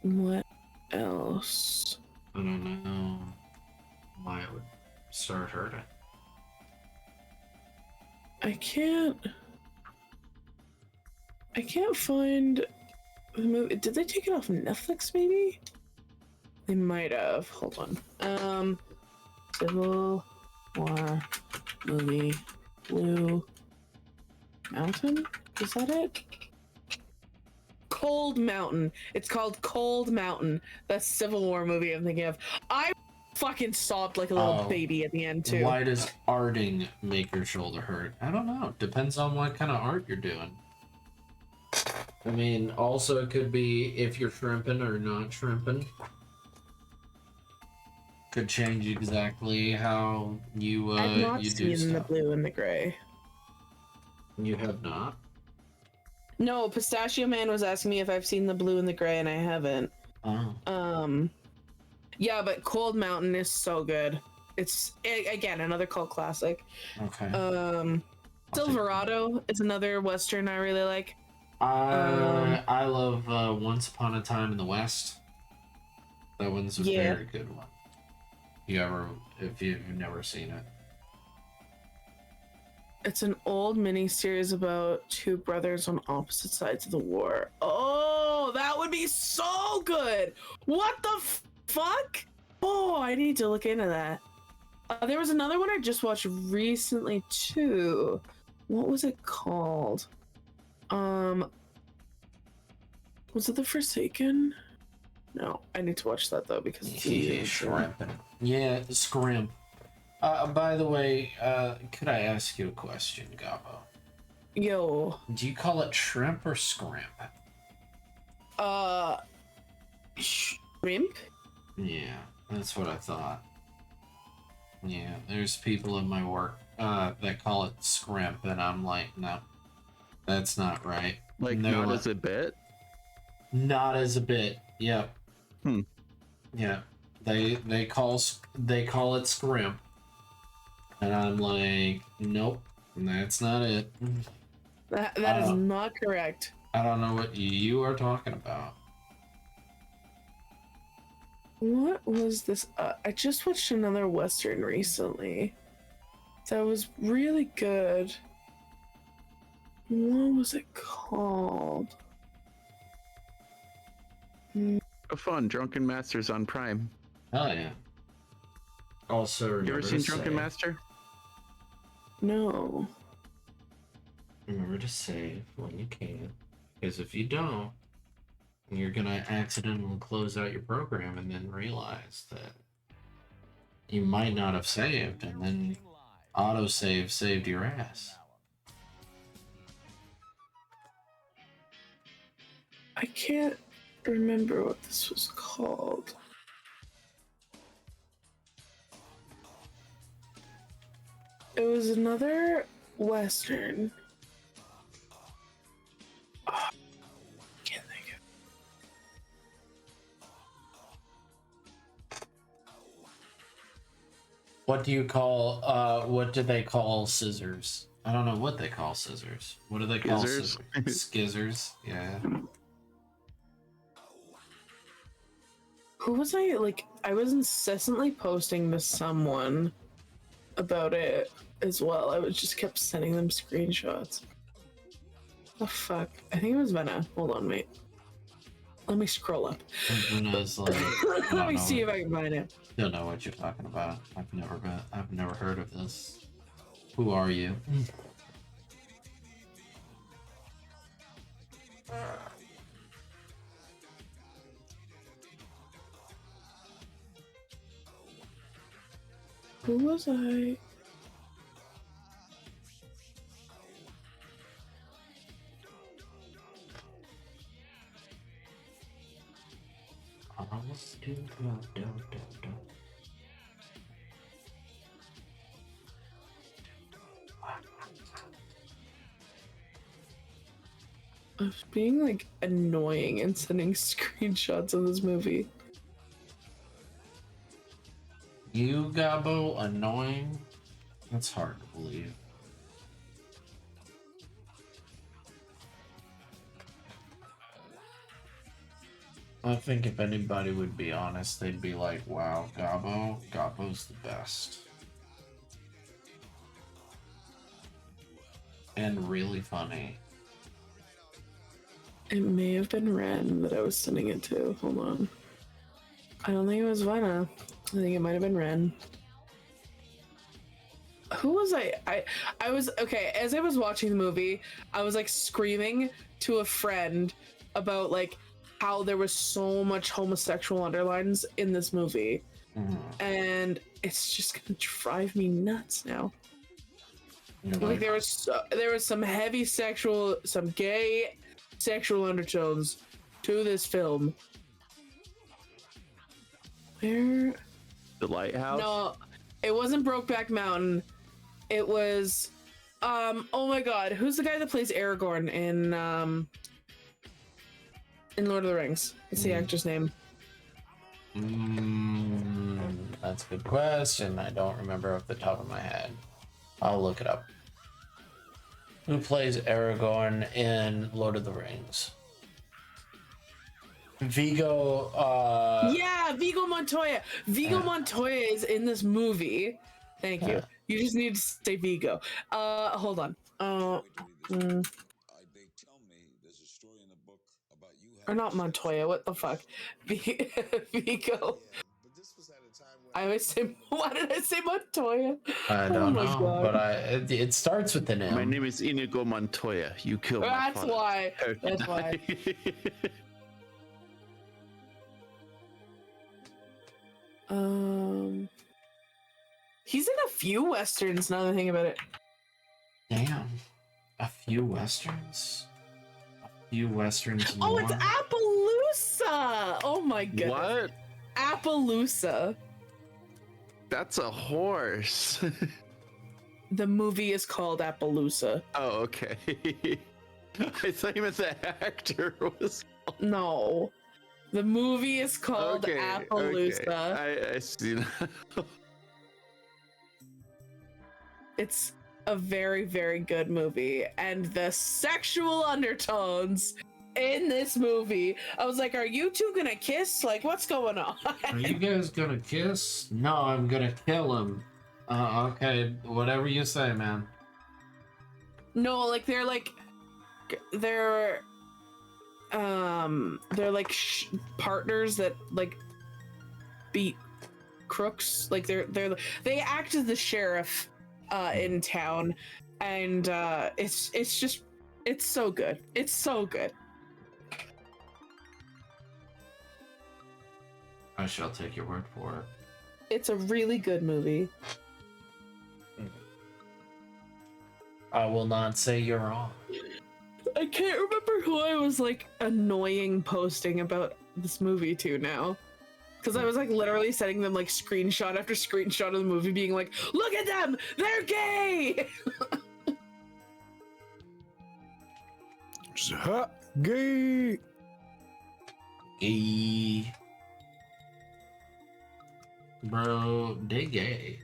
What else? I don't know why it would start hurting. I can't find the movie. Did they take it off Netflix? Maybe they might have. Hold on. Civil War movie. Blue Mountain. Is that it? Cold Mountain. It's called Cold Mountain. That's Civil War movie I'm thinking of. I fucking sobbed like a little baby at the end too. Why does arting make your shoulder hurt? I don't know. Depends on what kind of art you're doing. I mean, also it could be if you're shrimping or not shrimping. Could change exactly how you I've not you seen do stuff. the blue and the gray. You have not? No, Pistachio Man was asking me if I've seen the blue and the gray, and I haven't. Oh. Yeah, but Cold Mountain is so good. It's again another cult classic. Okay. Silverado is another western I really like. I love Once Upon a Time in the West. That one's a very good one. If you've never seen it. It's an old miniseries about two brothers on opposite sides of the war. Oh, that would be so good! What the fuck? Oh, I need to look into that. There was another one I just watched recently too. What was it called? Was it The Forsaken? No, I need to watch that though because it's Shrimping. Yeah, scrimp. By the way, could I ask you a question, Gabo? Yo. Do you call it shrimp or scrimp? Shrimp? Yeah, that's what I thought. Yeah, there's people in my work that call it scrimp, and I'm like, no, that's not right. Like, no, not as a bit? Not as a bit, yep. Yeah, they call it scrimp, and I'm like, nope, that's not it. That is not correct. I don't know what you are talking about. What was this? I just watched another Western recently. That was really good. What was it called? Oh, fun. Drunken Master's on Prime. Oh, yeah. Also, you ever seen Drunken Master? No. Remember to save when you can. Because if you don't, you're gonna accidentally close out your program and then realize that you might not have saved, and then autosave saved your ass. I can't remember what this was called. It was another Western. Oh, can't think of it. What do you call, what do they call scissors? I don't know what they call scissors. What do they call Skizzers? scissors? Skizzers, yeah. Who was I, like, I was incessantly posting to someone about it as well. I was just kept sending them screenshots. Oh, fuck. I think it was Venna. Hold on, wait. Let me scroll up. Venna's like, Let me see if I can find it. Don't know what you're talking about. I've never heard of this. Who are you? Who was I? I was being like annoying and sending screenshots of this movie. You, Gabo, annoying? That's hard to believe. I think if anybody would be honest, they'd be like, wow, Gabo's the best. And really funny. It may have been Ren that I was sending it to. Hold on. I don't think it was Venna. I think it might have been Ren. Who was I was, okay, as I was watching the movie, I was like screaming to a friend about like how there was so much homosexual underlines in this movie. And it's just gonna drive me nuts now. Like there was some heavy sexual, some gay sexual undertones to this film. Where? The Lighthouse? No, it wasn't Brokeback Mountain. It was Oh my God, who's the guy that plays Aragorn in Lord of the Rings? What's the actor's name? That's a good question. I don't remember off the top of my head. I'll look it up. Who plays Aragorn in Lord of the Rings? Vigo. Yeah, Vigo Montoya. Vigo Montoya is in this movie. Thank you. You just need to say Vigo. Hold on. Or not Montoya. What the fuck? Vigo. I always say. Why did I say Montoya? I don't know, God. but it starts with an M. My name is Inigo Montoya. You killed my That's father. why. That's why. He's in a few westerns. Now that I think about it. Damn, a few westerns. A few westerns. Oh, it's Appaloosa! Oh my goodness. What? Appaloosa. That's a horse. The movie is called Appaloosa. Oh, okay. I thought you meant the actor was. No. The movie is called Okay, Appaloosa. okay. I see now. It's a very, very good movie. And the sexual undertones in this movie, I was like, are you two gonna kiss? Like, what's going on? Are you guys gonna kiss? No, I'm gonna kill him. Okay, whatever you say, man. No, like they're like partners that like beat crooks. Like they act as the sheriff in town, and it's so good. It's so good. I shall take your word for it. It's a really good movie. I will not say you're wrong. I can't remember who I was like annoying posting about this movie to now. Because I was like literally sending them like screenshot after screenshot of the movie being like, look at them! They're gay! Gay. Gay. Bro, they gay.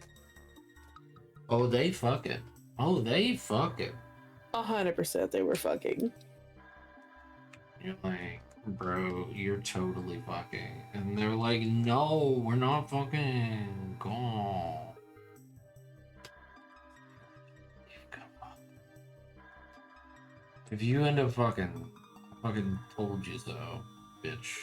Oh, they fucking. Oh, they fucking. 100% they were fucking. You're like, bro, you're totally fucking. And they're like, no, we're not fucking. Go on. If you end up fucking, I fucking told you so, bitch.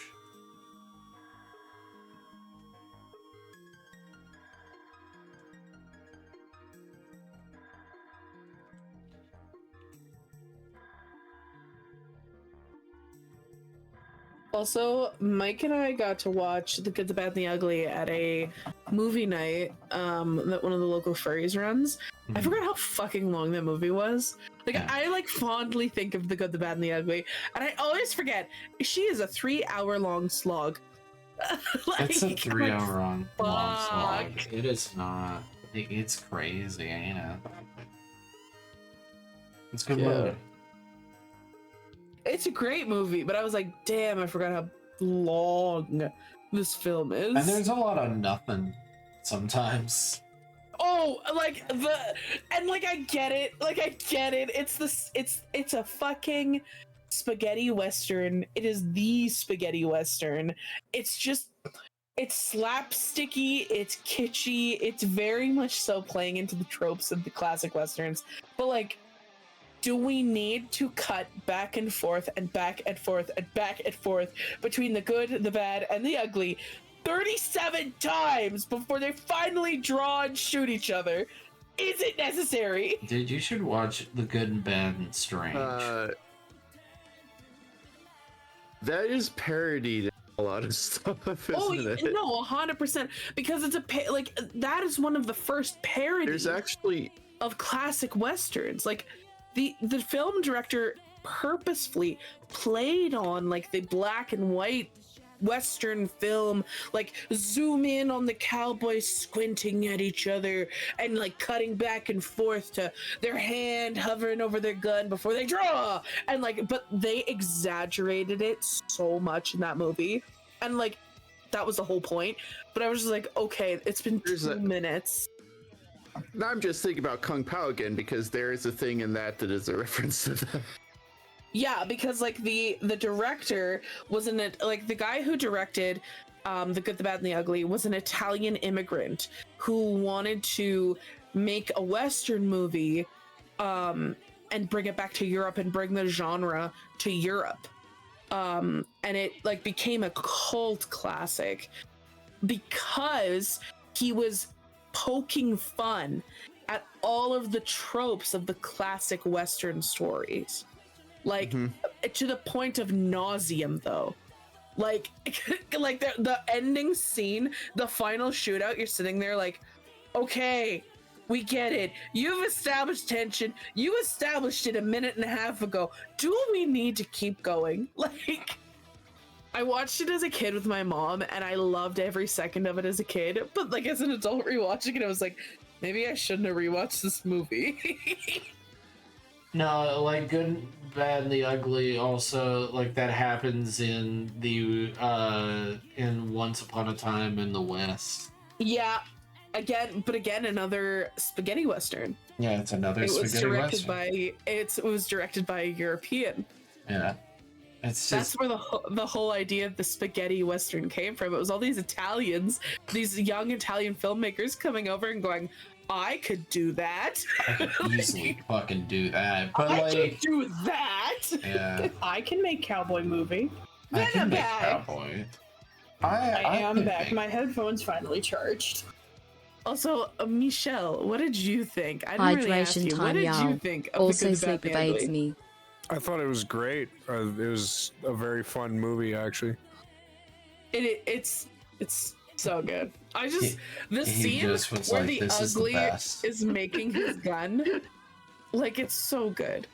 Also, Mike and I got to watch The Good, the Bad, and the Ugly at a movie night that one of the local furries runs. I forgot how fucking long that movie was. Like, Yeah. I like fondly think of The Good, the Bad, and the Ugly, and I always forget she is a 3-hour long slog. Like, It's a 3-hour long slog. fuck. It is not. It's crazy, ain't it? It's a good Yeah. movie. It's a great movie, but I was like, damn, I forgot how long this film is. And there's a lot of nothing sometimes. Oh, like I get it. Like I get it. It's a fucking spaghetti western. It is the spaghetti western. It's slapsticky, it's kitschy, it's very much so playing into the tropes of the classic westerns. But like, do we need to cut back and forth and back and forth and back and forth between the good, the bad, and the ugly 37 times before they finally draw and shoot each other? Is it necessary? Dude, you should watch The Good and Bad and Strange. That is parodied a lot of stuff, isn't it? No, 100%. Because it's like, that is one of the first parodies There's actually of classic westerns. Like, the film director purposefully played on like the black and white Western film, like zoom in on the cowboys squinting at each other and like cutting back and forth to their hand hovering over their gun before they draw. And like, but they exaggerated it so much in that movie. And like, that was the whole point. But I was just like, okay, it's been There's 2 minutes. Now I'm just thinking about Kung Pao again because there is a thing in that is a reference to that. Yeah, because like the director wasn't it like the guy who directed The Good, the Bad, and the Ugly was an Italian immigrant who wanted to make a Western movie and bring it back to Europe and bring the genre to Europe. And it like became a cult classic because he was poking fun at all of the tropes of the classic Western stories. Like to the point of nauseum, though. Like, like the ending scene, the final shootout. You're sitting there like, okay, we get it. You've established tension. You established it a minute and a half ago. Do we need to keep going? Like, I watched it as a kid with my mom, and I loved every second of it as a kid. But like as an adult rewatching it, I was like, maybe I shouldn't have rewatched this movie. No, like Good, Bad, and the Ugly also, like that happens in the in Once Upon a Time in the West. Yeah, again, another spaghetti western. Yeah, it's another It was spaghetti directed western. it was directed by a European. Yeah, it's That's just where the whole idea of the spaghetti western came from. It was all these Italians, these young Italian filmmakers coming over and going, I could do that. I could easily fucking do that. But I like, could do that. yeah, I can make cowboy movie. I Then can I'm make back. cowboy. I am can back. make- My headphones finally charged. Also, Michelle, what did you think? I didn't really ask Hydration you. What time, did y'all. you think of Also, the Good, sleep the Bad, and the evades Ugly? me. I thought it was great. It was a very fun movie, actually. It's so good. I just the he scene just was where like, the "This is the ugly best." is making his gun, like it's so good.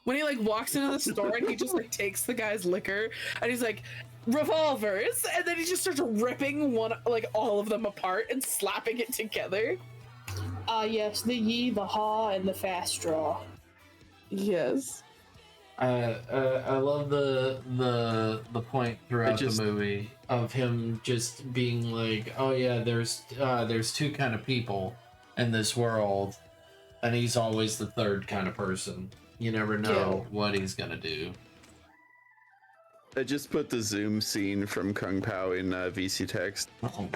When he like walks into the store and he just like takes the guy's liquor and he's like revolvers, and then he just starts ripping one like all of them apart and slapping it together. Yes, the ye, the haw, and the fast draw. Yes. I love the point throughout just- the movie of him just being like, oh yeah, there's two kind of people in this world, and he's always the third kind of person. You never know what he's gonna do. I just put the Zoom scene from Kung Pao in VC text. Oh.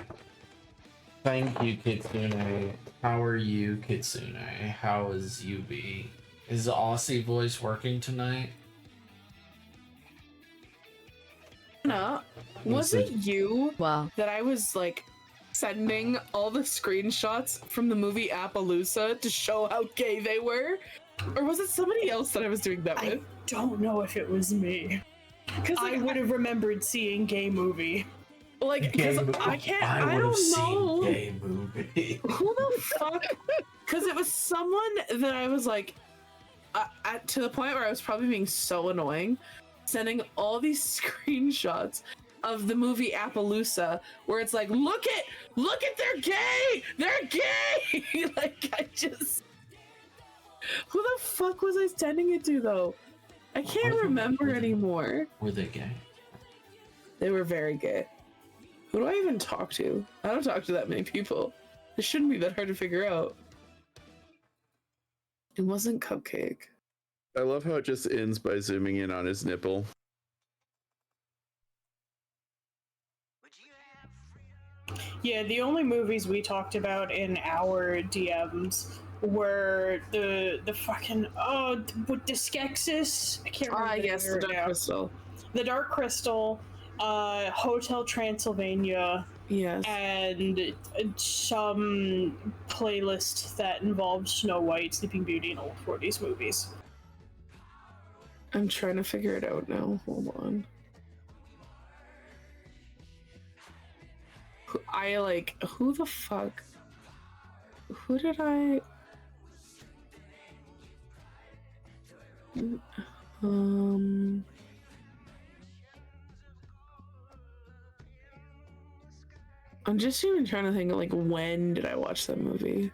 Thank you, Kitsune. How are you, Kitsune? How is UB? Is the Aussie voice working tonight? No, was it you Wow. that I was like sending all the screenshots from the movie Appaloosa to show how gay they were? Or was it somebody else that I was doing that I with? don't know if it was me. Because I would have remembered seeing gay movie. like, because I can't, I would've don't seen know gay movie. who the fuck. Because it was someone that I was like, to the point where I was probably being so annoying, sending all these screenshots of the movie Appaloosa, where it's like, look at, they're gay. Like, I just, who the fuck was I sending it to though? I can't remember anymore. Were they gay? They were very gay. Who do I even talk to? I don't talk to that many people. It shouldn't be that hard to figure out. It wasn't Cupcake. I love how it just ends by zooming in on his nipple. Yeah, the only movies we talked about in our DMs were the fucking with Dyskexis. I can't remember. Yes, the Dark Crystal. The Dark Crystal, Hotel Transylvania, Yes. and some playlist that involves Snow White, Sleeping Beauty, and old 40s movies. I'm trying to figure it out now. Hold on. Who the fuck? Who did I? I'm just even trying to think of like when did I watch that movie?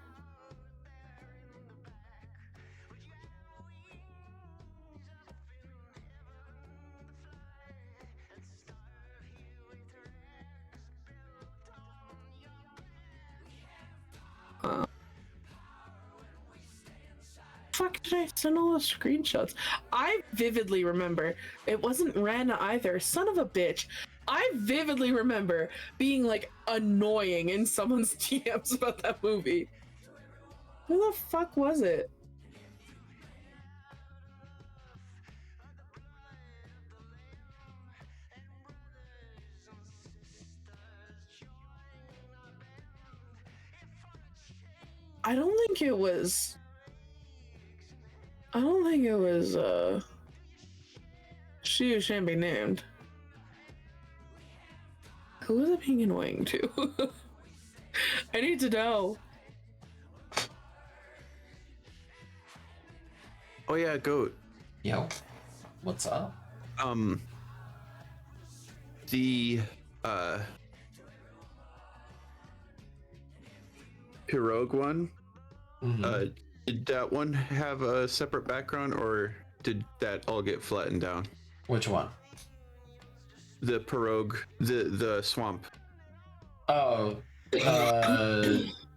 Fuck did I send all the screenshots? I vividly remember it wasn't Ren either. Son of a bitch. I vividly remember being like annoying in someone's DMs about that movie. Who the fuck was it? I don't think it was. She who shan't be named. Who was it being annoying to? I need to know. Oh yeah, goat. Yo, what's up? The Pirogue one. Did that one have a separate background, or did that all get flattened down? Which one? The Pirogue, the swamp. Oh, did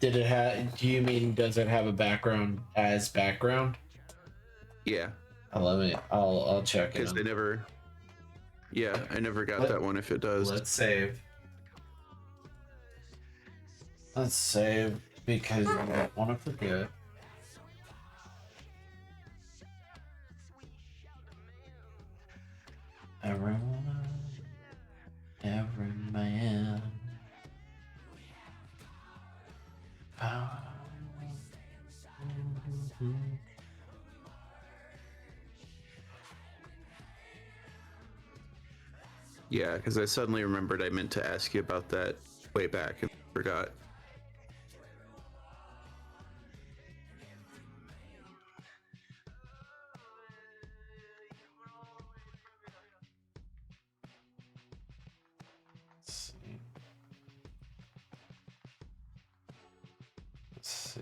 it have? Do you mean does it have a background as background? Yeah. I'll check it. Because they never. Yeah, I never got that one. If it does, let's save. Let's save because I don't want to forget. Everyone, every man. Yeah, because I suddenly remembered I meant to ask you about that way back and forgot. Let's see.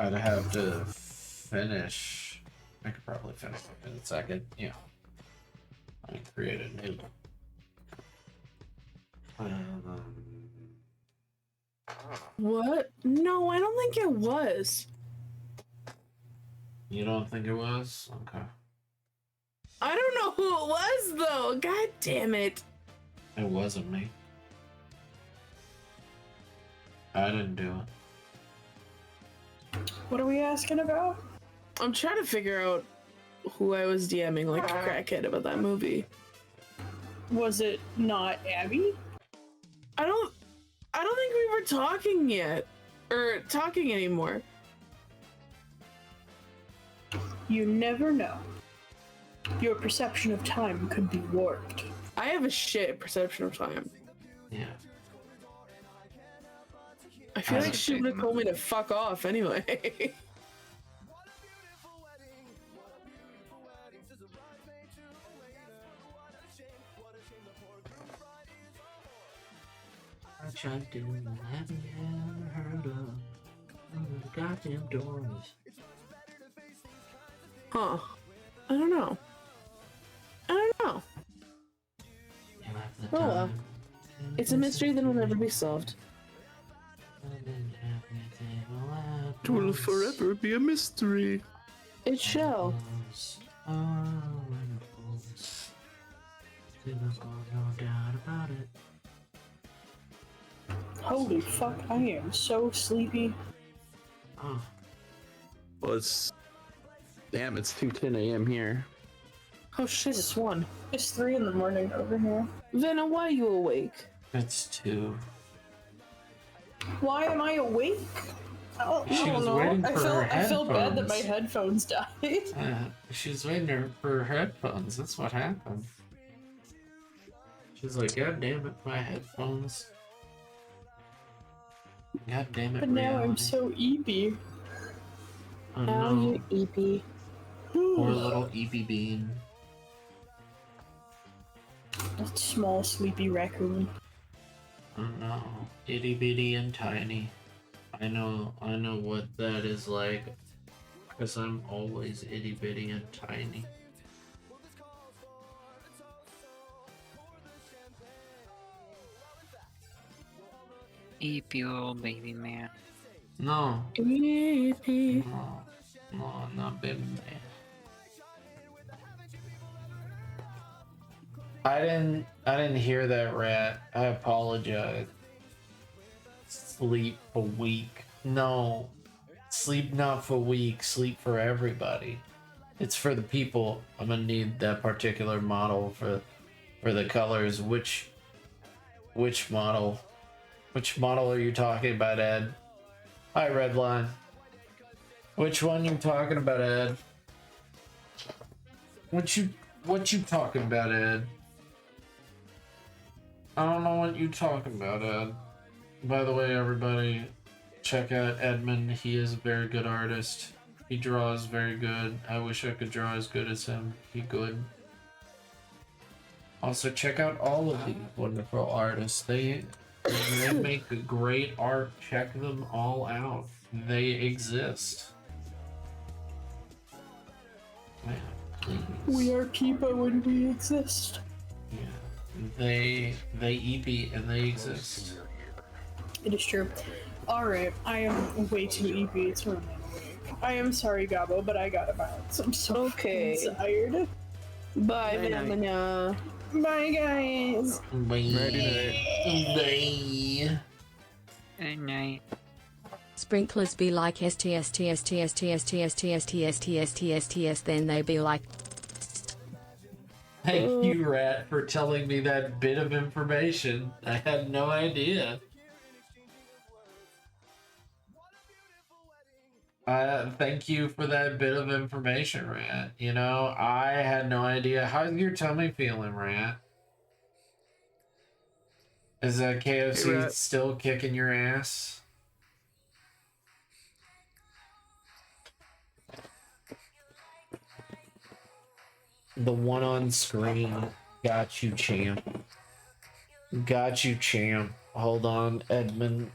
I'd have to finish. I could probably finish it in a second. Yeah. I can create a new. What? No, I don't think it was. You don't think it was? Okay. I don't know who it was though. God damn it. It wasn't me. I didn't do it. What are we asking about? I'm trying to figure out who I was DMing like a crackhead about that movie. Was it not Abby? I don't think we were talking yet. Or talking anymore. You never know. Your perception of time could be warped. I have a shit perception of time. Yeah. I feel like she would have told me to fuck off anyway. I tried to haven't heard of the goddamn doors. Huh. I don't know. You left the Oh well. time. It's a mystery that will never be solved. It will forever be a mystery. It shall. No doubt about it. Holy fuck, I am so sleepy. Oh, Well, it's. Damn, it's 2:10 a.m. here. Oh shit, it's 1. It's 3 in the morning over here. Vanna, why are you awake? it's 2. Why am I awake? I She don't was know. waiting for her I felt bad that my headphones. headphones died. She's waiting for her headphones. That's what happened. She's like, God damn it, my headphones. God damn it, But now I'm reality. so eepy. Oh Now no. you eepy. Poor little Eepy Bean. That small sleepy raccoon. Oh no. Itty bitty and tiny. I know what that is like. Because I'm always itty bitty and tiny. Eepy little baby man. No. Eepy. No. No, I'm not baby man. I didn't hear that, Rat. I apologize. Sleep for week. No. Sleep not for weak, sleep for everybody. It's for the people. I'm gonna need that particular model for the colors. Which model? Which model are you talking about, Ed? Hi, Redline. Which one you talking about, Ed? What you talking about, Ed? I don't know what you talking about, Ed. By the way, everybody, check out Edmund. He is a very good artist. He draws very good. I wish I could draw as good as him. He good. Also, check out all of these wonderful artists. They make great art. Check them all out. They exist. Man, please. We are people when we exist. Yeah. They EP and they exist. It is true. Alright, I am way too eepy. It's running away. I am sorry, Gabo, but I gotta bounce. I'm so Okay. tired. Bye, Vamina. Bye, guys. Bye. Good night. Sprinklers be like STS, then they be like. Thank you, Rat, for telling me that bit of information. I had no idea. Thank you for that bit of information, Rat. You know, I had no idea. How's your tummy feeling, Rat? Is that KFC Hey, Rat. still kicking your ass? The one on screen. Got you, champ. Got you, champ. Hold on, Edmund.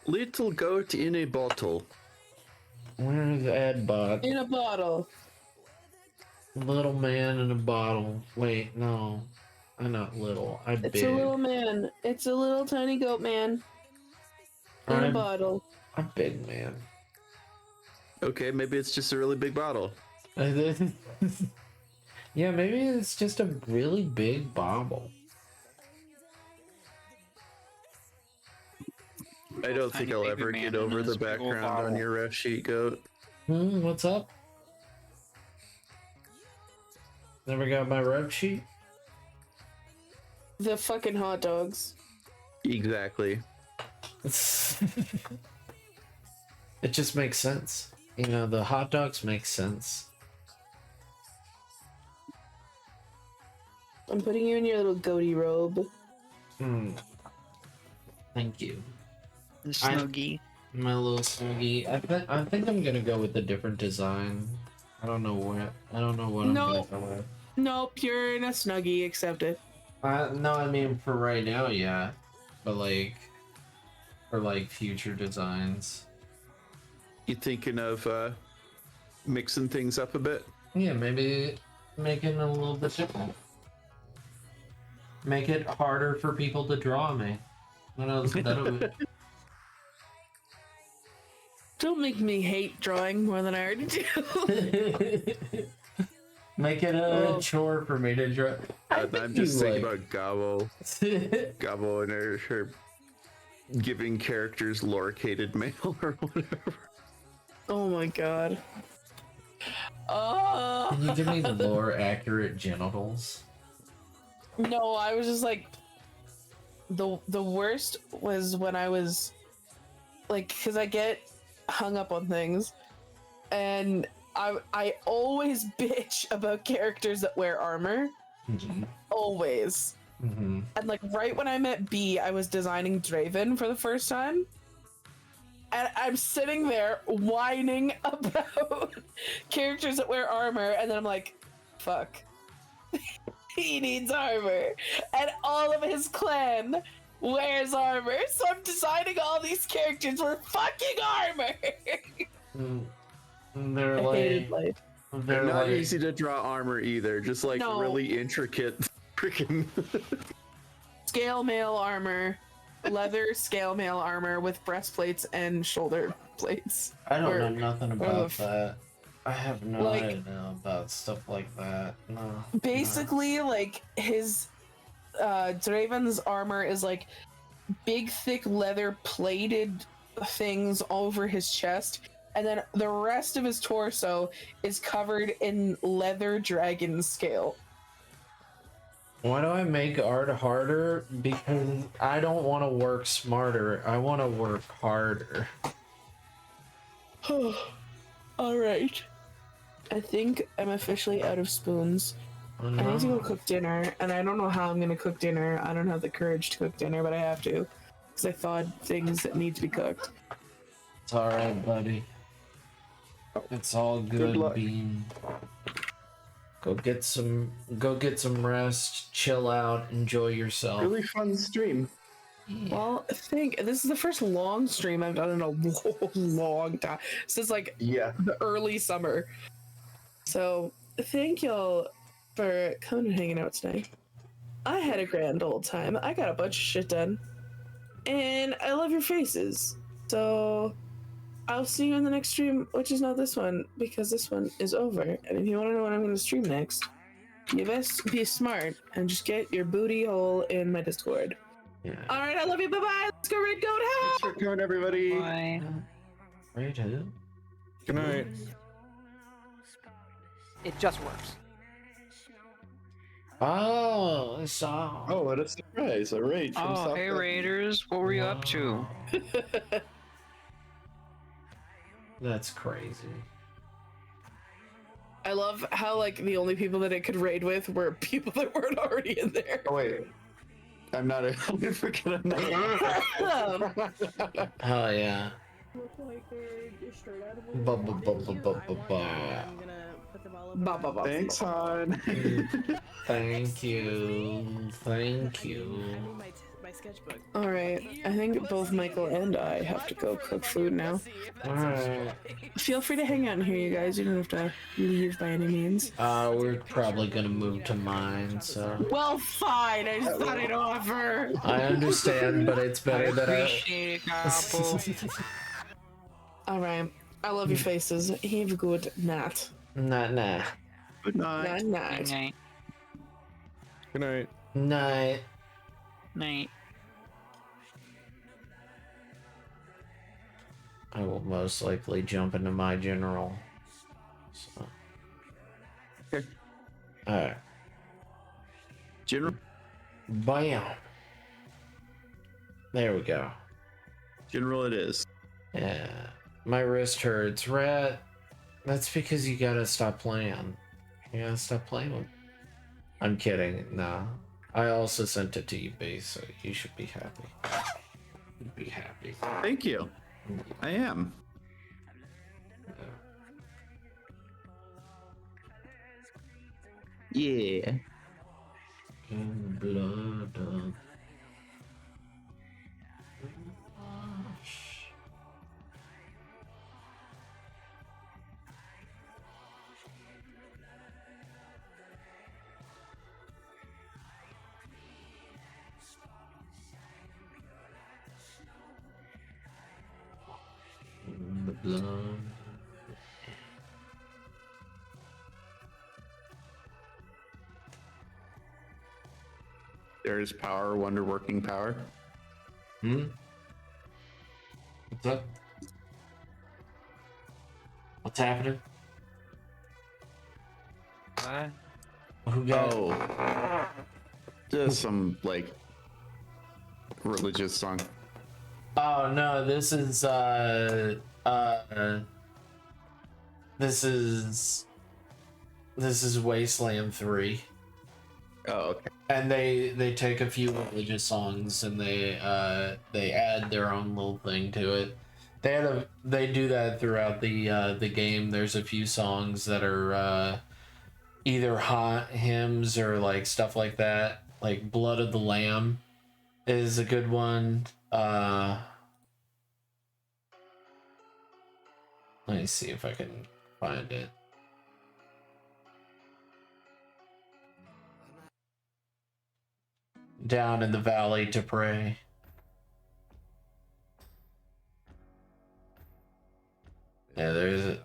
Little goat in a bottle. Where's Edbot? In a bottle. Little man in a bottle. Wait, no. I'm not little. I'm It's big. a little man. It's a little tiny goat man. In a bottle. I'm big, man. Okay, maybe it's just a really big bottle. Yeah, maybe it's just a really big bobble. I don't think Tiny I'll baby ever man get in over his the big ol' background on bottle. your ref sheet, Goat. What's up? Never got my rep sheet? The fucking hot dogs. Exactly. It just makes sense. You know, the hot dogs make sense. I'm putting you in your little goatee robe. Thank you. The Snuggie. My little snuggie. I think I'm gonna go with a different design. I don't know what I'm gonna go with. Nope, you're in a snuggie. Accept it. No, I mean for right now, yeah. But like for like future designs. You thinking of mixing things up a bit? Yeah, maybe making it a little bit different. Make it harder for people to draw me. That'll Don't make me hate drawing more than I already do. make it a chore for me to draw. I'm just thinking like- about Gabo. Gabo and her giving characters loricated mail or whatever. Oh my god. Can you give me lore accurate genitals? No, I was just like the worst was when I was like, because I get hung up on things, and I always bitch about characters that wear armor, Always. Mm-hmm. And like right when I met B, I was designing Draven for the first time. And I'm sitting there whining about characters that wear armor, and then I'm like, fuck. He needs armor. And all of his clan wears armor, so I'm designing all these characters with fucking armor. They're I hated like, life. They're they're not like, easy to draw armor either. Just like No. really intricate freaking. Scale mail armor, leather scale mail armor with breastplates and shoulder plates. I don't Or- know nothing or about the that. I have no like- idea about stuff like that. No. Basically, like his Draven's armor is like big, thick leather plated things over his chest, and then the rest of his torso is covered in leather dragon scale. Why do I make art harder? Because I don't want to work smarter. I want to work harder. All right. I think I'm officially out of spoons. I need to go cook dinner, and I don't know how I'm gonna cook dinner. I don't have the courage to cook dinner, but I have to, because I thawed things that need to be cooked. It's all right, buddy. It's all good, luck. Bean. Go get some rest, chill out, enjoy yourself. Really fun stream. Well, I think this is the first long stream I've done in a long time. Since like Yeah. the early summer. So thank y'all for coming and hanging out today. I had a grand old time. I got a bunch of shit done. And I love your faces. So I'll see you in the next stream, which is not this one, because this one is over. And if you want to know when I'm going to stream next, you best be smart and just get your booty hole in my Discord. Yeah. All right, I love you. Bye-bye. Let's go Red Goat House. Thanks for coming, everybody. Bye. Right, huh? Good night. It just works. Oh, I saw. Oh, what a surprise! A raid from Oh, South hey Africa. Raiders, what were you up to? That's crazy. I love how like the only people that it could raid with were people that weren't already in there. Oh wait, I'm not. I'm freaking not. Hell yeah. Ba, ba, ba, ba, ba, ba, ba. Ba, ba, ba. Thanks, hon. Thank you. Thank you. All right, I think both Michael and I have to go cook food now. Alright. Feel free to hang out in here, you guys. You don't have to leave by any means. We're probably gonna move to mine, so. Well, fine. I just thought I'd offer. I understand, but it's better that Appreciate it, Apple. All right, I love your faces. Have a good night. Nah. Good night. Night. Night. Good night. Night. Night. I will most likely jump into my general. So. Okay. Alright. General. Bam. There we go. General, it is. Yeah. My wrist hurts. Rat. That's because you gotta stop playing. You gotta stop playing with. I'm kidding. No. I also sent it to you, B, so you should be happy. You'd be happy. Thank you. I am. Yeah. In blood of the blood. There is power, wonder working power. What's up? What's happening? What? Who got Oh. Just some, like, religious song. Oh no, this is this is Wasteland 3. Oh, okay. And they take a few religious songs and they add their own little thing to it. They do that throughout the game. There's a few songs that are either hot hymns or like stuff like that. Like Blood of the Lamb is a good one. Let me see if I can find it. Down in the valley to pray. Yeah, there's it.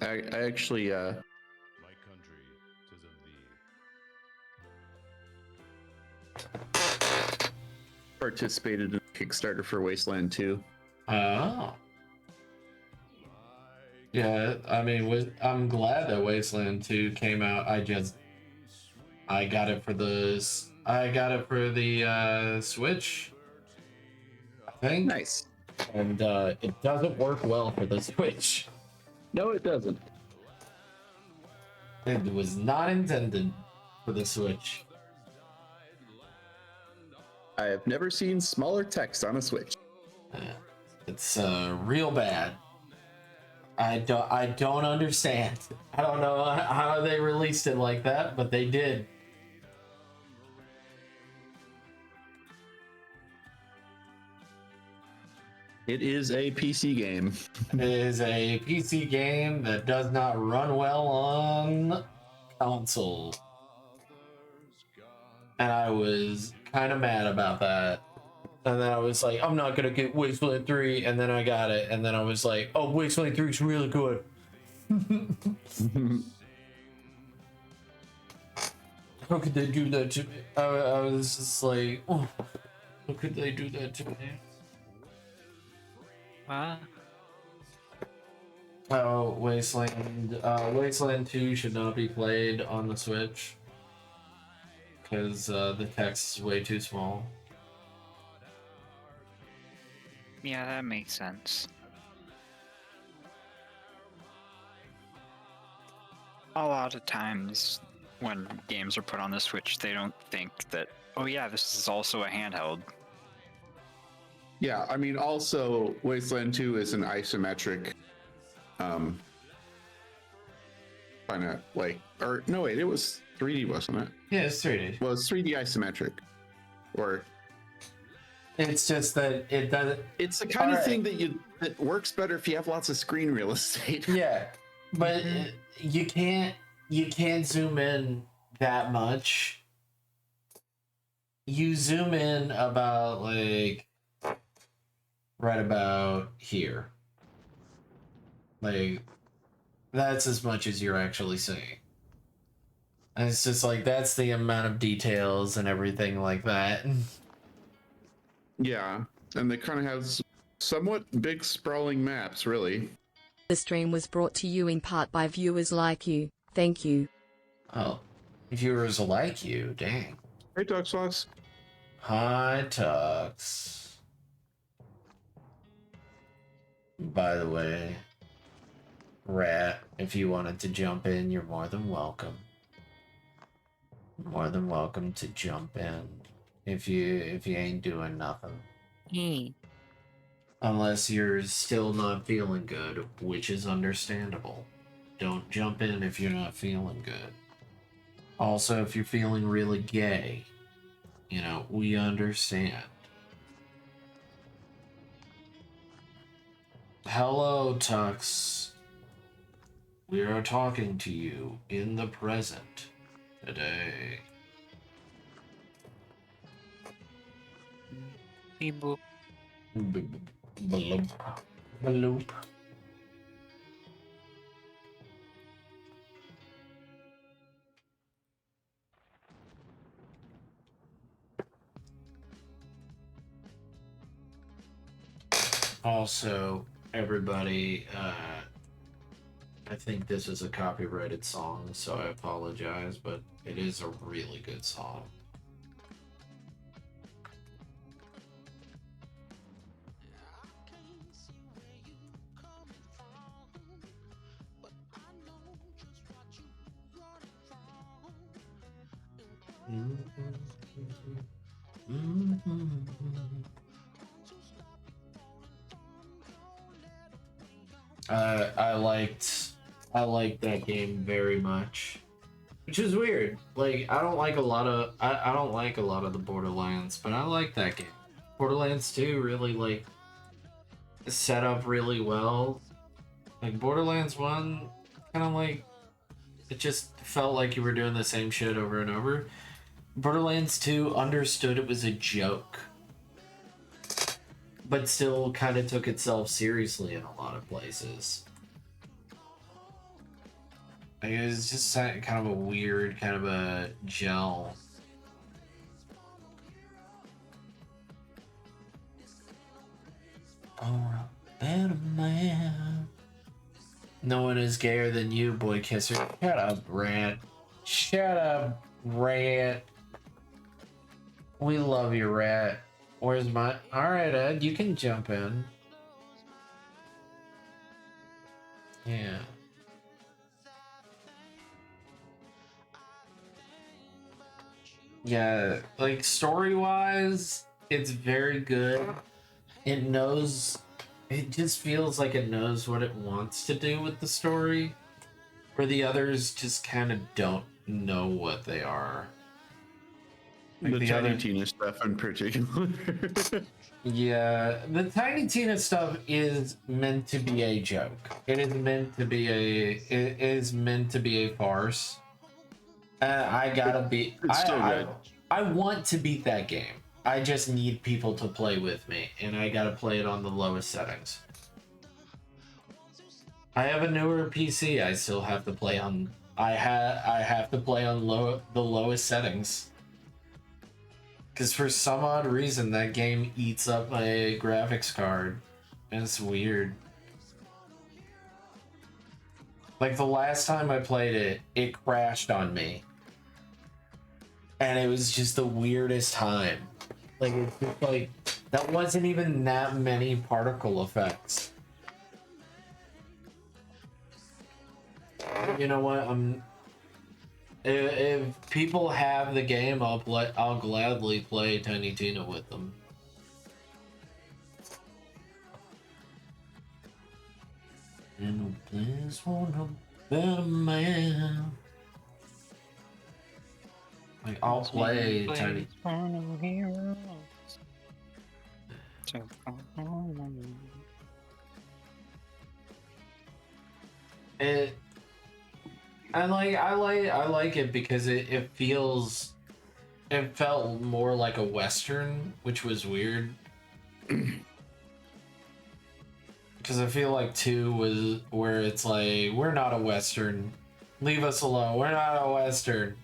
I actually participated in Kickstarter for Wasteland 2. Oh. Yeah, I mean, I'm glad that Wasteland 2 came out. I got it for the Switch, I think. Nice. And it doesn't work well for the Switch. No, it doesn't. It was not intended for the Switch. I have never seen smaller text on a Switch. It's real bad. I don't understand. I don't know how they released it like that, but they did. It is a PC game. It is a PC game that does not run well on console. And I was kind of mad about that. And then I was like, I'm not going to get Wasteland 3. And then I got it. And then I was like, oh, Wasteland 3 is really good. How could they do that to me? I was just like, oh, how could they do that to me? Oh, Wasteland 2 should not be played on the Switch. Because the text is way too small. Yeah, that makes sense. A lot of times when games are put on the Switch, they don't think that, oh yeah, this is also a handheld. Yeah, I mean, also Wasteland 2 is an isometric, kind of like, or no, wait, it was 3D, wasn't it? Yeah, it's 3D. Well, it's 3D isometric, or it's just that it doesn't. It's the kind of thing that works better if you have lots of screen real estate. Yeah, but you can't zoom in that much. You zoom in about like right about here. Like that's as much as you're actually seeing. And it's just like that's the amount of details and everything like that. Yeah, and they kind of have somewhat big sprawling maps, really. The stream was brought to you in part by viewers like you. Thank you. Oh, viewers like you, dang. Hey, Tux Fox. Hi, Tux. By the way, Rat, if you wanted to jump in, you're more than welcome. More than welcome to jump in if you ain't doing nothing. Unless you're still not feeling good, which is understandable. Don't jump in if you're not feeling good. Also, if you're feeling really gay, you know, we understand. Hello, Tux. We are talking to you in the present today. Beep boop. Bloop. Bloop. Also, everybody, I think this is a copyrighted song, so I apologize, but it is a really good song. I liked that game very much. Which is weird. Like I don't like a lot of the Borderlands, but I like that game. Borderlands 2 really like set up really well. Like Borderlands 1 kind of like it just felt like you were doing the same shit over and over. Borderlands 2 understood it was a joke, but still kind of took itself seriously in a lot of places. Like, it was just kind of a weird, kind of a gel. Oh, better man. No one is gayer than you, boy kisser. Shut up, Rant. Shut up, Rant. We love you, Rat. Where's my... Alright, Ed, you can jump in. Yeah. Yeah, like, story-wise, it's very good. It knows... It just feels like it knows what it wants to do with the story, where the others just kind of don't know what they are. Like The Tiny Tina stuff in particular. Yeah, the Tiny Tina stuff is meant to be a joke. It is meant to be a farce. I gotta be. It's still good. I want to beat that game. I just need people to play with me, and I gotta play it on the lowest settings. I have a newer PC. I still have to play on. I have to play on the lowest settings. Because for some odd reason, that game eats up my graphics card. And it's weird. Like, the last time I played it, it crashed on me. And it was just the weirdest time. Like, it's just like, that wasn't even that many particle effects. You know what? If people have the game, I'll gladly play Tiny Tina with them. And please want a better man. Like, I'll play Tiny. I like it because it felt more like a Western, which was weird. Because I feel like 2 was where it's like, we're not a Western. Leave us alone. We're not a Western.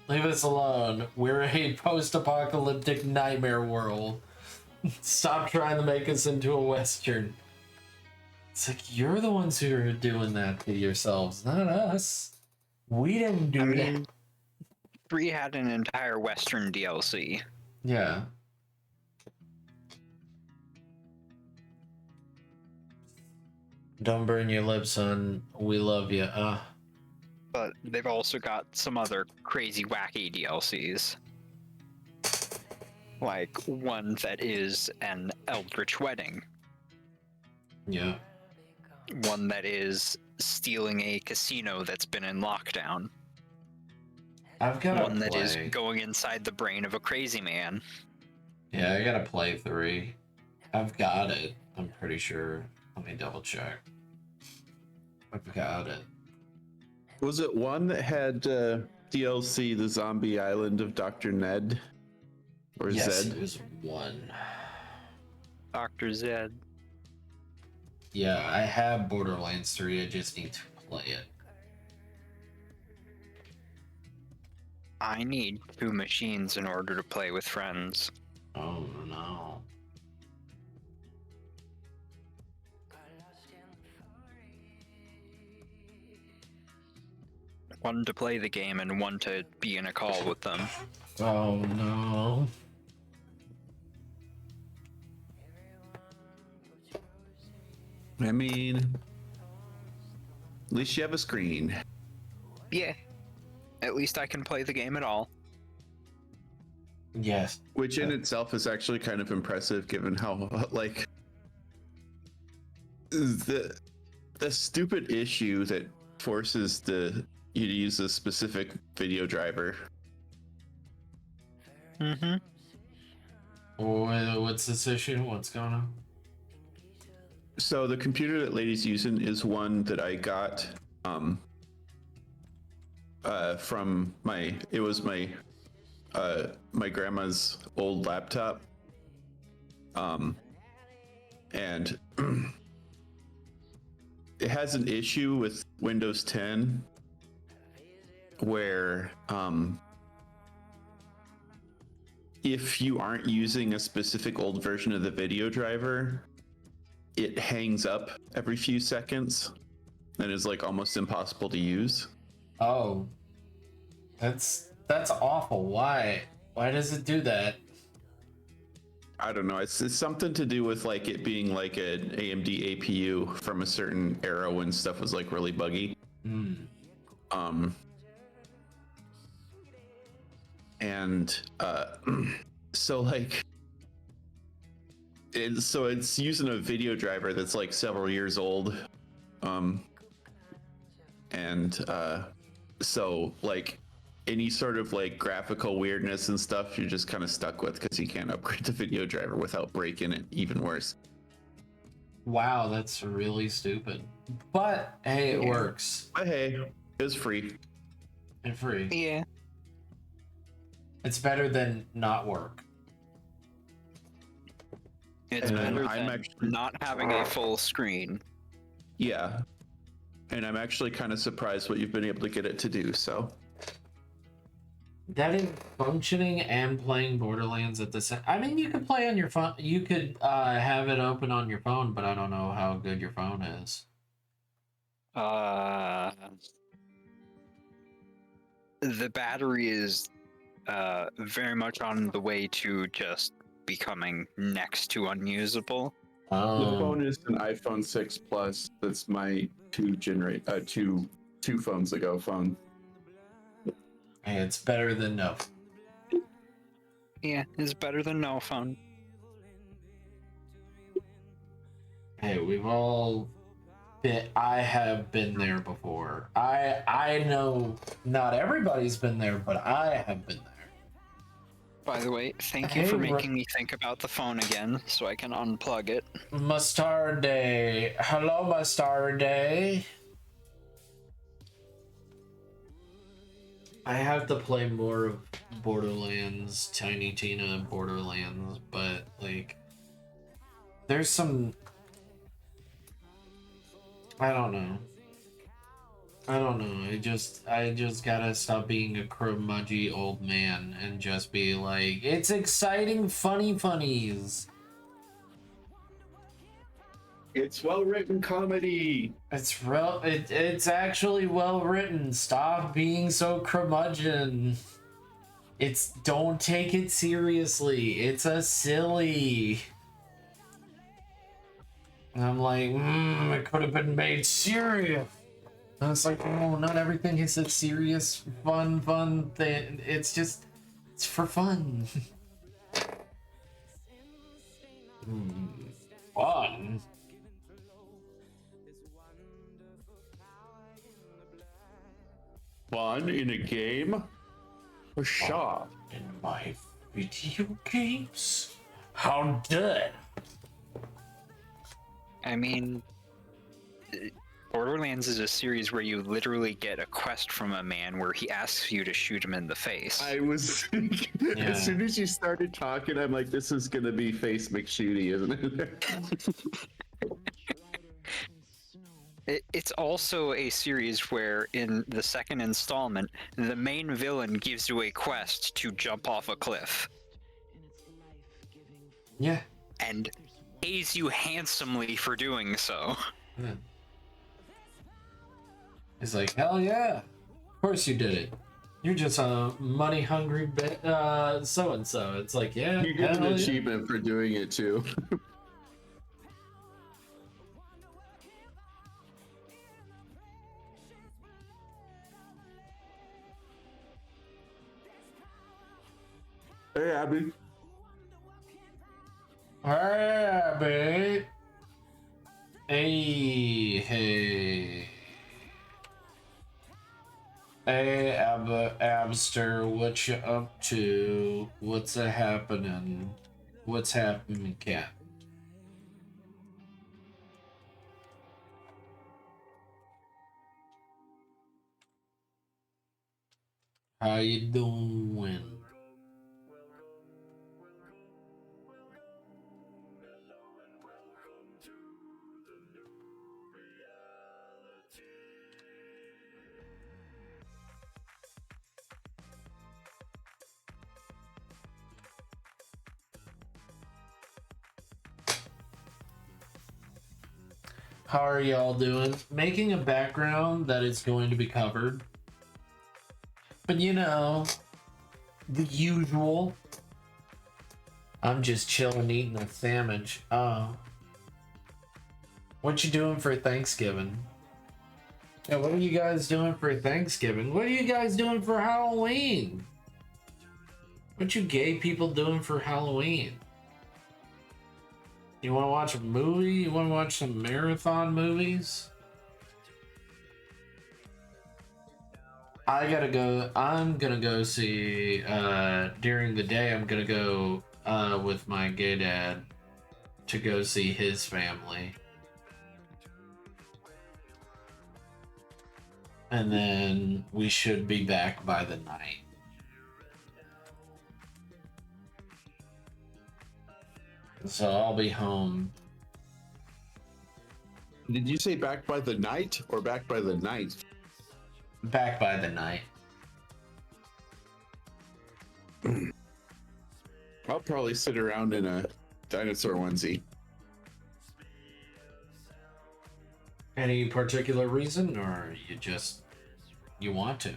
Leave us alone. We're a post-apocalyptic nightmare world. Stop trying to make us into a Western. It's like, you're the ones who are doing that to yourselves, not us. We didn't do that. 3 had an entire Western DLC. Yeah. Don't burn your lips on We Love You. But they've also got some other crazy, wacky DLCs. Like one that is an Eldritch Wedding. Yeah. One that is stealing a casino that's been in lockdown. I've got one that is going inside the brain of a crazy man. Yeah, I gotta play 3. I've got it. I'm pretty sure. Let me double check. I've got it. Was it one that had DLC, The Zombie Island of Dr. Ned? Or yes, Zed? It was 1. Dr. Zed. Yeah, I have Borderlands 3. I just need to play it. I need 2 machines in order to play with friends. Oh no. One to play the game and one to be in a call with them. Oh no. I mean, at least you have a screen. Yeah. At least I can play the game at all. Yes. which in itself is actually kind of impressive given how like the stupid issue that forces you to use a specific video driver. Mm-hmm. What's this issue? What's going on? So the computer that lady's using is one that I got from my my grandma's old laptop. And it has an issue with Windows 10 where if you aren't using a specific old version of the video driver, it hangs up every few seconds and is like almost impossible to use. Oh, that's awful. Why? Why does it do that? I don't know. It's something to do with like it being like an AMD APU from a certain era when stuff was like really buggy. And so like it's using a video driver that's like several years old. And so like any sort of like graphical weirdness and stuff you're just kind of stuck with because you can't upgrade the video driver without breaking it even worse. Wow, that's really stupid. But hey, it works. But hey, it was free. And free. Yeah. It's better than not work. It's And better I'm than actually- not having a full screen. Yeah. And I'm actually kind of surprised what you've been able to get it to do, so. That is functioning and playing Borderlands at the same. I mean, you could play on your phone. You could have it open on your phone, but I don't know how good your phone is. The battery is very much on the way to just becoming next to unusable. The phone is an iPhone 6 Plus. That's my two phones ago phone. Hey, it's better than no. Yeah, it's better than no phone. Hey, we've all been. I have been there before. I know not everybody's been there, but I have been there. By the way, thank you Hey, for making me think about the phone again, so I can unplug it. Mustarde. Hello, Mustarde. I have to play more of Borderlands, Tiny Tina and Borderlands, but like there's some I don't know. I just gotta stop being a curmudgeon old man and just be like, it's exciting funnies. It's well-written comedy. It's actually well written. Stop being so curmudgeon. Don't take it seriously. It's a silly. And I'm like, it could have been made serious. And it's like, oh, not everything is a serious, fun thing. It's for fun. Fun. Fun in a game? For sure. In my video games? How dare? I mean, Borderlands is a series where you literally get a quest from a man where he asks you to shoot him in the face. I was thinking, Yeah. as soon as you started talking, I'm like, this is gonna be Face McShooty, isn't it? It's also a series where, in the second installment, the main villain gives you a quest to jump off a cliff Yeah. and pays you handsomely for doing so. Yeah. He's like, hell yeah. Of course you did it. You're just a money hungry so and so. It's like, yeah. You get an hell yeah. achievement for doing it too. Hey, Abby. Hey, Abby. Hey, hey. Hey, Abster, what you up to? What's a happening? What's happening, cat? How you doing? How are y'all doing? Making a background that is going to be covered. But you know, the usual. I'm just chilling eating a sandwich. Oh. What you doing for Thanksgiving? Yeah, what are you guys doing for Thanksgiving? What are you guys doing for Halloween? What you gay people doing for Halloween? You want to watch a movie? You want to watch some marathon movies? I gotta go. I'm gonna go see, during the day, I'm gonna go, with my gay dad to go see his family. And then we should be back by the night. So I'll be home. Did you say back by the night or back by the night? Back by the night. I'll probably sit around in a dinosaur onesie. Any particular reason, or you want to?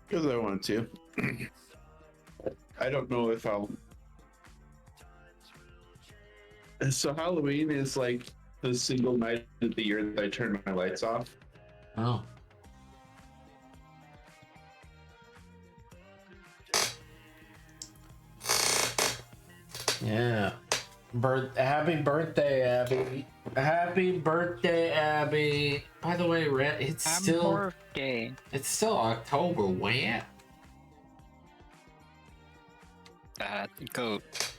Because I want to. I don't know if I'll. So Halloween is like the single night of the year that I turn my lights off. Oh. Yeah. Happy birthday, Abby. Happy birthday, Abby. By the way, it's still October. When? Goat.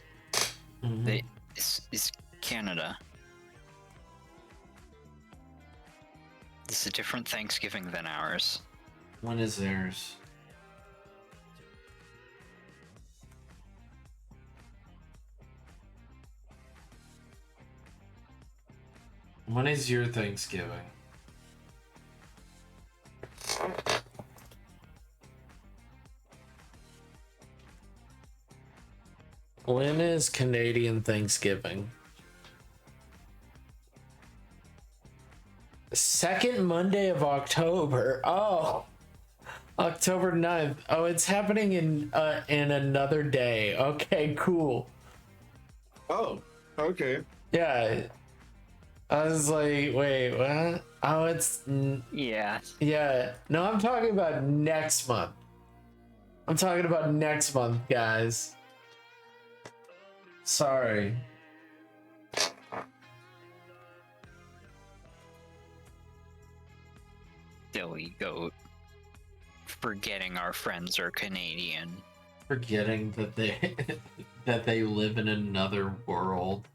Mhm. It's Canada. This is a different Thanksgiving than ours. When is theirs? When is your Thanksgiving? When is Canadian Thanksgiving? Second Monday of October. Oh, October 9th. Oh, it's happening in another day. Okay, cool. Oh, okay. Yeah. I was like, wait, what? Oh, Yeah. yeah. No, I'm talking about next month. I'm talking about next month, guys. Sorry. Silly goat. Forgetting our friends are Canadian. Forgetting that they that they live in another world.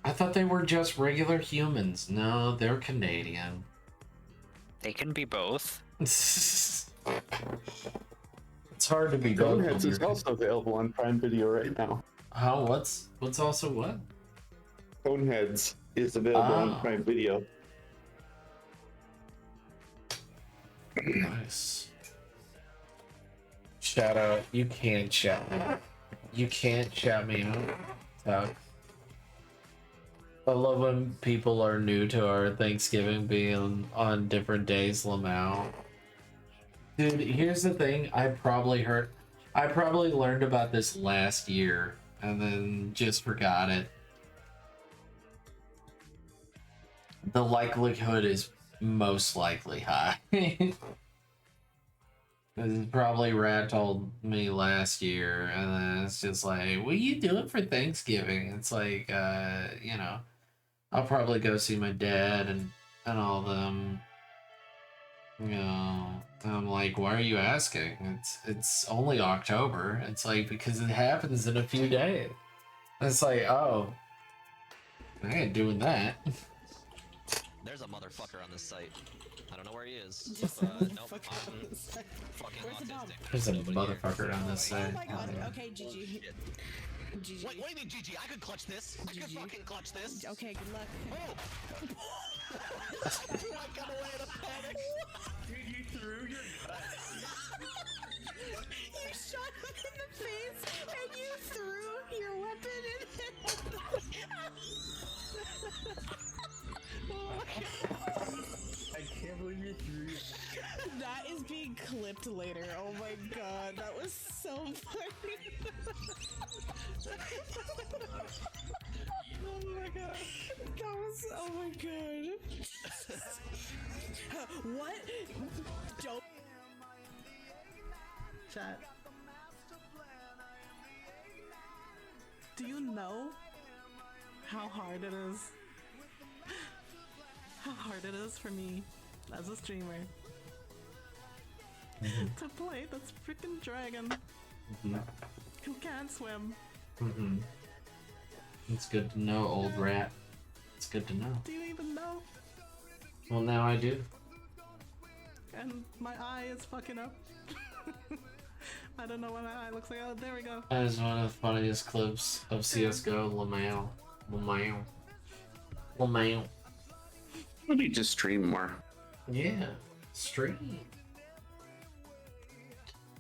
I thought they were just regular humans. No, they're Canadian. They can be both. It's hard to be both. Boneheads is also available on Prime Video right now. How? What's also what? Boneheads is available Oh. on Prime Video. Nice. Shout out. You can't shout me. You can't shout me out. I love when people are new to our Thanksgiving being on different days, Lamau. Dude, here's the thing. I probably learned about this last year and then just forgot it. The likelihood is most likely high. This is probably Rat told me last year, and then it's just like, what are you doing for Thanksgiving? It's like, you know, I'll probably go see my dad and all them. You know, I'm like, why are you asking? It's only October. It's like because it happens in a few days. It's like, oh, I ain't doing that. There's a motherfucker on this site. I don't know where he is. Just Nope, I'm fucking Where's the bomb? autistic. There's a Nobody here. motherfucker on this Oh side. my god. Okay, GG. Shit. GG. Wait, what do you mean, GG? I could clutch this. I could fucking clutch this. Okay, good luck. Oh! I got away in a panic. Dude, you threw your gun. You shot him in the face and you threw your weapon in I can't believe you threw your That is being clipped later. Oh my god, that was so funny. Oh my god. That was, oh my god. What? Don't. Chat. Do you know how hard it is? How hard it is for me as a streamer to play this freaking dragon who can't swim. It's good to know, old rat. It's good to know. Do you even know? Well, now I do. And my eye is fucking up. I don't know what my eye looks like. Oh, there we go. That is one of the funniest clips of CSGO. Lamau. Lamau. Lamau. We need to stream more. Yeah. Stream.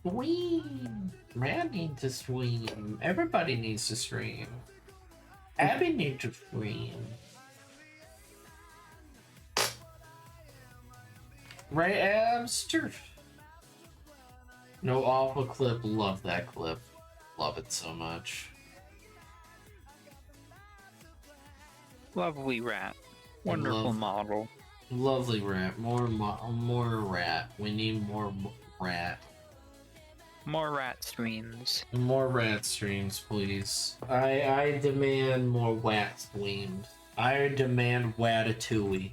Stream. Rat needs to stream. Everybody needs to stream. Abby needs to stream. Right, Abster? No awful clip. Love that clip. Love it so much. Lovely rat. Wonderful Love- model. Lovely rat. More rat. We need more rat. More rat streams. More rat streams, please. I demand more wat streams. I demand Watatooey.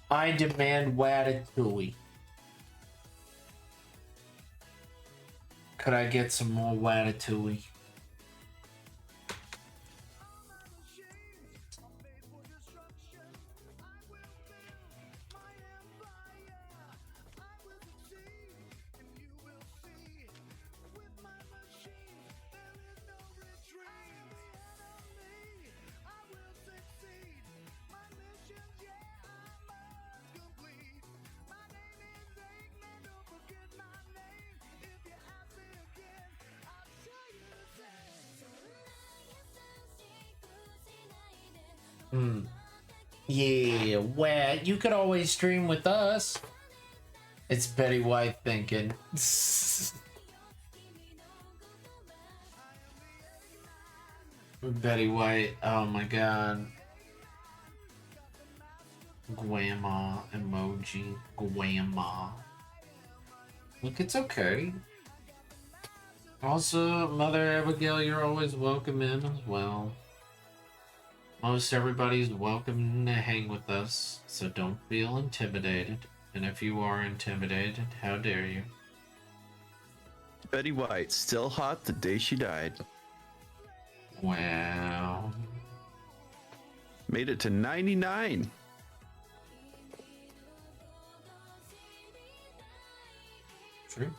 I demand Watatooey. Could I get some more Watatooey? Yeah, Wat, you could always stream with us. It's Betty White thinking. Betty White, oh my god. Grandma emoji. Grandma. Look, it's okay. Also, Mother Abigail, you're always welcome in as well. Most everybody's welcome to hang with us, so don't feel intimidated. And if you are intimidated, how dare you? Betty White, still hot the day she died. Wow. Made it to 99. True.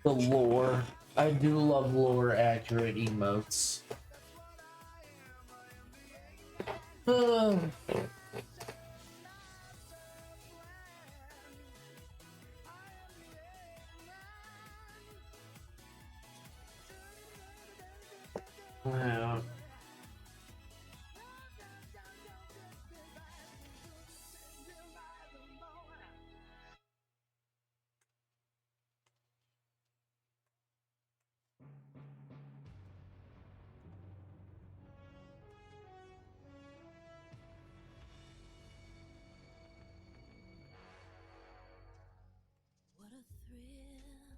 The lore. I do love lore accurate emotes. Yeah. What a thrill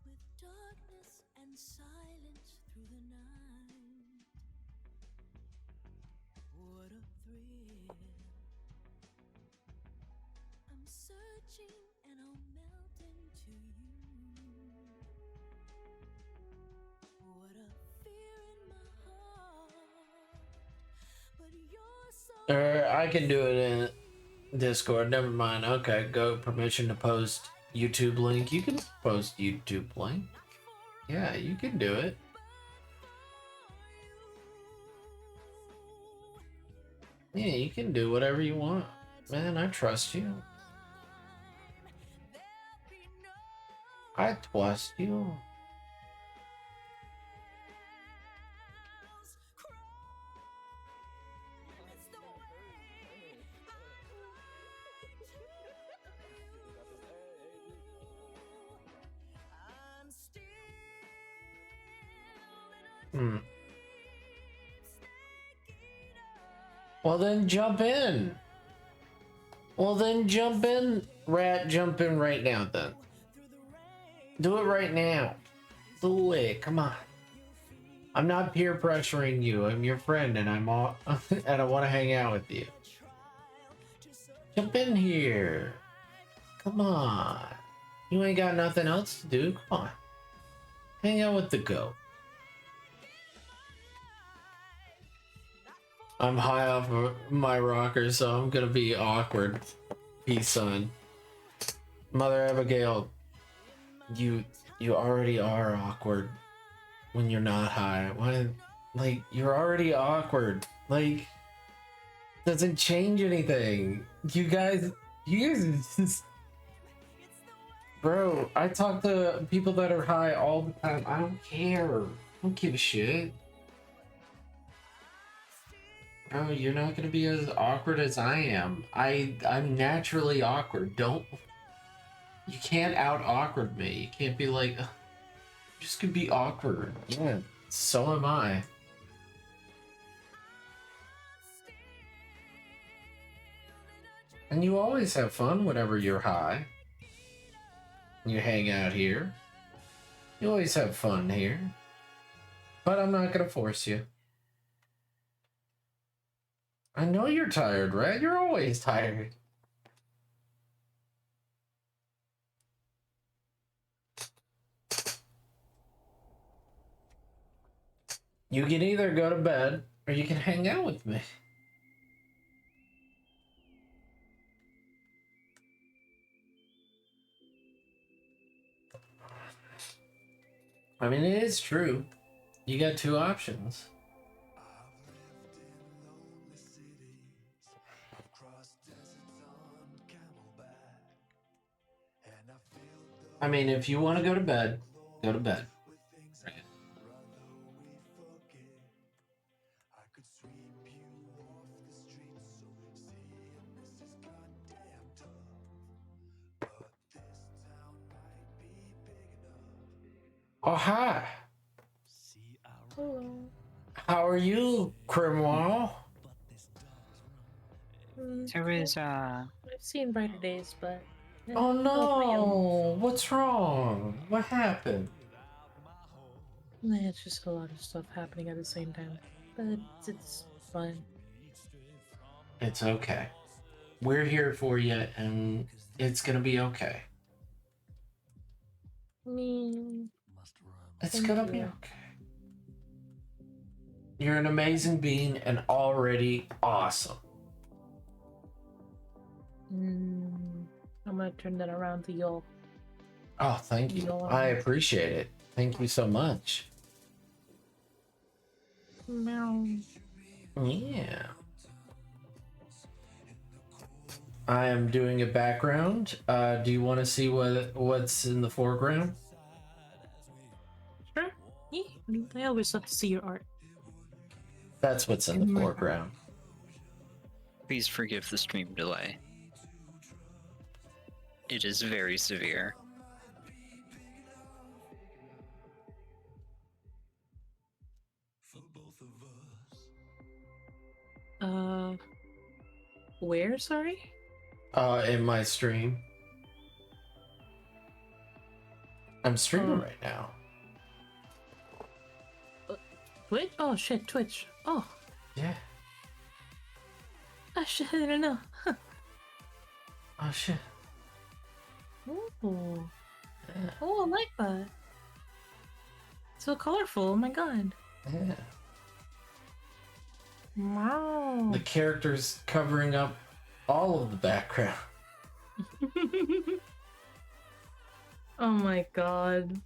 with darkness and silence through the night. What a thrill. I'm searching and I'll melt into you. What a fear in my heart. But you're so I can do it in Discord. Never mind. Okay, go permission to post YouTube link. You can post YouTube link. Yeah, you can do it. Yeah, you can do whatever you want. Man, I trust you. I trust you. Hmm. Well then jump in. Well then jump in, rat. Jump in right now then. Do it right now. Do it. Come on. I'm not peer pressuring you. I'm your friend and I'm all and I want to hang out with you. Jump in here. Come on. You ain't got nothing else to do. Come on. Hang out with the goat. I'm high off of my rocker, so I'm gonna be awkward. Peace, son. Mother Abigail, you already are awkward when you're not high. Why, like, you're already awkward. Like, doesn't change anything. You guys just... Bro, I talk to people that are high all the time. I don't care. I don't give a shit. Bro, you're not gonna be as awkward as I am. I'm naturally awkward. You can't out awkward me. You can't be like, "Ugh, I'm just gonna be awkward." Yeah, so am I. And you always have fun whenever you're high. You hang out here. You always have fun here. But I'm not gonna force you. I know you're tired, right? You're always tired. You can either go to bed or you can hang out with me. I mean, it is true. You got two options. I mean, if you want to go to bed, go to bed. Oh, hi. Hello. How are you, Cromwell? So is I've seen brighter days, but Oh not real. no! What's wrong? What happened? It's just a lot of stuff happening at the same time, but it's fine. It's okay. We're here for you, and it's gonna be okay. It's Thank gonna be you. okay. You're an amazing being and already awesome. I'm gonna turn that around to y'all. Oh, thank you. I appreciate it. Thank you so much. Meow. Yeah. I am doing a background. Do you want to see what's in the foreground? Sure. Yeah. I always love to see your art. That's what's in the foreground. Please forgive the stream delay. It is very severe. Where? Sorry. In my stream. I'm streaming right now. Twitch? Oh shit, Twitch. Oh. Yeah. Oh shit, I didn't know. Huh. Oh shit. Ooh. Oh, I like that. So colorful. Oh my god. Yeah. Wow. The character's covering up all of the background. Oh my god.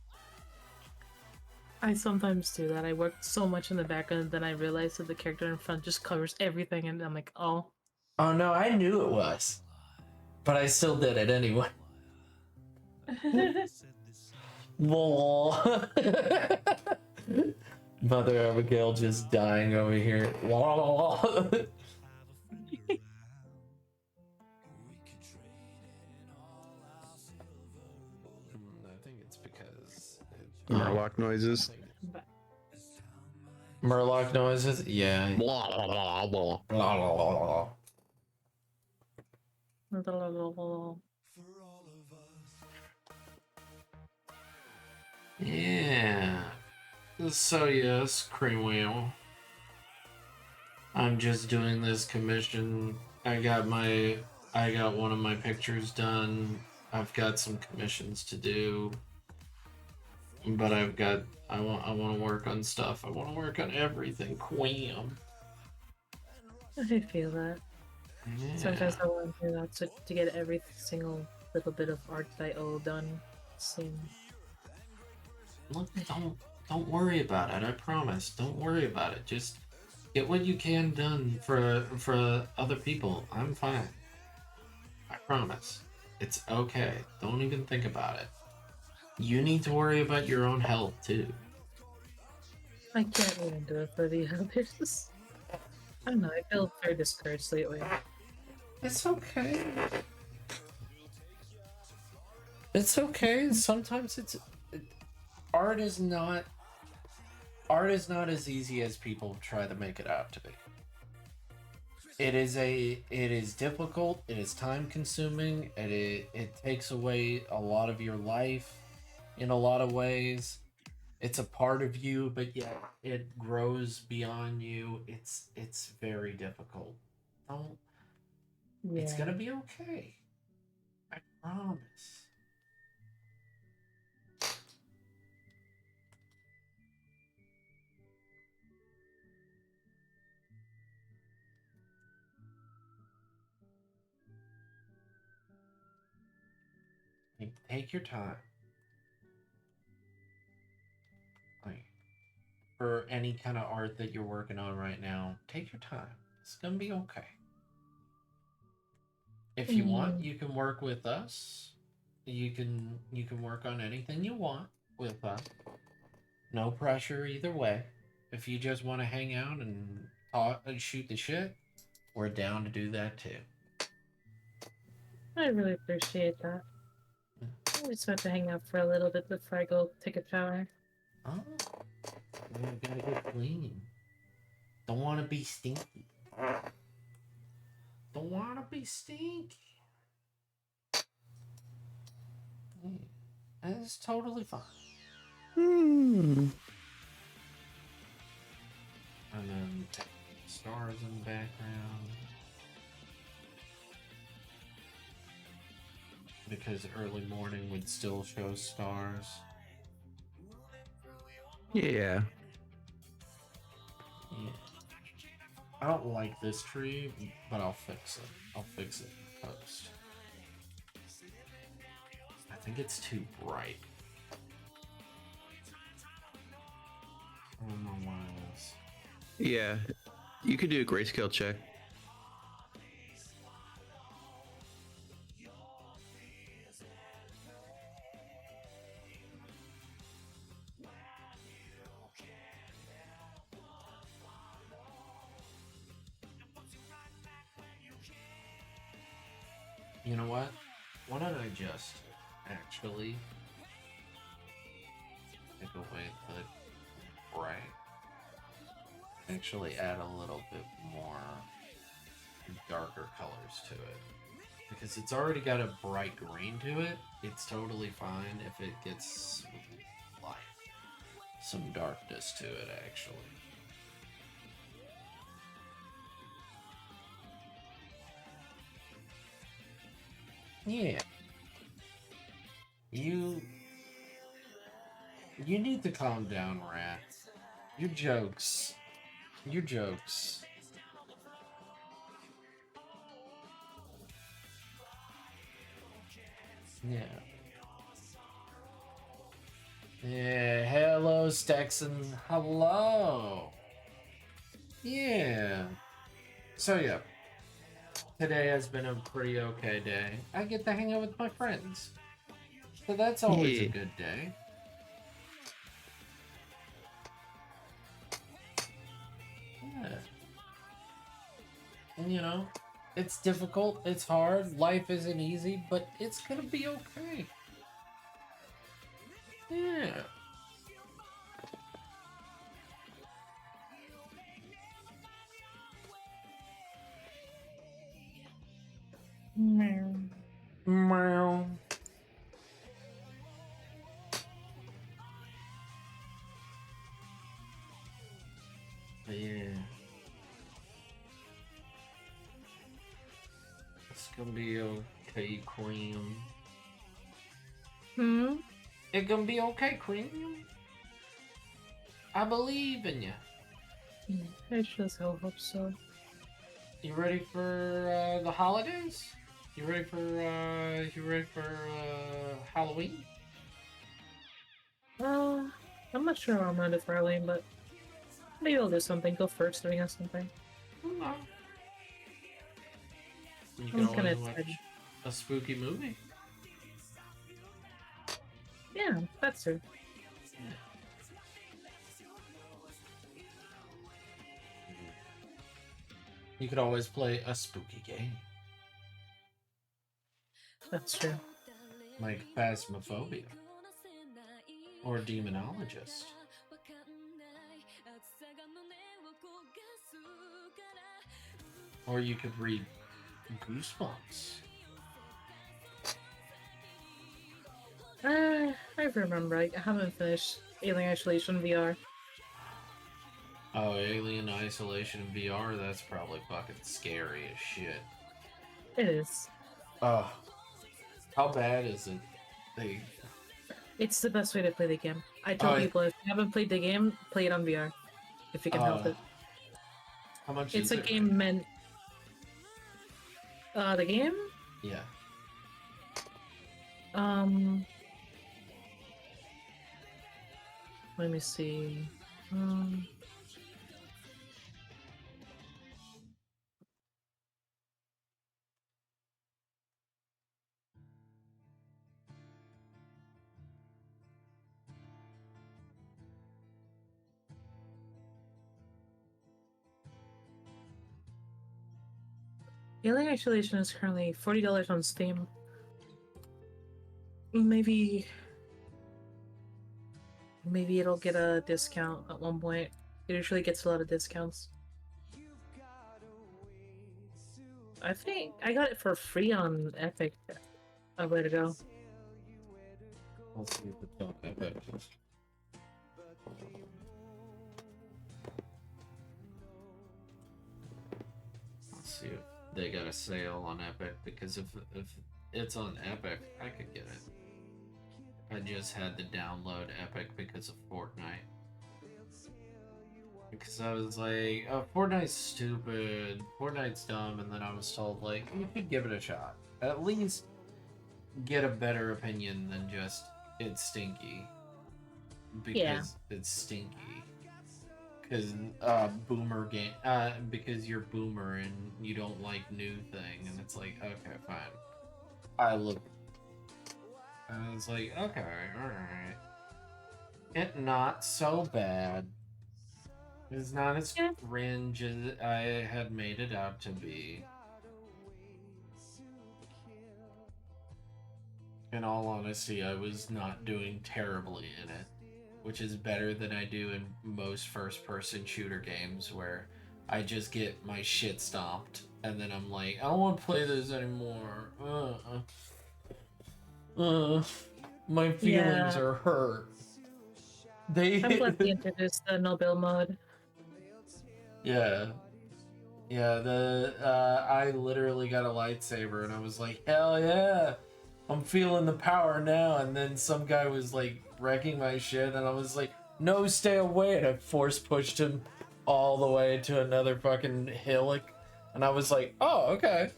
I sometimes do that. I work so much in the background, then I realize that the character in front just covers everything, and I'm like, oh. Oh no, I knew it was. But I still did it anyway. Lol. Mother Abigail just dying over here. Lol. I think it's because Murloc noises. Murloc noises? Yeah. Blah, blah, blah, blah. Blah, blah, blah, blah. Yeah. So yes, Cream Wheel. I'm just doing this commission. I got one of my pictures done. I've got some commissions to do. But I want to work on stuff. I want to work on everything. Quam. I feel that. Yeah. Sometimes I want to do that to get every single little bit of art that I owe done. Same. Look, don't worry about it. I promise. Don't worry about it. Just get what you can done for other people. I'm fine. I promise. It's okay. Don't even think about it. You need to worry about your own health too. I can't even do it for the others. I don't know. I feel very discouraged lately. It's okay. It's okay. Sometimes art is not as easy as people try to make it out to be. It is difficult, it is time consuming, it takes away a lot of your life in a lot of ways. It's a part of you, but yet it grows beyond you. It's very difficult. It's gonna be okay. I promise. Take your time. Like, for any kind of art that you're working on right now, take your time. It's gonna be okay. If you want, you can work with us. You can work on anything you want with us. No pressure either way. If you just want to hang out and talk and shoot the shit, we're down to do that too. I really appreciate that. I just want to hang out for a little bit before I go take a shower. Oh, you gotta get clean. Don't want to be stinky. Don't want to be stinky. It's totally fine. And then stars in the background. Because early morning would still show stars. Yeah. Yeah. I don't like this tree, but I'll fix it. I'll fix it in post. I think it's too bright. I don't know why it is. Yeah, you could do a grayscale check. You know what? Why don't I just actually take away the bright? Actually add a little bit more darker colors to it. Because it's already got a bright green to it, it's totally fine if it gets like some darkness to it actually. Yeah. You need to calm down, Rat. Your jokes. Your jokes. Yeah. Yeah, hello, Stexon. Hello. Yeah. So, yeah. Today has been a pretty okay day. I get to hang out with my friends. So that's always a Yeah. good day. Yeah. And you know, it's difficult, it's hard, life isn't easy, but it's gonna be okay. Yeah. Meow. But yeah. It's gonna be okay, Cream. Hmm? It's gonna be okay, Cream. I believe in you. I just hope so. You ready for the holidays? You ready for Halloween? I'm not sure I'm ready for Halloween, but maybe I'll do something. Go first, doing something. No. You I'm can kinda always watch excited. a spooky movie. Yeah, that's true. You could always play a spooky game. That's true. Like Phasmophobia. Or Demonologist. Or you could read Goosebumps. I remember. I haven't finished Alien Isolation VR. Oh, Alien Isolation VR? That's probably fucking scary as shit. It is. Oh. How bad is it? They... It's the best way to play the game. I tell people if you haven't played the game, play it on VR. If you can help it. How much It's is a it? game meant... the game? Yeah. Let me see. Alien Isolation is currently $40 on Steam. Maybe it'll get a discount at one point. It usually gets a lot of discounts. I think I got it for free on Epic a way to go. Let's see if it's on Epic. Let's see if they got a sale on Epic, because if it's on Epic, I could get it. I just had to download Epic because of Fortnite. Because I was like, oh, Fortnite's stupid, Fortnite's dumb, and then I was told, like, you could give it a shot. At least get a better opinion than just it's stinky. Because it's stinky. Because boomer game. Because you're boomer and you don't like new thing, and it's like, okay, fine. I was like, okay, alright. It's not so bad. It's not as cringe as I had made it out to be. In all honesty, I was not doing terribly in it, which is better than I do in most first-person shooter games where I just get my shit stomped and then I'm like, I don't want to play this anymore. My feelings are hurt. I'm glad they introduced the no build mode. Yeah. I literally got a lightsaber and I was like, hell yeah, I'm feeling the power now. And then some guy was like wrecking my shit and I was like, no, stay away. And I force pushed him all the way to another fucking hillock. And I was like, oh, okay.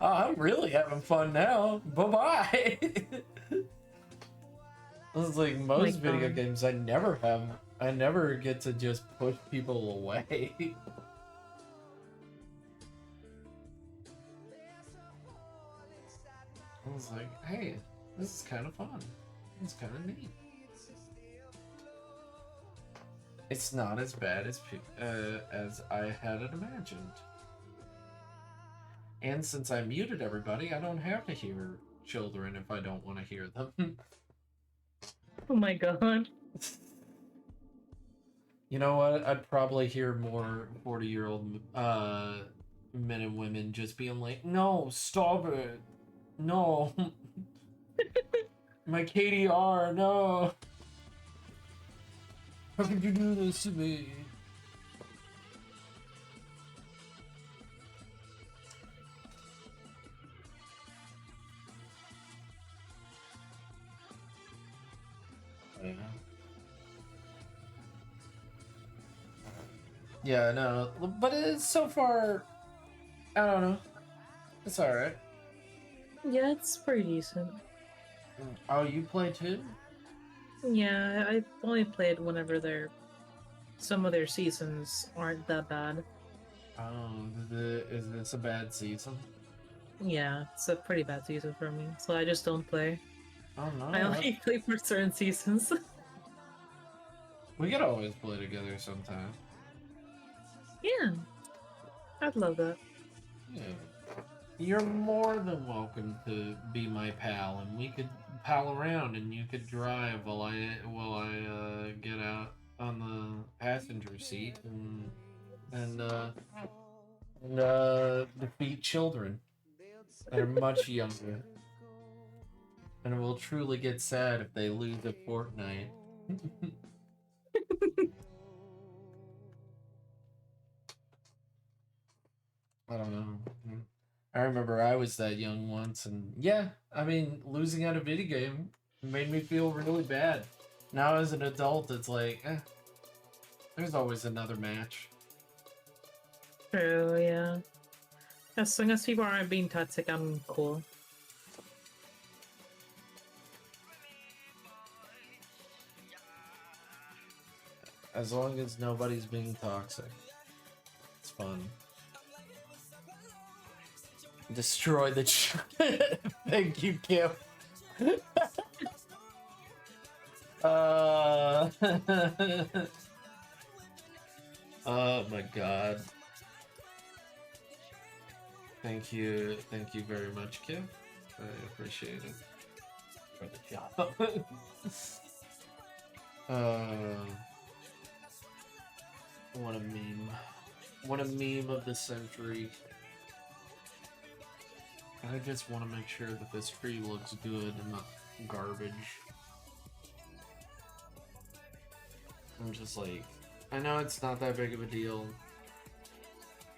Oh, I'm really having fun now. Bye-bye. I was like, most video games I never get to just push people away. I was like, hey, this is kind of fun. It's kind of neat. It's not as bad as I had it imagined. And since I muted everybody, I don't have to hear children if I don't want to hear them. Oh my god. You know what? I'd probably hear more 40-year-old men and women just being like, no, stop it. No. My KDR, no. How could you do this to me? Yeah, no, but it's so far, I don't know. It's alright. Yeah, it's pretty decent. Oh, you play too? Yeah, I only played whenever some of their seasons aren't that bad. Oh, is this a bad season? Yeah, it's a pretty bad season for me, so I just don't play. Oh no. I only play for certain seasons. We could always play together sometime. Yeah, I'd love that. Yeah. You're more than welcome to be my pal, and we could pal around, and you could drive while I get out on the passenger seat and defeat children that are much younger. And it will truly get sad if they lose a Fortnite. I don't know. I remember I was that young once, and yeah, I mean, losing at a video game made me feel really bad. Now as an adult, it's like, there's always another match. True, yeah. As long as people aren't being toxic, I'm cool. As long as nobody's being toxic, it's fun. Destroy the thank you, Kim. Oh my god. Thank you very much, Kim. I appreciate it. For the job. What a meme. What a meme of the century. I just want to make sure that this tree looks good and not garbage. I'm just like, I know it's not that big of a deal,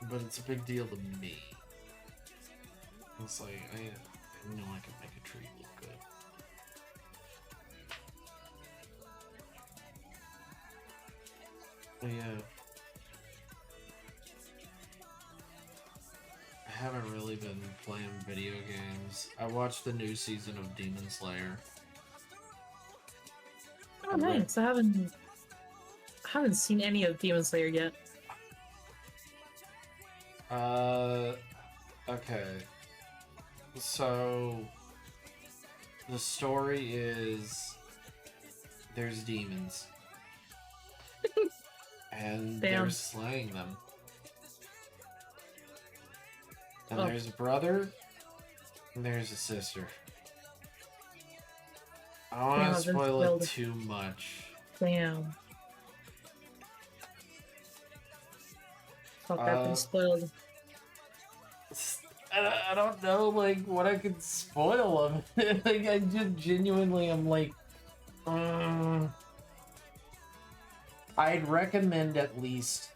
but it's a big deal to me. It's like, I know I can make a tree look good. But yeah. haven't really been playing video games. I watched the new season of Demon Slayer. Oh, nice. I haven't seen any of Demon Slayer yet. Okay. So, the story is there's demons. And they're Damn. slaying them. And Oh. there's a brother, and there's a sister. I don't want Damn, to I've been spoil spoiled. it too much. Damn. Fuck, I've been spoiled. I don't know, like, what I could spoil of it. Like, I just genuinely am like, I'd recommend at least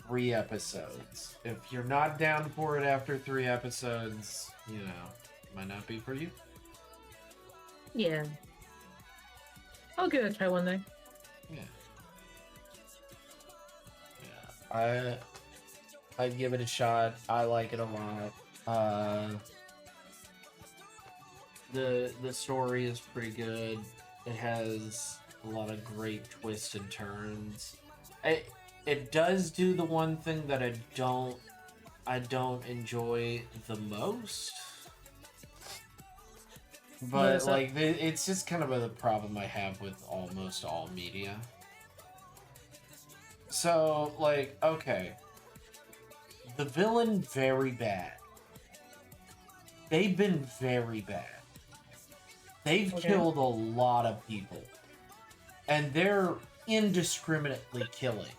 3 episodes. If you're not down for it after 3 episodes, you know, it might not be for you. Yeah. I'll give it a try one day. Yeah. I'd give it a shot. I like it a lot. The story is pretty good. It has a lot of great twists and turns. It does do the one thing that I don't enjoy the most. But like it's just kind of a problem I have with almost all media. So like, okay. The villain, very bad. They've been very bad. They've killed a lot of people. And they're indiscriminately killing.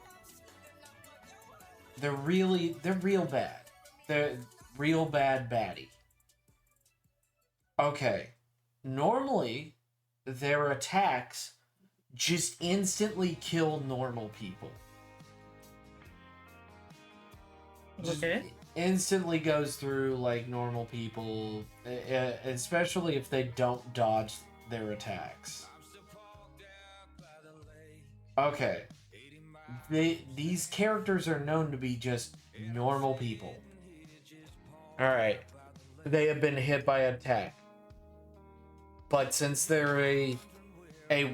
They're real bad. They're real bad baddie. Okay. Normally, their attacks just instantly kill normal people. Just instantly goes through like normal people, especially if they don't dodge their attacks. Okay. These characters are known to be just normal people. Alright. They have been hit by an attack. But since they're a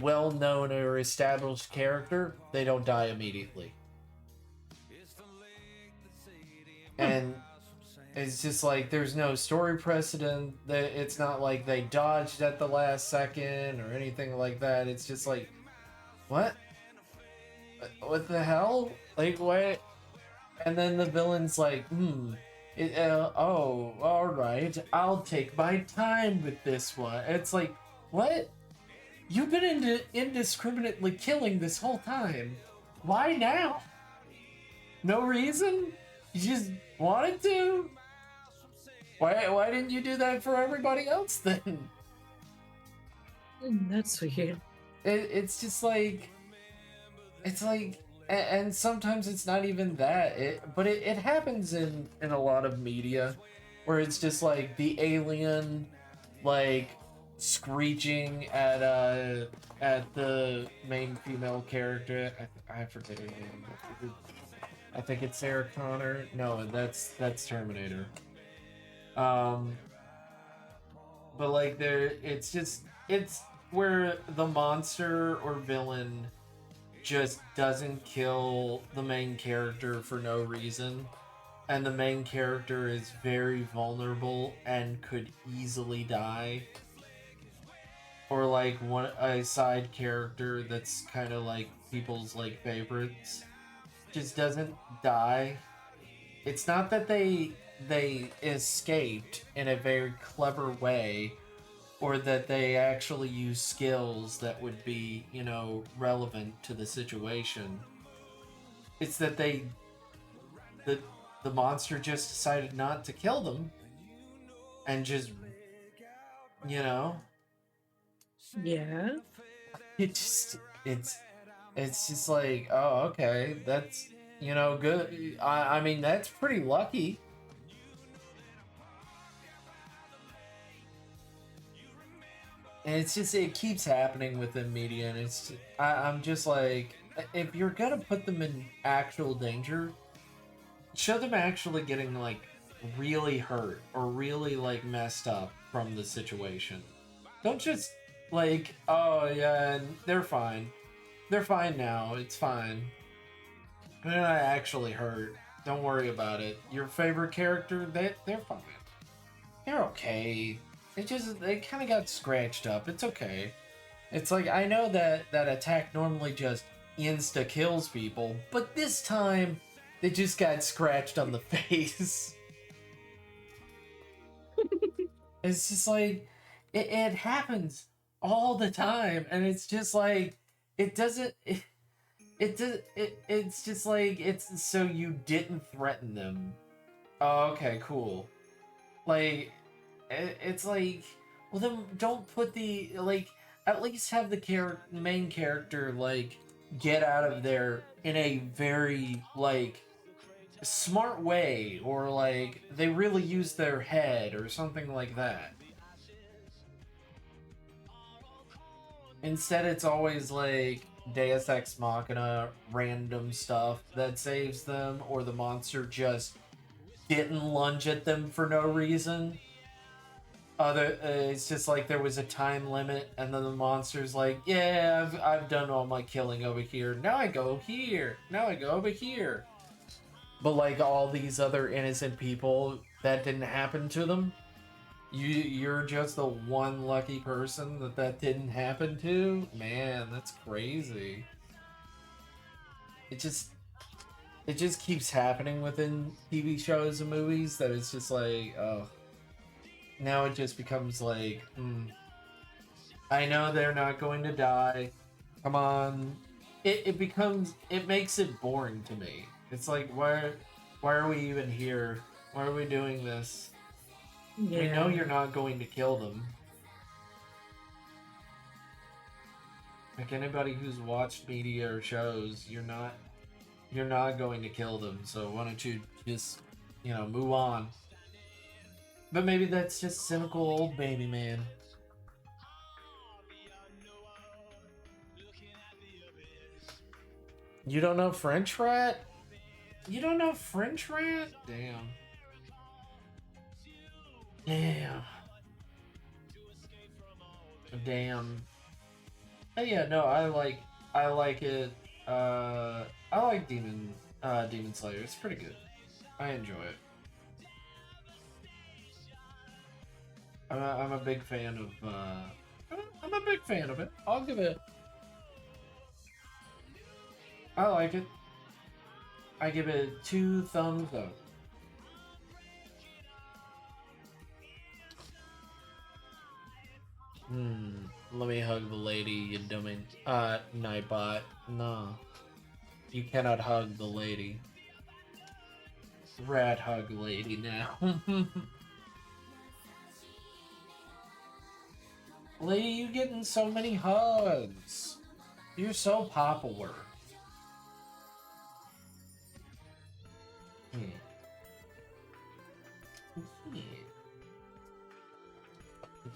well-known or established character, they don't die immediately. And it's just like there's no story precedent. It's not like they dodged at the last second or anything like that. It's just like, what? What the hell? Like, what? And then the villain's like, oh, alright, I'll take my time with this one. It's like, what? You've been indiscriminately killing this whole time. Why now? No reason? You just wanted to? Why didn't you do that for everybody else then? That's weird. It's just like, it's like, and sometimes it's not even that. But it happens in a lot of media, where it's just like the alien, like screeching at the main female character. I forget her name. I think it's Sarah Connor. No, that's Terminator. But like it's where the monster or villain just doesn't kill the main character for no reason, and the main character is very vulnerable and could easily die. Or like a side character that's kind of like people's like favorites just doesn't die. It's not that they escaped in a very clever way, or that they actually use skills that would be, you know, relevant to the situation. It's that the monster just decided not to kill them and just, you know. Yeah. It's just like, oh, okay, that's, you know, good. I mean, that's pretty lucky. And it's just, it keeps happening within media, and it's, I'm just like, if you're gonna put them in actual danger, show them actually getting, like, really hurt or really like messed up from the situation, don't just like, oh yeah, they're fine. They're fine now. It's fine. They're not actually hurt. Don't worry about it. Your favorite character, they're fine. They're okay. They kind of got scratched up. It's okay. It's like, I know that attack normally just insta kills people, but this time they just got scratched on the face. It's just like it happens all the time, and it's just like it doesn't. It's just like, it's so you didn't threaten them. Oh, okay, cool. Like, it's like, well then don't put the, like, at least have the main character, like, get out of there in a very, like, smart way, or like, they really use their head, or something like that. Instead, it's always like Deus Ex Machina, random stuff that saves them, or the monster just didn't lunge at them for no reason. It's just like there was a time limit, and then the monster's like, yeah, I've done all my killing over here. Now I go here. Now I go over here. But like all these other innocent people, that didn't happen to them. You're just the one lucky person that didn't happen to? Man, that's crazy. It just keeps happening within TV shows and movies that it's just like, oh. Now it just becomes like, I know they're not going to die. Come on. It makes it boring to me. It's like, why are we even here? Why are we doing this? Yeah. We know you're not going to kill them. Like, anybody who's watched media or shows, you're not going to kill them. So why don't you just, move on? But maybe that's just cynical old baby man. You don't know French Rat? You don't know French Rat? Damn. Damn. Damn. Oh yeah, no, I like it. I like Demon Slayer. It's pretty good. I enjoy it. I'm a big fan of I'm a big fan of it. I'll give it. I like it. I give it 2 thumbs up. Let me hug the lady, you dummy. Nightbot. No. You cannot hug the lady. Rat hug lady now. Lady, you getting so many hugs. You're so popular.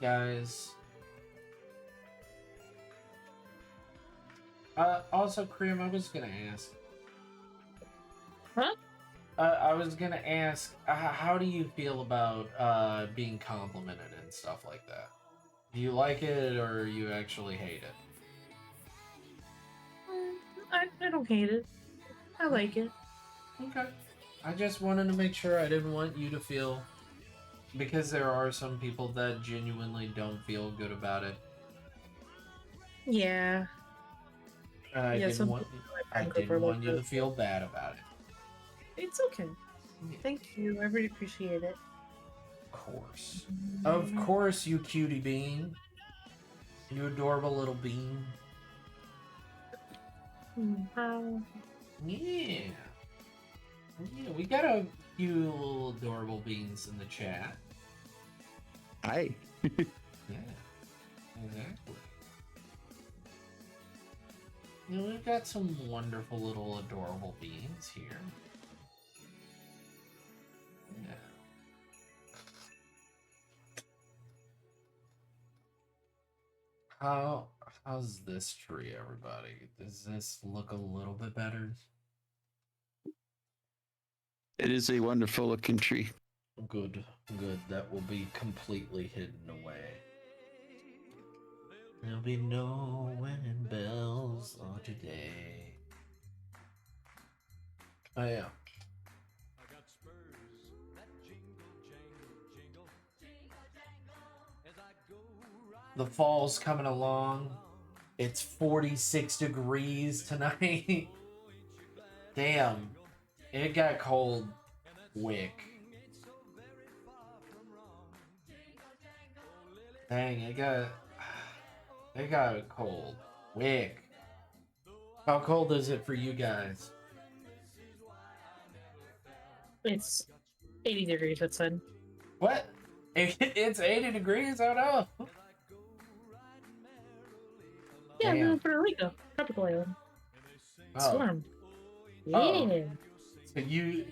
Guys. Also, Cream, I was gonna ask. Huh? I was gonna ask, how do you feel about being complimented and stuff like that? Do you like it, or you actually hate it? I don't hate it. I like it. Okay. I just wanted to make sure. I didn't want you to feel, because there are some people that genuinely don't feel good about it. Yeah. And I didn't want you to feel bad about it. It's okay. Thank you. I really appreciate it. Of course. Of course, you cutie bean. You adorable little bean. Yeah. Yeah, we got a few little adorable beans in the chat. Hi. Yeah. Exactly. You know, we've got some wonderful little adorable beans here. Yeah. How's this tree, everybody? Does this look a little bit better? It is a wonderful looking tree. Good, good. That will be completely hidden away. There'll be no wedding bells on today. Oh yeah. The fall's coming along. It's 46 degrees tonight. Damn. It got cold quick. Dang, it got cold quick. How cold is it for you guys? It's 80 degrees outside. What? It's 80 degrees? Oh no. Yeah, I'm Damn. in Puerto Rico, tropical island. It's Oh. warm. Yeah. Oh. So you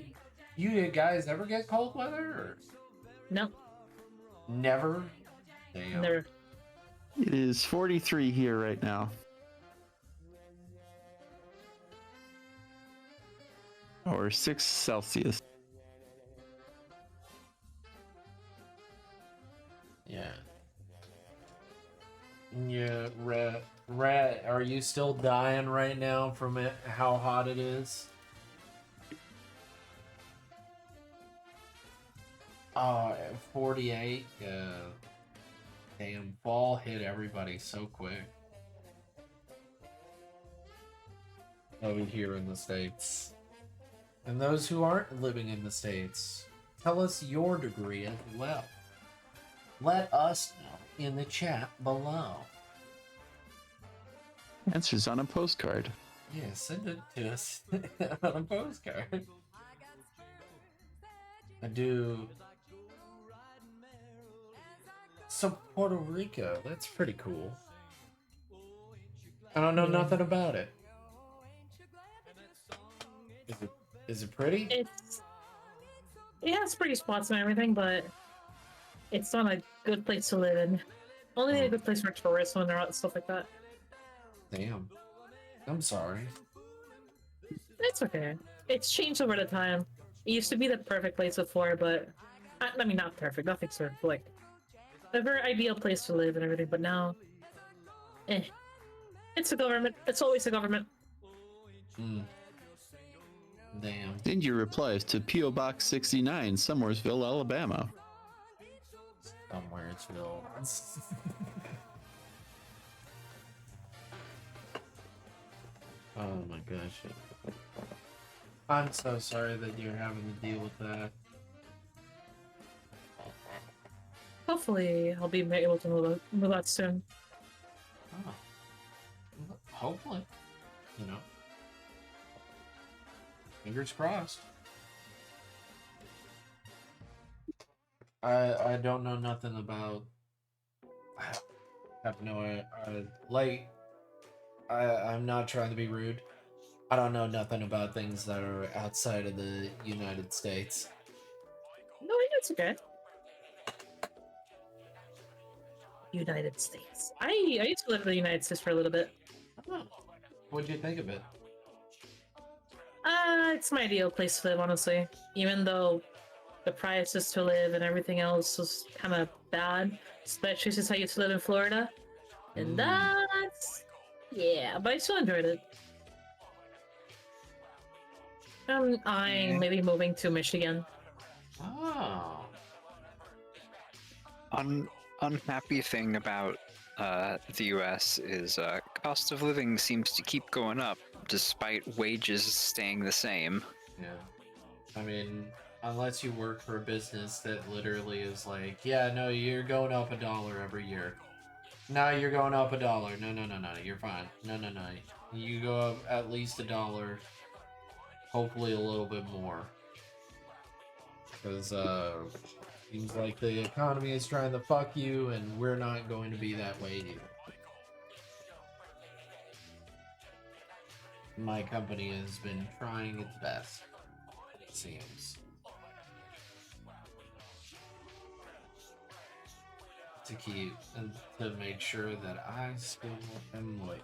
guys ever get cold weather? Or? No. Never? Damn. Never. It is 43 here right now. Or 6 Celsius. Yeah. Yeah, Rat, are you still dying right now from it, how hot it is? Oh, 48. Damn, fall hit everybody so quick. Over here in the States. And those who aren't living in the States, tell us your degree as well. Let us know in the chat below. Answers on a postcard. Yeah, send it to us on a postcard. I do. So Puerto Rico, that's pretty cool. I don't know nothing about it. Is it pretty? It has pretty spots and everything, but it's not a good place to live in. Only a good place for tourists when they're out and stuff like that. Damn. I'm sorry. It's okay. It's changed over the time. It used to be the perfect place before, but I mean, not perfect. Nothing's perfect. Like a very ideal place to live and everything. But now, it's a government. It's always a government. Hmm. Damn. Send your replies to P.O. Box 69, Summersville, Alabama. Summersville. Oh my gosh. I'm so sorry that you're having to deal with that. Hopefully, I'll be able to move out soon. Oh. Hopefully. You know. Fingers crossed. I don't know nothing about. I have no like. I'm not trying to be rude. I don't know nothing about things that are outside of the United States. No, it's okay. United States. I used to live in the United States for a little bit. Oh. What'd you think of it? It's my ideal place to live, honestly. Even though the prices to live and everything else was kind of bad, especially since I used to live in Florida. And that's... yeah, but I still enjoyed it. I'm maybe moving to Michigan. Oh. Unhappy thing about the U.S. is cost of living seems to keep going up despite wages staying the same. Yeah. I mean, unless you work for a business that literally is like, yeah, no, you're going up $1 every year. No, you're going up $1. No, you're fine. No. You go up at least $1. Hopefully a little bit more. Because, seems like the economy is trying to fuck you, and we're not going to be that way either. My company has been trying its best, it seems, to keep and to make sure that I still am loyal.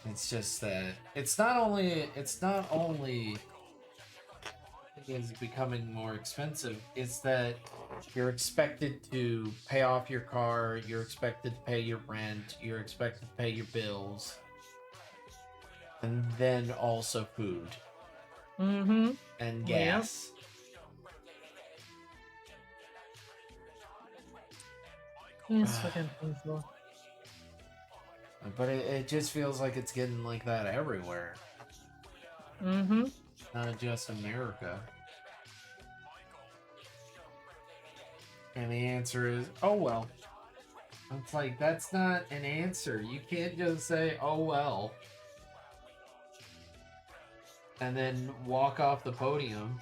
It's just that it's not only is becoming more expensive is that you're expected to pay off your car, you're expected to pay your rent, you're expected to pay your bills, and then also food Mm-hmm. and Yep. gas. It's fucking painful. But it just feels like it's getting like that everywhere, Mm-hmm. not just America. And the answer is, oh well. It's like, that's not an answer. You can't just say, oh well, and then walk off the podium.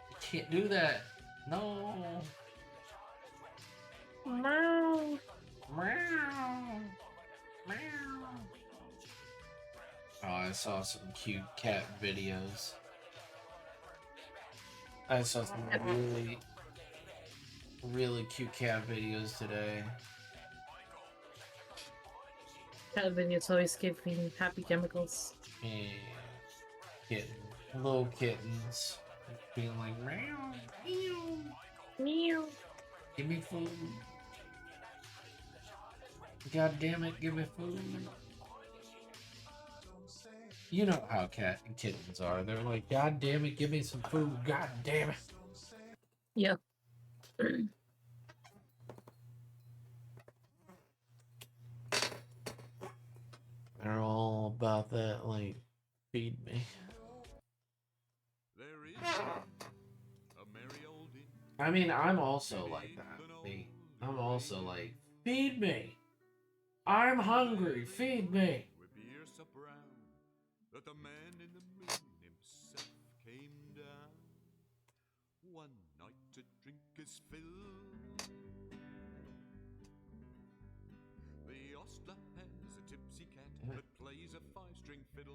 You can't do that. No. Meow. Meow. Meow. Oh, I saw some cute cat videos. I saw some really, really cute cat videos today. Cat videos always give me happy chemicals. And little kittens being like, meow, meow, Meow. give me food. God damn it, give me food. You know how cat and kittens are. They're like, God damn it, give me some food. God damn it. Yep. They're all about that, like, feed me. I mean, I'm also like that. Me. I'm also like, feed me. I'm hungry. Feed me. That the man in the moon himself came down one night to drink his fill. The ostler has a tipsy cat that plays a five-string fiddle.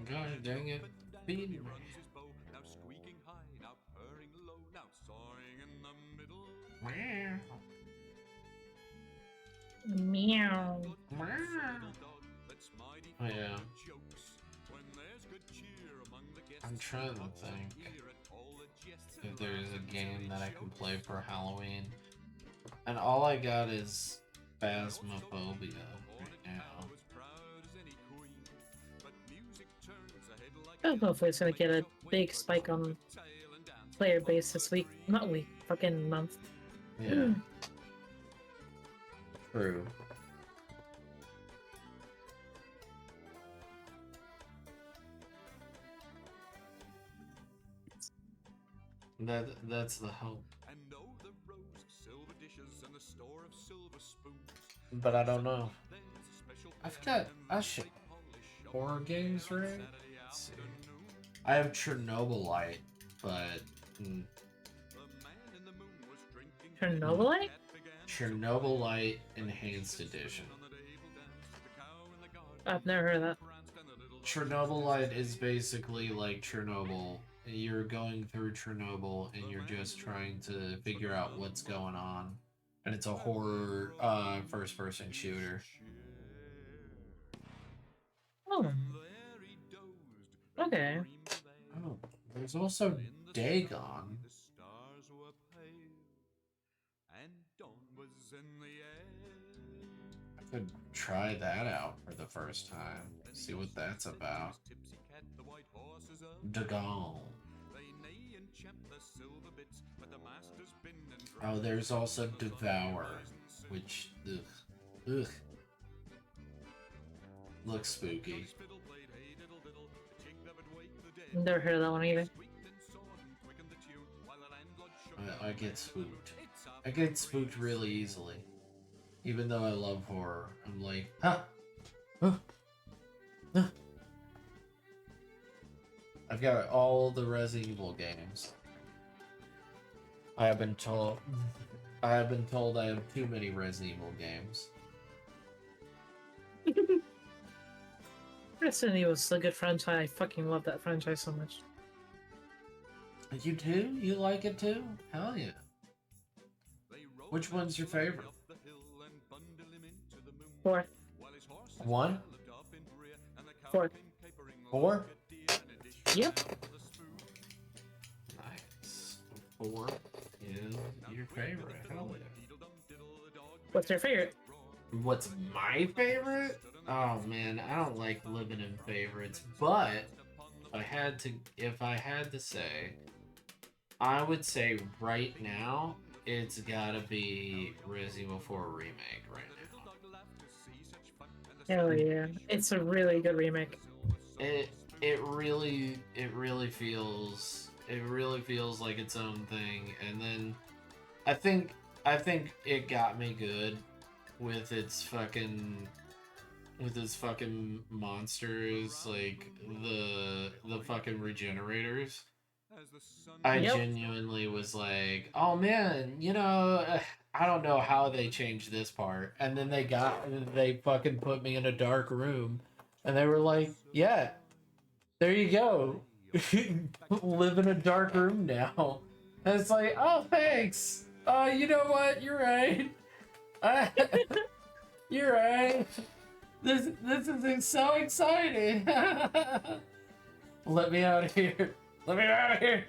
God dang it. Feed me. Runs his bow, now squeaking high, now purring low, now soaring in the middle. Meow. Oh, yeah. I'm trying to think if there's a game that I can play for Halloween. And all I got is Phasmophobia right now. I don't know if it's gonna get a big spike on player base this week. Not week, fucking month. Yeah. True. That's the hope. But I don't know. I should horror games, right? Let's see. I have Chernobylite, but Chernobylite? Chernobylite Enhanced Edition. I've never heard of that. Chernobylite is basically like Chernobyl. You're going through Chernobyl and you're just trying to figure out what's going on. And it's a horror first-person shooter. Oh. Okay. Oh, there's also Dagon. I could try that out for the first time. See what that's about. Dagon. Oh, there's also Devour, which ugh. Looks spooky. Never heard of that one either. I get spooked. I get spooked really easily. Even though I love horror, I'm like, ha! I've got all the Resident Evil games. I have been told I have too many Resident Evil games. Resident Evil is a good franchise. I fucking love that franchise so much. You too? You like it too? Hell yeah. Which one's your favorite? 4. 1? 4. 4? Yep. Nice. 4 is your favorite. Hell yeah. What's your favorite? What's my favorite? Oh man, I don't like living in favorites, but if I had to say, I would say right now it's gotta be Resident Evil 4 remake right now. Hell yeah. It's a really good remake. It really feels like its own thing, and then I think it got me good with its fucking monsters, like the fucking regenerators. I genuinely was like, oh man, I don't know how they changed this part. And then they fucking put me in a dark room and they were like, yeah, there you go. Live in a dark room now. And it's like, oh, thanks. You know what? You're right. You're right. This is so exciting. Let me out of here. Let me out of here.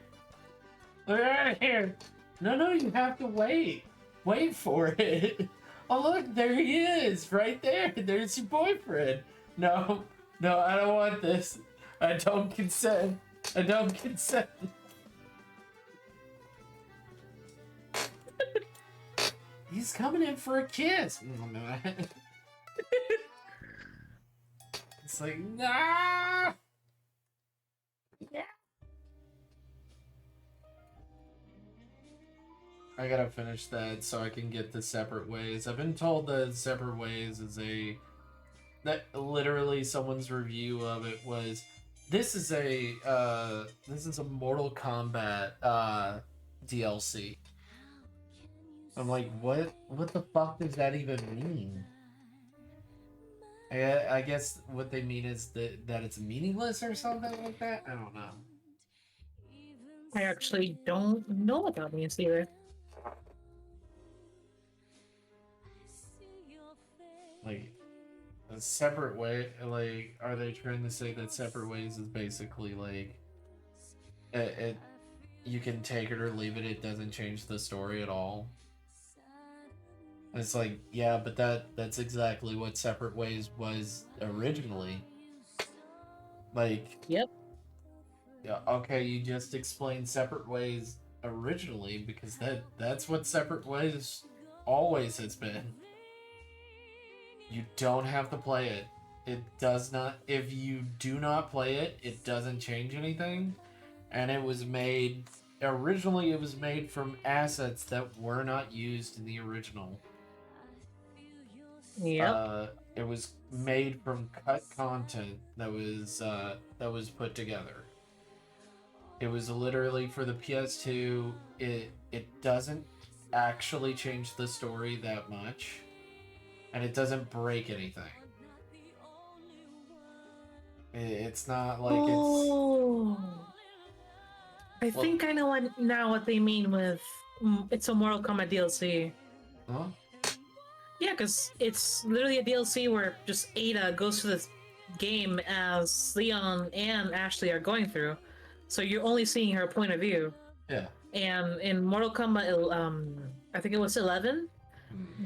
Let me out of here. No, you have to wait. Wait for it. Oh, look, there he is. Right there. There's your boyfriend. No, I don't want this. I don't consent. I don't consent. He's coming in for a kiss. It's like, nah. Yeah. I gotta finish that so I can get the Separate Ways. I've been told that Separate Ways is that literally someone's review of it was, this is a Mortal Kombat DLC. I'm like, what the fuck does that even mean? I guess what they mean is that it's meaningless or something like that? I don't know. I actually don't know what that means either. Like, a Separate Way, like, are they trying to say that Separate Ways is basically like, you can take it or leave it, it doesn't change the story at all? And it's like, yeah, but that's exactly what Separate Ways was originally. Like, yep. Yeah, okay, you just explained Separate Ways originally because that's what Separate Ways always has been. You don't have to play it. It does not, if you do not play it, it doesn't change anything. And originally it was made from assets that were not used in the original. Yep. It was made from cut content that was put together. It was literally for the PS2. It doesn't actually change the story that much, and it doesn't break anything. It's not like I think I know now what they mean with it's a Mortal Kombat DLC. Huh? Yeah, because it's literally a DLC where just Ada goes to this game as Leon and Ashley are going through. So you're only seeing her point of view. Yeah. And in Mortal Kombat, I think it was 11,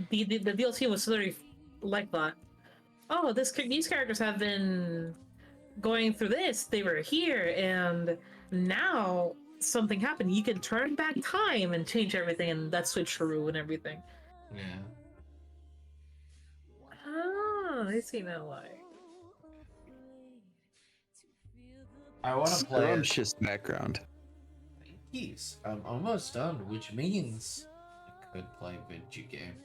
the DLC was literally like that. Oh, these characters have been going through this. They were here, and now something happened. You can turn back time and change everything, and that switcheroo and everything. Yeah. Ah, I see now why. I want to play it. Scrumptious background. Yes, I'm almost done, which means I could play a video game.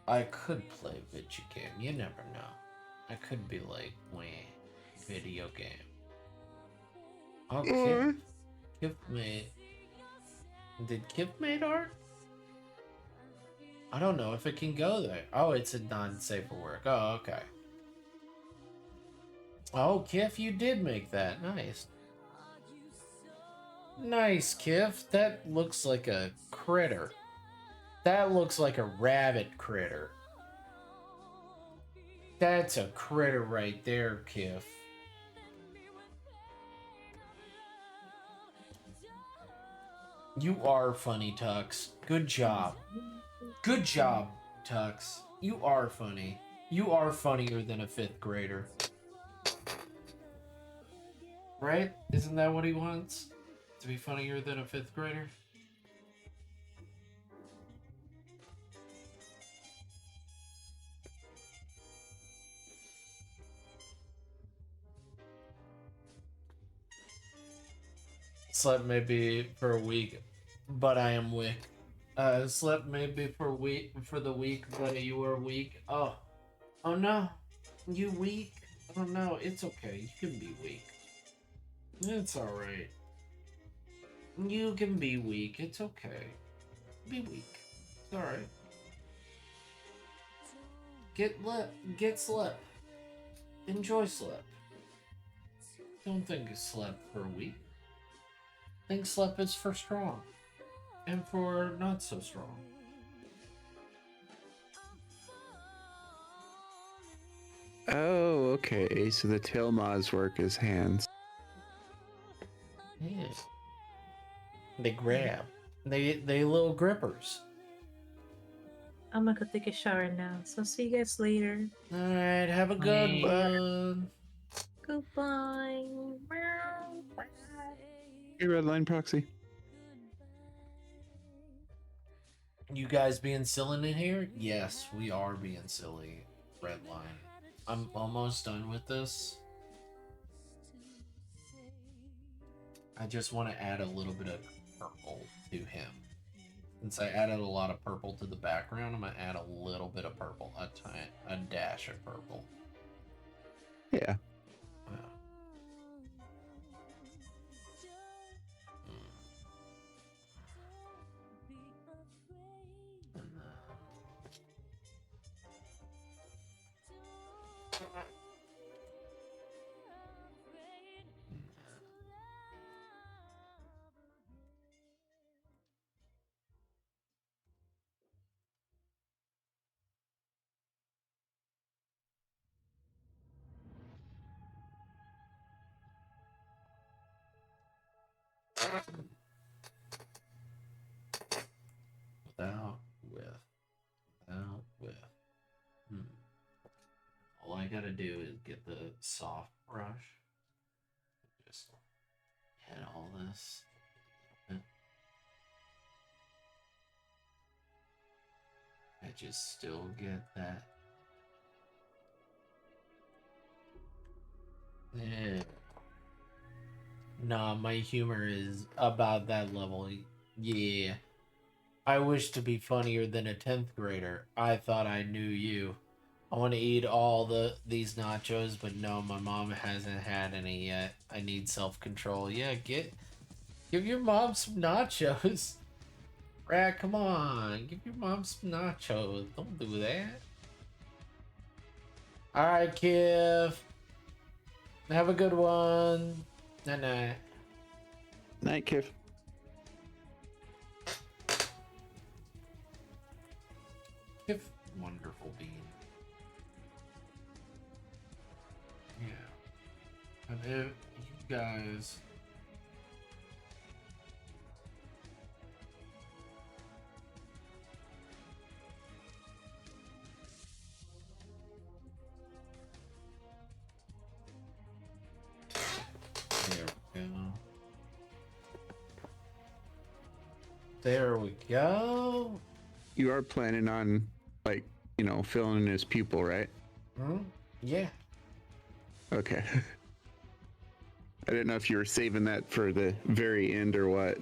I could play a video game. You never know. I could be like, wah, video game. Okay. Kip made. Did Kip made art? I don't know if it can go there. Oh, it's a non-safe for work. Oh, okay. Oh, Kiff, you did make that. Nice. Nice, Kiff. That looks like a critter. That looks like a rabbit critter. That's a critter right there, Kiff. You are funny, Tux. Good job. Good job, Tux. You are funny. You are funnier than a 5th grader. Right? Isn't that what he wants? To be funnier than a 5th grader? Slept maybe for a week, but I am weak. Slept maybe for the week, but you are weak. Oh, oh no, you weak. Oh no, it's okay. You can be weak. It's all right. You can be weak. It's okay. Be weak. It's all right. Get slept. Enjoy slept. Don't think you slept for weak. Think slept is for strong, and for not so strong. Oh, okay. So the tail moths work as hands. Yeah. They grab. They little grippers. I'm gonna go take a shower now, so see you guys later. Alright, have a good one. Goodbye. Hey, Redline Proxy. You guys being silly in here? Yes, we are being silly. Redline. I'm almost done with this. I just want to add a little bit of purple to him. Since I added a lot of purple to the background, I'm going to add a little bit of purple. A dash of purple. Yeah. Without with. All I gotta do is get the soft brush. Just hit all this. I just still get that. Yeah. Nah, my humor is about that level. Yeah. I wish to be funnier than a 10th grader. I thought I knew you. I want to eat all these nachos, but no, my mom hasn't had any yet. I need self-control. Yeah, give your mom some nachos. Rat, come on. Give your mom some nachos. Don't do that. Alright, Kiv. Have a good one. Night-night. Night, Kiv. Kiv, wonderful being. Yeah. And if you guys... There we go. There we go. You are planning on, like, you know, filling in his pupil, right? Hmm? Yeah. Okay. I didn't know if you were saving that for the very end or what.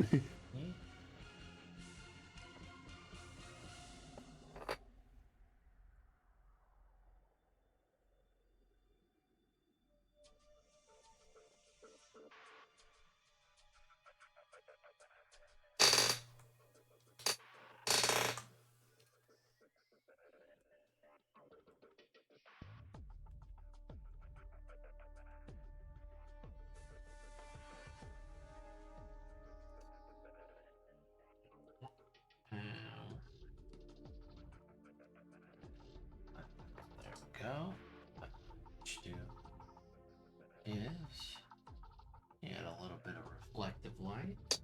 There we go. What you do is add a little bit of reflective light.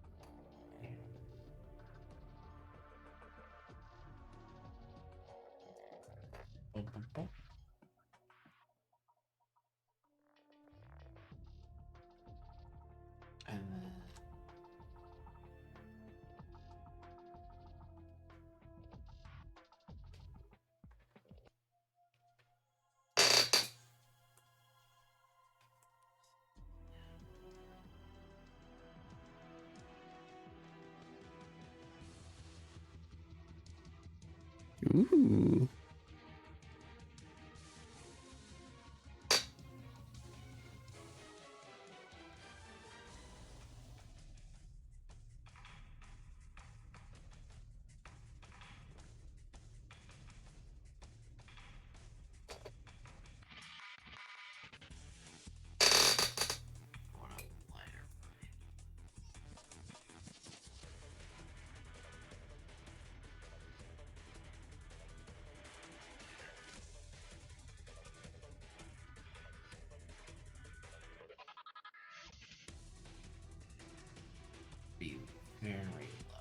Ooh. Be very low.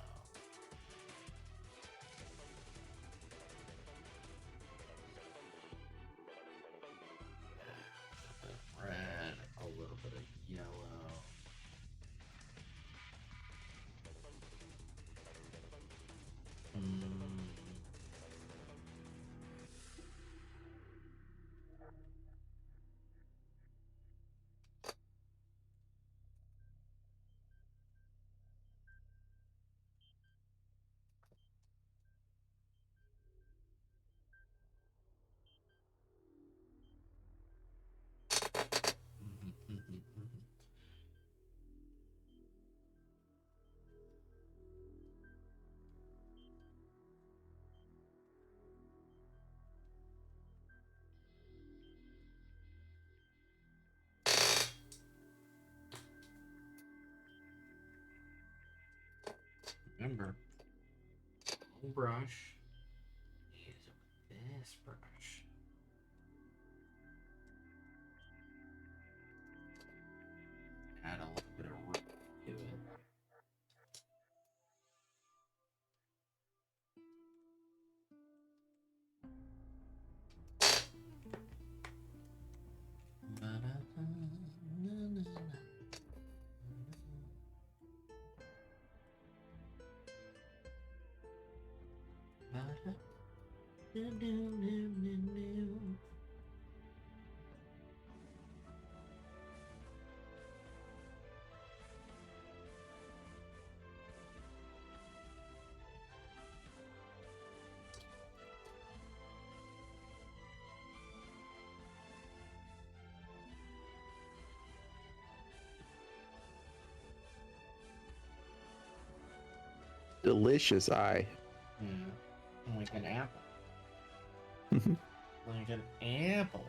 Red, a little bit of yellow. Remember, whole brush. Use it with this brush. Add a little bit of root to it. Delicious eye. Yeah, like an apple. Like an apple.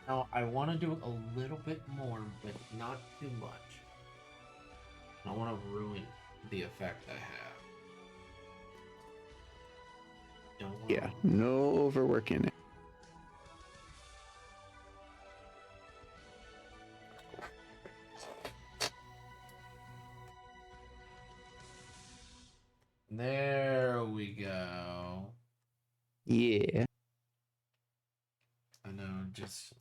Now, I want to do a little bit more, but not too much. I don't want to ruin the effect I have. Don't want Yeah, no overworking it. There we go. Yeah. I know, just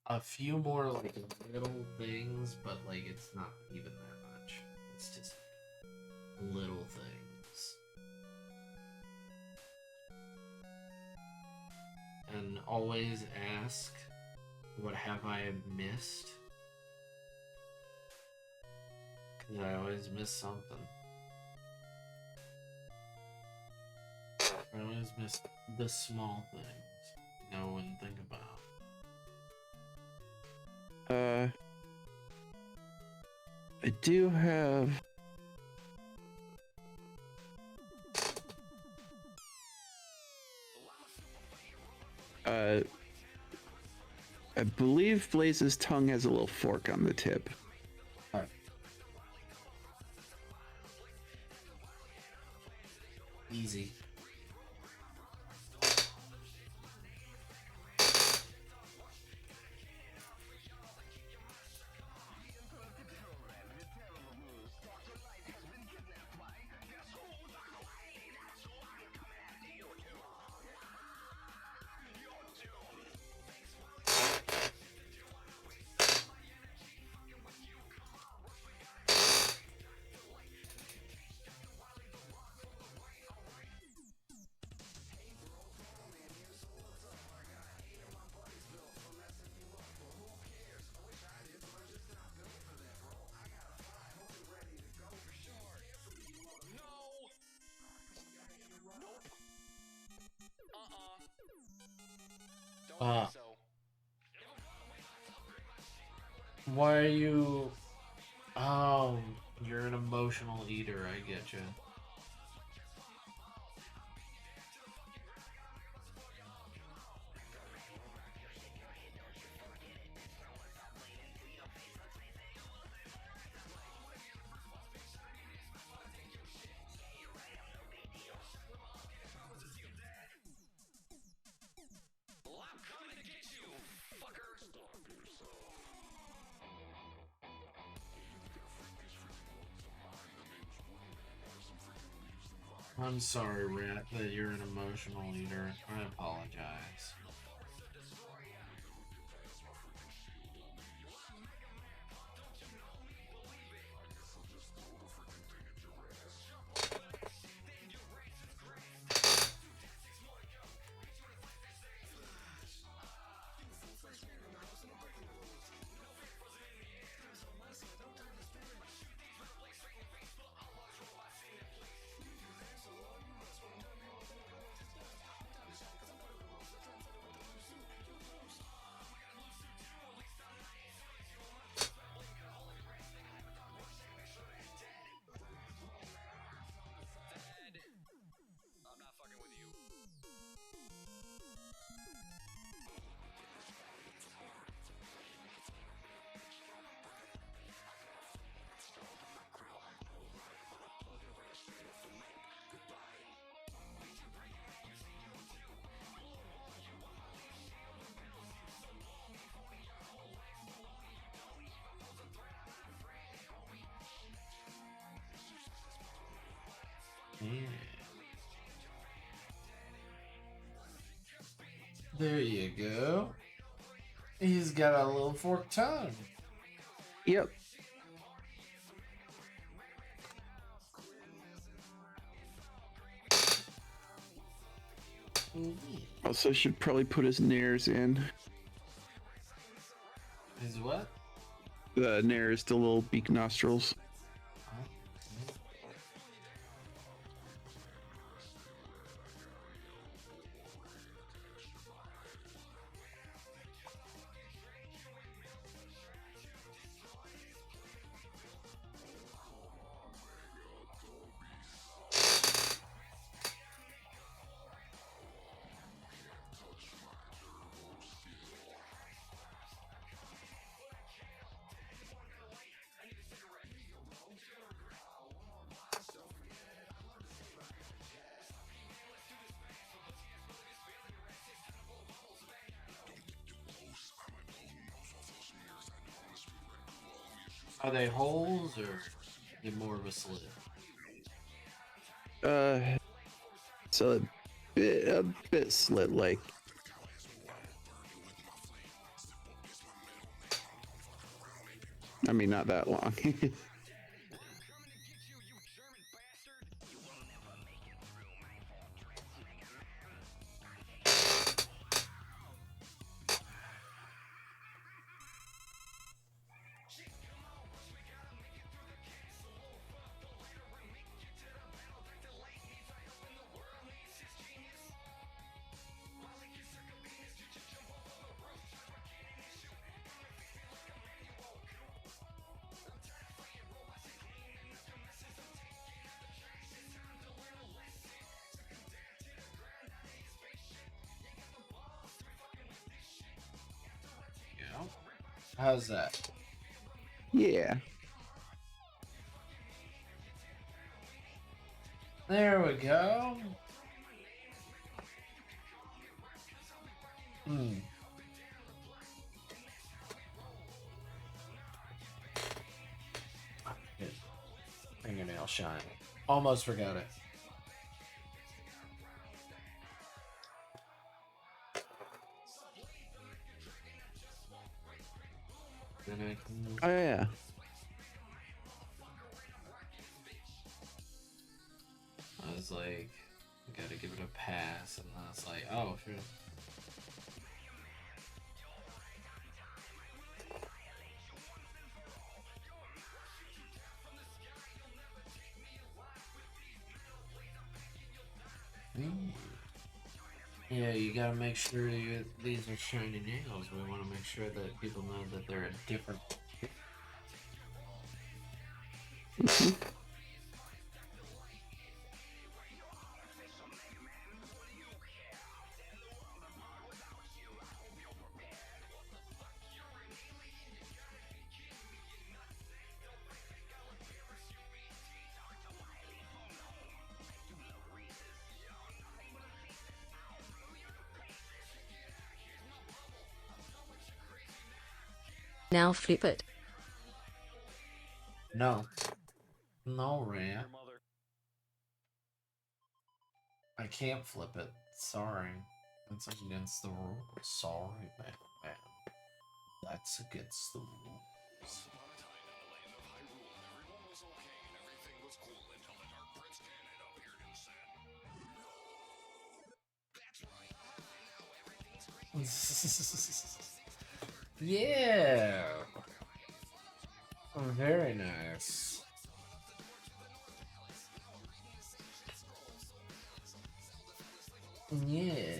a few more like little things, but like it's not even that much. It's just little things. And always ask, what have I missed? Because I always miss something. I always miss the small things no one think about. I do have. I believe Blaze's tongue has a little fork on the tip. Alright. Easy. Uh, why are you? Oh, you're an emotional eater. I get you. I'm sorry, Rat, that you're an emotional eater. I apologize. Yeah. There you go. He's got a little forked tongue. Yep. Also, should probably put his nairs in. His what? The nairs, the little beak nostrils. Are they holes or they more of a slit? So a bit slit like. I mean, not that long. Yeah. How's that? Yeah. There we go. Good. Fingernail shine. Almost forgot it. Then I can... Oh yeah. I was like, gotta give it a pass, and I was like, oh, sure. Yeah, you gotta make sure these are shiny nails. We want to make sure that people know that they're a different. Now flip it. No. No, Rhea. I can't flip it. Sorry. That's against the rules. Sorry, man. That's against the rules. Yeah. Very nice. Yeah.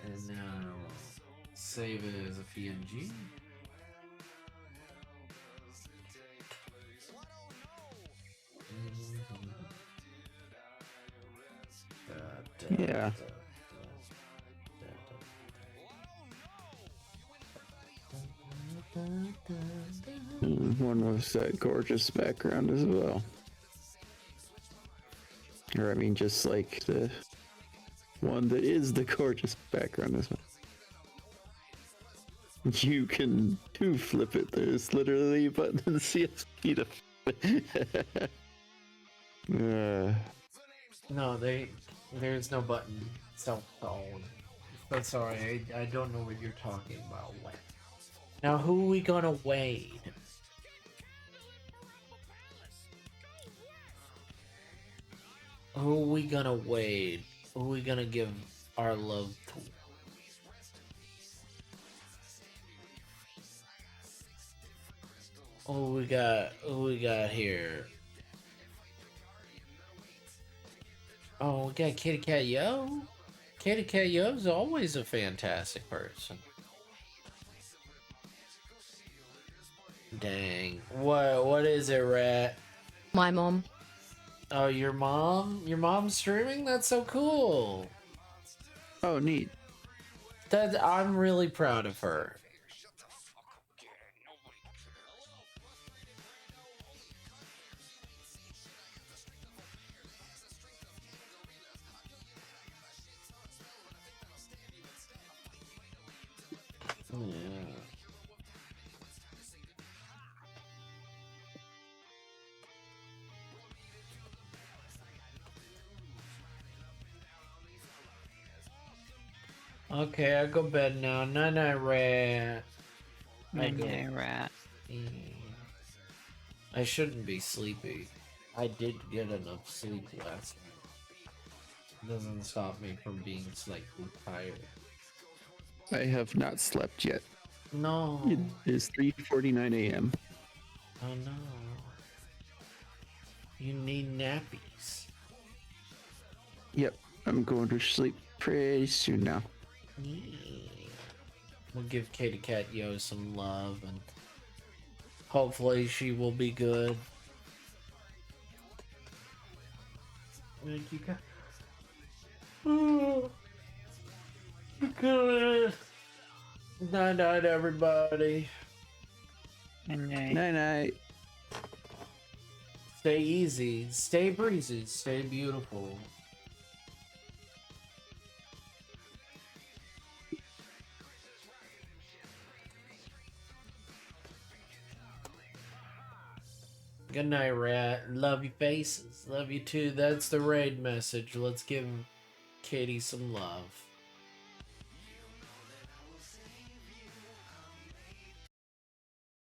And now save it as a PNG. Yeah. One with that gorgeous background as well. Or I mean, just like the one that is the gorgeous background as well. You can do flip it. There's literally a button in the CSP to flip it. No, there's no button. Self-phone. But sorry, I don't know what you're talking about. Now, who are we gonna wade? Who are we gonna wade? Who are we gonna give our love to? Who we got? Who we got here? Oh, we got Kitty Cat Yo. Kitty Cat Yo's always a fantastic person. Dang. What is it, Rat? My mom. Oh, your mom? Your mom's streaming? That's so cool. Oh, neat. I'm really proud of her. Yeah. Okay, I go bed now. Night night, Rat. Night Rat. I shouldn't be sleepy. I did get enough sleep last night. Doesn't stop me from being slightly tired. I have not slept yet. No. It is 3:49 a.m. Oh no. You need nappies. Yep, I'm going to sleep pretty soon now. Yeah. We'll give Kitty Cat Yo some love and hopefully she will be good. Thank you, guys. Oh, good. Night night, everybody. Night night. Stay easy, stay breezy, stay beautiful. Good night, Rat. Love your faces. Love you too. That's the raid message. Let's give Katie some love.